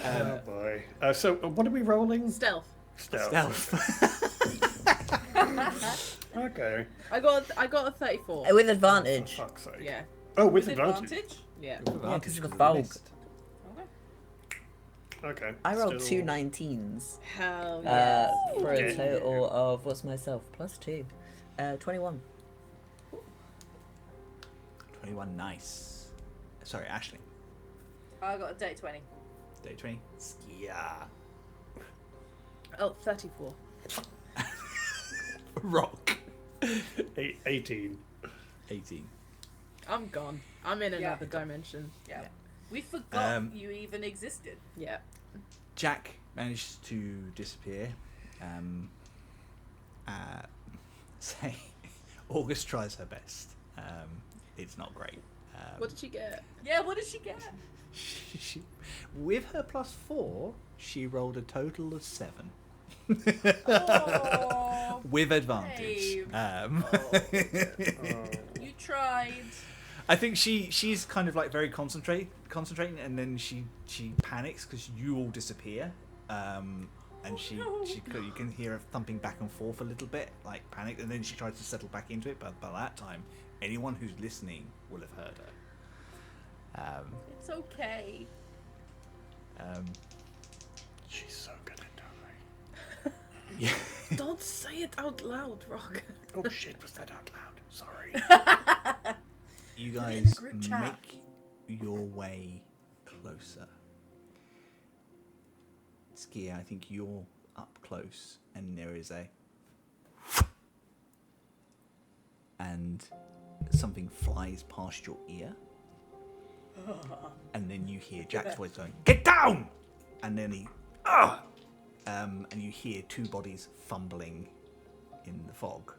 Oh boy. So what are we rolling? Stealth. Stealth. Okay. I got a 34. With For advantage. fuck's sake. Yeah. Oh, with advantage. Yeah. Yeah, 'cause of the fog. Okay. I rolled still- 2 19s. Hell yeah. For a Yeah. total of, what's myself? +2. 21. 21, nice. Sorry, Ashley. I got a day 20. Day 20. Skia. Oh, 34. Rock. 18. 18. I'm gone. I'm in Yeah. another dimension. Yeah. We forgot You even existed. Yeah. Jack managed to disappear. Say, August tries her best. It's not great. What did she get? Yeah, what did she get? With her +4, she rolled a total of 7. Oh, With advantage. babe. Oh. You tried. I think she's kind of like very concentrating, and then she panics because you all disappear, and you can hear her thumping back and forth a little bit, like panic, and then she tries to settle back into it. But by that time, anyone who's listening will have heard her. It's okay. She's so gonna die. Yeah. Don't say it out loud, Rock. Oh shit, was that out loud? Sorry. You Put it in guys the group chat. make your way closer. Skia, I think you're up close, and there is a and something flies past your ear, and then you hear Jack's voice going, "Get down!" And then he, and you hear 2 bodies fumbling in the fog.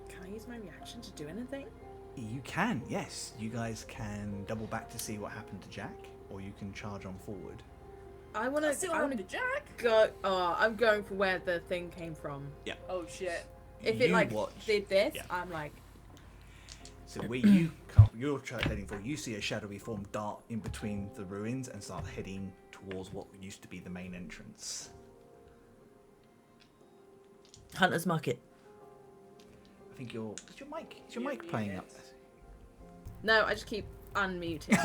Can I use my reaction to do anything? You can, yes. You guys can double back to see what happened to Jack, or you can charge on forward. I wanna That's still happened to Jack. go. Oh, I'm going for where the thing came from. Oh shit. If it You like watch- did this, yeah. I'm like, So where you're heading for, you see a shadowy form dart in between the ruins and start heading towards what used to be the main entrance. Hunter's Market. I think is your Yeah, mic playing up? no, I just keep unmuting.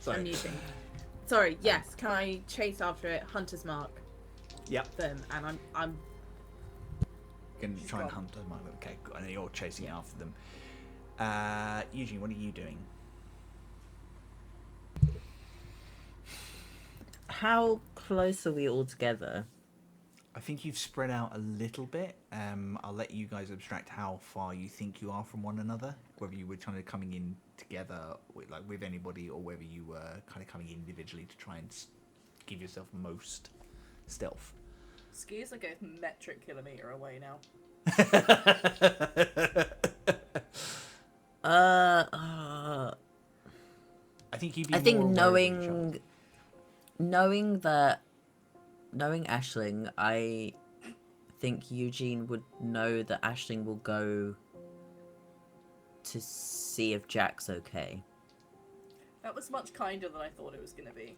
Sorry. Unmuting. Sorry. Yes. Can I chase after it? Hunter's mark Yep. them, and I'm. Can try and gone. hunt them. Okay, good. And you're chasing after them. Eugene, what are you doing? How close are we all together? I think you've spread out a little bit. I'll let you guys abstract how far you think you are from one another. Whether you were kind of coming in together, with anybody, or whether you were kind of coming individually to try and give yourself most stealth. Ski's like a metric kilometer away now. I think you'd be I think more aware of each other. knowing Aisling, I think Eugene would know that Aisling will go to see if Jack's okay. That was much kinder than I thought it was going to be.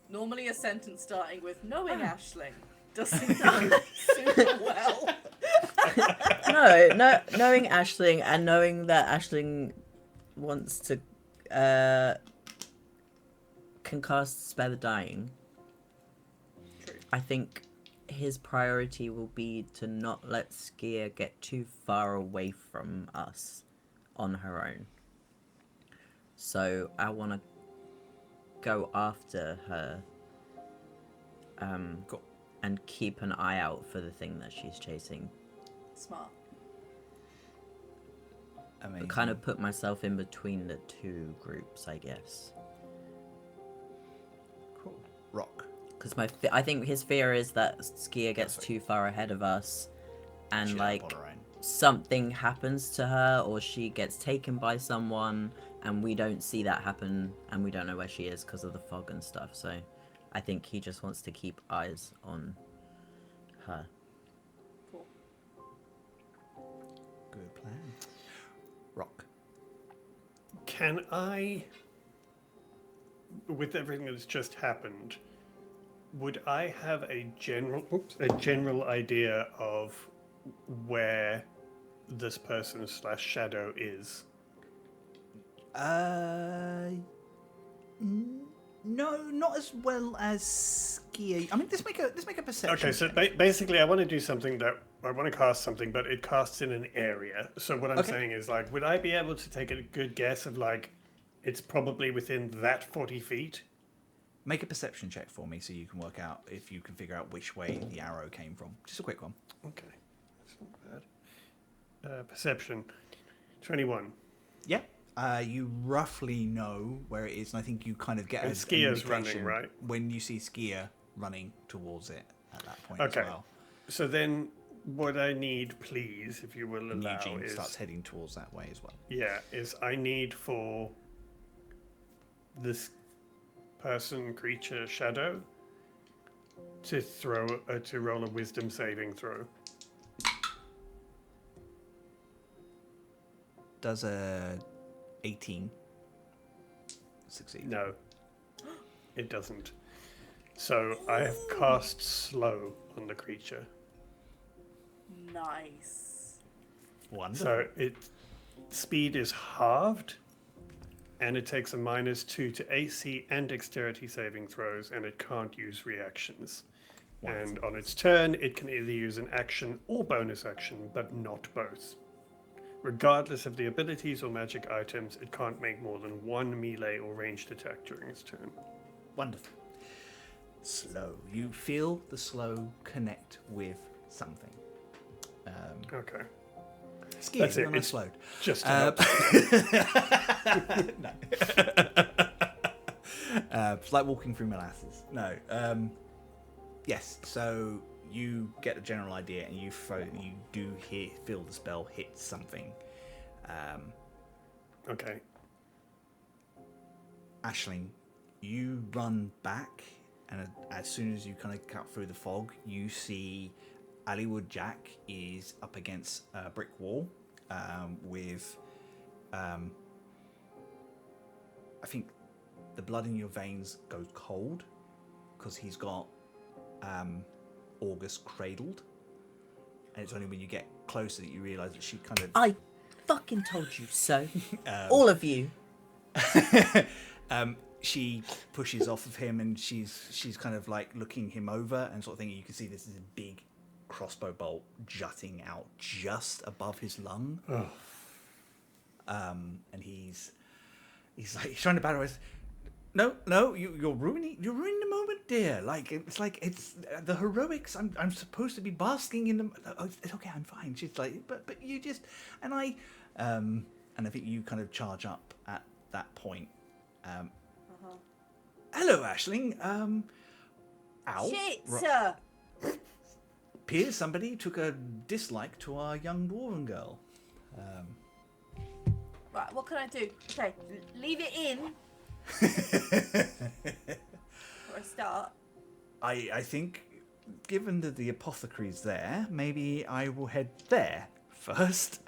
Normally a sentence starting with knowing Aisling doesn't go super well. No, knowing Aisling and knowing that Aisling wants to can cast Spare the Dying. True. I think his priority will be to not let Skia get too far away from us on her own. So I want to go after her Cool. and keep an eye out for the thing that she's chasing. Smart. Amazing. Kind of put myself in between the two groups, I guess. Cool. Rock. Because I think his fear is that Skia gets too far ahead of us, and She'll like up on her own. something happens to her, or she gets taken by someone, and we don't see that happen, and we don't know where she is because of the fog and stuff. So, I think he just wants to keep eyes on her. Cool. Good plan. Rock. Can I, with everything that's just happened, would I have a general idea of where this person / shadow is? No, not as well as Skia. I mean, let's make a perception. Okay, so check. basically, I want to do something that I want to cast something, but it casts in an area. So what I'm Okay. saying is, like, would I be able to take a good guess of like, it's probably within that 40 feet? Make a perception check for me so you can work out if you can figure out which way the arrow came from. Just a quick one. Okay, that's not bad. Perception, 21. Yeah. You roughly know where it is, and I think you kind of get And an Skia's indication running, right? when you see Skia running towards it at that point Okay. as well. So then, what I need, please, if you will And allow, Eugene is starts heading towards that way as well. is I need for this person, creature, shadow to roll a wisdom saving throw. Does a 18 succeed? No, it doesn't. So I have cast slow on the creature. Nice. Wonderful. So its speed is halved, and it takes a -2 to AC and dexterity saving throws, and it can't use reactions. And on its turn, it can either use an action or bonus action, but not both. Regardless of the abilities or magic items, it can't make more than one melee or ranged attack during its turn. Wonderful. Slow. You feel the slow connect with something. Okay. Skia, That's you're it. not It's slowed. just to help. No. It's like walking through molasses. No. Yes. So you get a general idea, and you do feel the spell hit something. Okay. Aisling, you run back, and as soon as you kind of cut through the fog, you see Allywood Jack is up against a brick wall with, I think the blood in your veins goes cold because he's got August cradled, and it's only when you get closer that you realise that she kind of... I fucking told you so. All of you. She pushes off of him, and she's kind of like looking him over and sort of thinking. You can see this is a big crossbow bolt jutting out just above his lung. Oh. And he's trying to battle us. No, you're ruining the moment, dear. Like it's the heroics. I'm supposed to be basking in them. Oh, it's okay, I'm fine. She's like, but you just and I think you kind of charge up at that point. Hello, Aisling. Ow. Shit, Ro- sir. Appears somebody took a dislike to our young dwarven girl. Right, what can I do? Okay, leave it in for a start. I think, given that the apothecary's there, maybe I will head there first.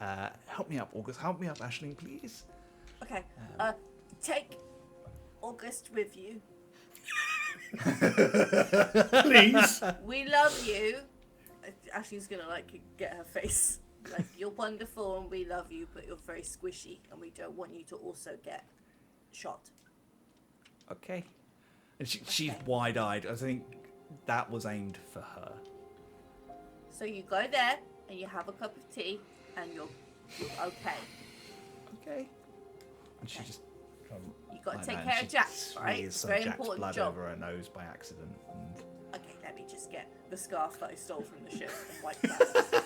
Help me up, August. Help me up, Aisling, please. Okay, take August with you. Please. We love you. Ashley's gonna get her face. Like, you're wonderful and we love you, but you're very squishy and we don't want you to also get shot. Okay. And she's wide-eyed. I think that was aimed for her. So you go there and you have a cup of tea and you're okay. Okay. And she Okay. just You got like to take that, care and of she Jack, right? smears It's a some very Jack's important blood job. over her nose by accident. And Okay, let me just get the scarf that I stole from the ship and wipe that.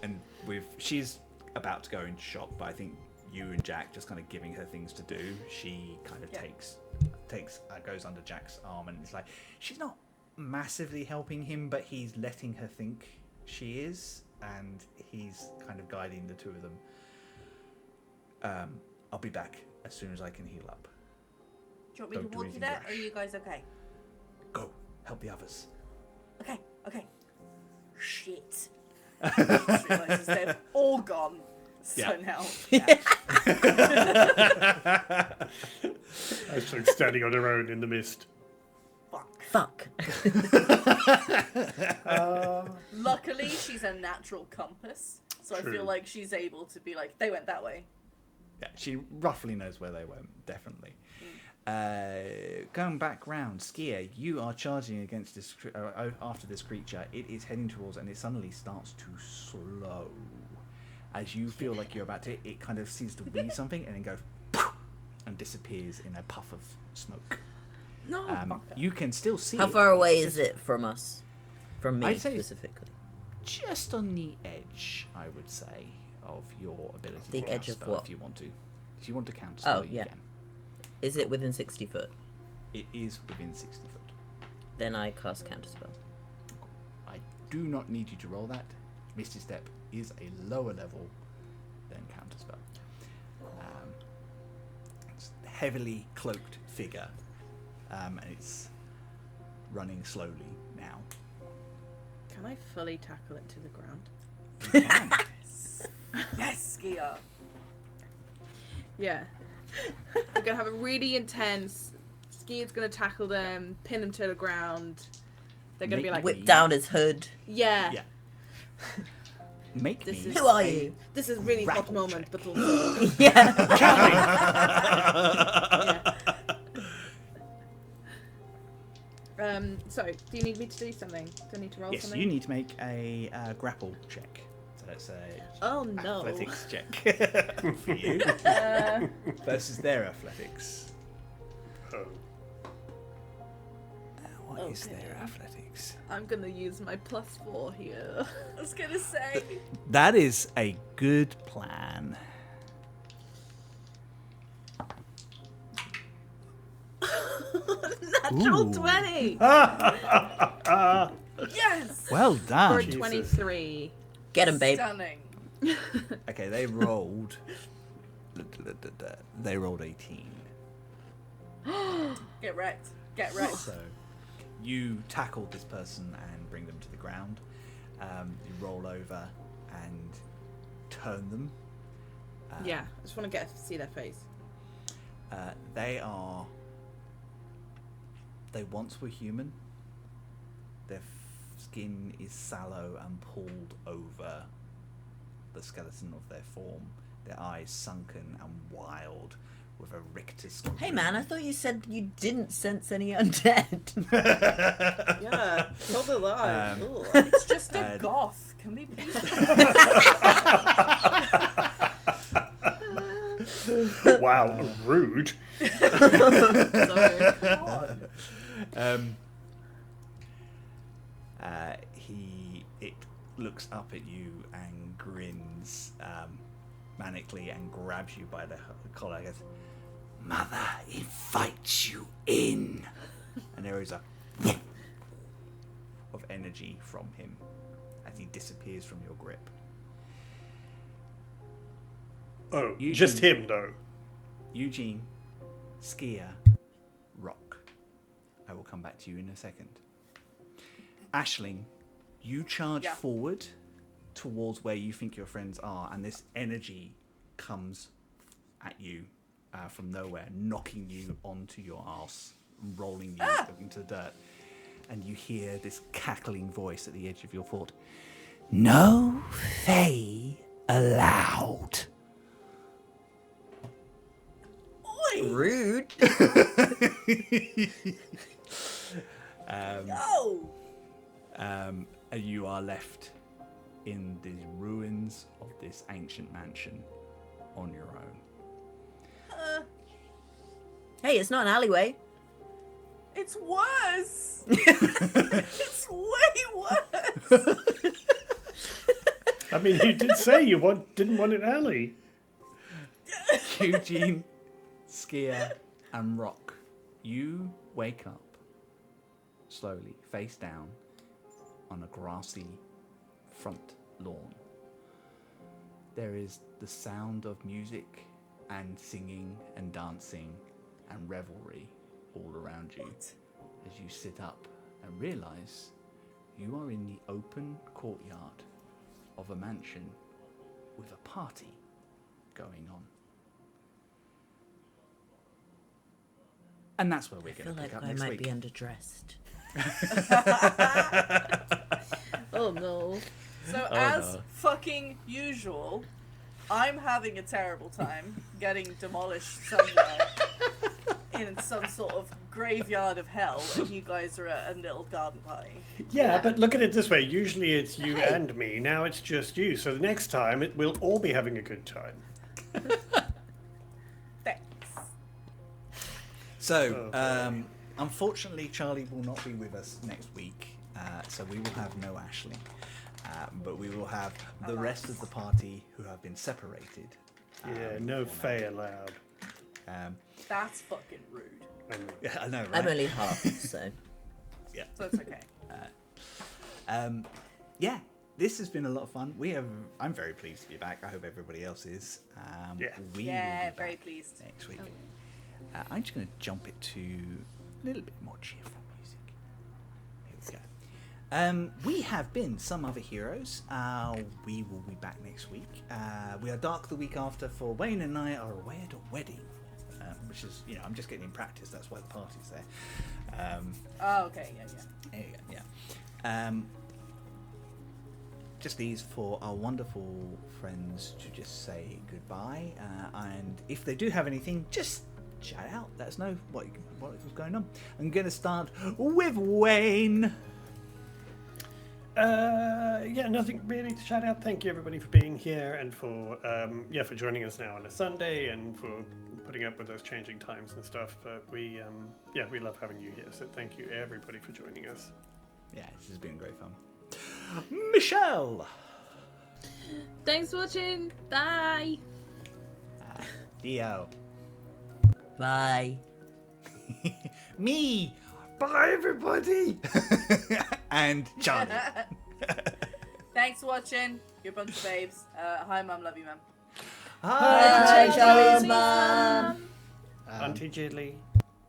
and she's about to go into shock, but I think you and Jack just kind of giving her things to do. She kind of goes under Jack's arm, and it's like she's not massively helping him, but he's letting her think she is, and he's kind of guiding the two of them. I'll be back as soon as I can heal up. Do you want me Don't to do walk you anything there, or are rash. you guys okay? Go, help the others. Okay. Shit. I just realised they've all gone. So Yeah. now. I was like standing on her own in the mist. Fuck. Fuck. Luckily, she's a natural compass, so I True. feel like she's able to be like, they went that way. Yeah, she roughly knows where they went, definitely. Going back round, Skia, you are charging against this after this creature. It is heading towards, and it suddenly starts to slow. As you feel like you're about to, it kind of seems to be something, and then goes and disappears in a puff of smoke. No. You can still see. How it. far away is it from us? From me I'd say- specifically. Just on the edge, I would say, of your ability. The to edge of counterspell what? If you want to, counter Oh, you yeah. can. Is it within 60 foot? It is within 60 foot. Then I cast counterspell. I do not need you to roll that. Misty Step is a lower level than Counterspell. It's a heavily cloaked figure, and it's running slowly now. Can I fully tackle it to the ground? You can. Yes, Skia. Yeah. We're gonna have a really intense. Ski's gonna tackle them, pin them to the ground. They're gonna be like, Whip down his hood. yeah. Yeah. Make This me is Who are a you? This is really hot grapple moment, check. but also. Yeah. yeah. So, do you need me to do something? Do I need to roll Yes, something? you need to make a grapple check. So that's a Oh no. athletics check for you versus their athletics. Oh. What is Okay. their athletics? I'm gonna use my +4 here. I was gonna say. That is a good plan. Natural Ooh. 20 Yes! Well for done. a 23. Get him, babe. Stunning. Okay, they rolled. They rolled 18. Get wrecked. Get wrecked. So you tackle this person and bring them to the ground. You roll over and turn them. Yeah, I just want to get to see their face. They once were human. Their skin is sallow and pulled over the skeleton of their form. Their eyes sunken and wild, with a rictus. Hey man, I thought you said you didn't sense any undead. Yeah, told a lie. Ooh. It's just a goth. Can we please? Wow, rude. Sorry. It looks up at you and grins manically and grabs you by the collar and goes, "Mother invites you in." And there is a of energy from him as he disappears from your grip. Oh, You just can- him though. Eugene, Skia, Rock. I will come back to you in a second. Ashling, you charge Yeah. forward towards where you think your friends are, and this energy comes at you from nowhere, knocking you onto your arse, rolling you into the dirt. And you hear this cackling voice at the edge of your fort. "No Fae allowed." Oi! Rude. Yo! And you are left in the ruins of this ancient mansion on your own. Hey, it's not an alleyway. It's worse! It's way worse! I mean, you did say you didn't want an alley. Eugene, Skia, and Rock, you wake up slowly, face down, on a grassy front lawn. There is the sound of music and singing and dancing and revelry all around you as you sit up and realize you are in the open courtyard of a mansion with a party going on. And that's where we're I going feel to pick like up I next might week. be underdressed. Oh no. So as fucking usual, I'm having a terrible time getting demolished somewhere in some sort of graveyard of hell, and you guys are at a little garden party. Yeah, but look at it this way. Usually it's you and me. Now it's just you. So the next time we'll all be having a good time. Thanks. So, Okay. unfortunately, Charlie will not be with us next week, so we will have no Ashley. But we will have the rest of the party who have been separated. Yeah, no Fae allowed. That's fucking rude. Yeah, I know, right? I'm only half, so. Yeah. So it's okay. Yeah, this has been a lot of fun. I'm very pleased to be back. I hope everybody else is. Yeah. We Yeah, will be very back pleased. next week. I'm just going to jump it to a little bit more cheerful music. Here we go. We have been Some Other Heroes. We will be back next week. We are dark the week after, for Wayne and I are away at a wedding. Which is, I'm just getting in practice. That's why the party's there. Oh, okay, yeah. There you go, yeah. Just these for our wonderful friends to just say goodbye. And if they do have anything, just shout out. Let us know what was going on. I'm going to start with Wayne. Yeah, nothing really to shout out. Thank you everybody for being here and for joining us now on a Sunday and for putting up with us changing times and stuff. But we love having you here. So thank you everybody for joining us. Yeah, this has been great fun. Michelle. Thanks for watching. Bye. Dio. Bye. Me. Bye, everybody. And Charlie. Thanks for watching. You're a bunch of babes. Hi, Mum. Love you, Mum. Hi, Charlie's mum. Auntie Jilly.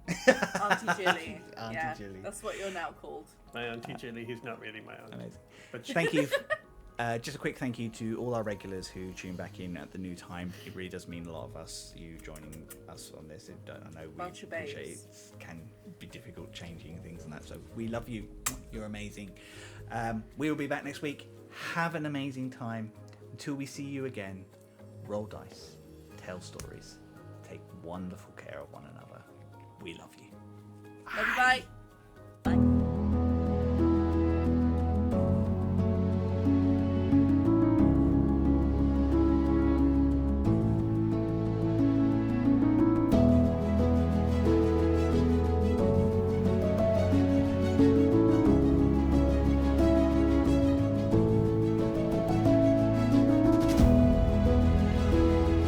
Auntie Jilly. Auntie Yeah, Jilly. that's what you're now called. My Auntie Jilly, who's not really my aunt. Amazing. But Thank you. Just a quick thank you to all our regulars who tune back in at the new time. It really does mean a lot of us, you joining us on this. I know we Bunch of appreciate babes. it can be difficult changing things and that, so we love you. You're amazing. We will be back next week. Have an amazing time. Until we see you again, roll dice, tell stories, take wonderful care of one another. We love you. Love you, bye.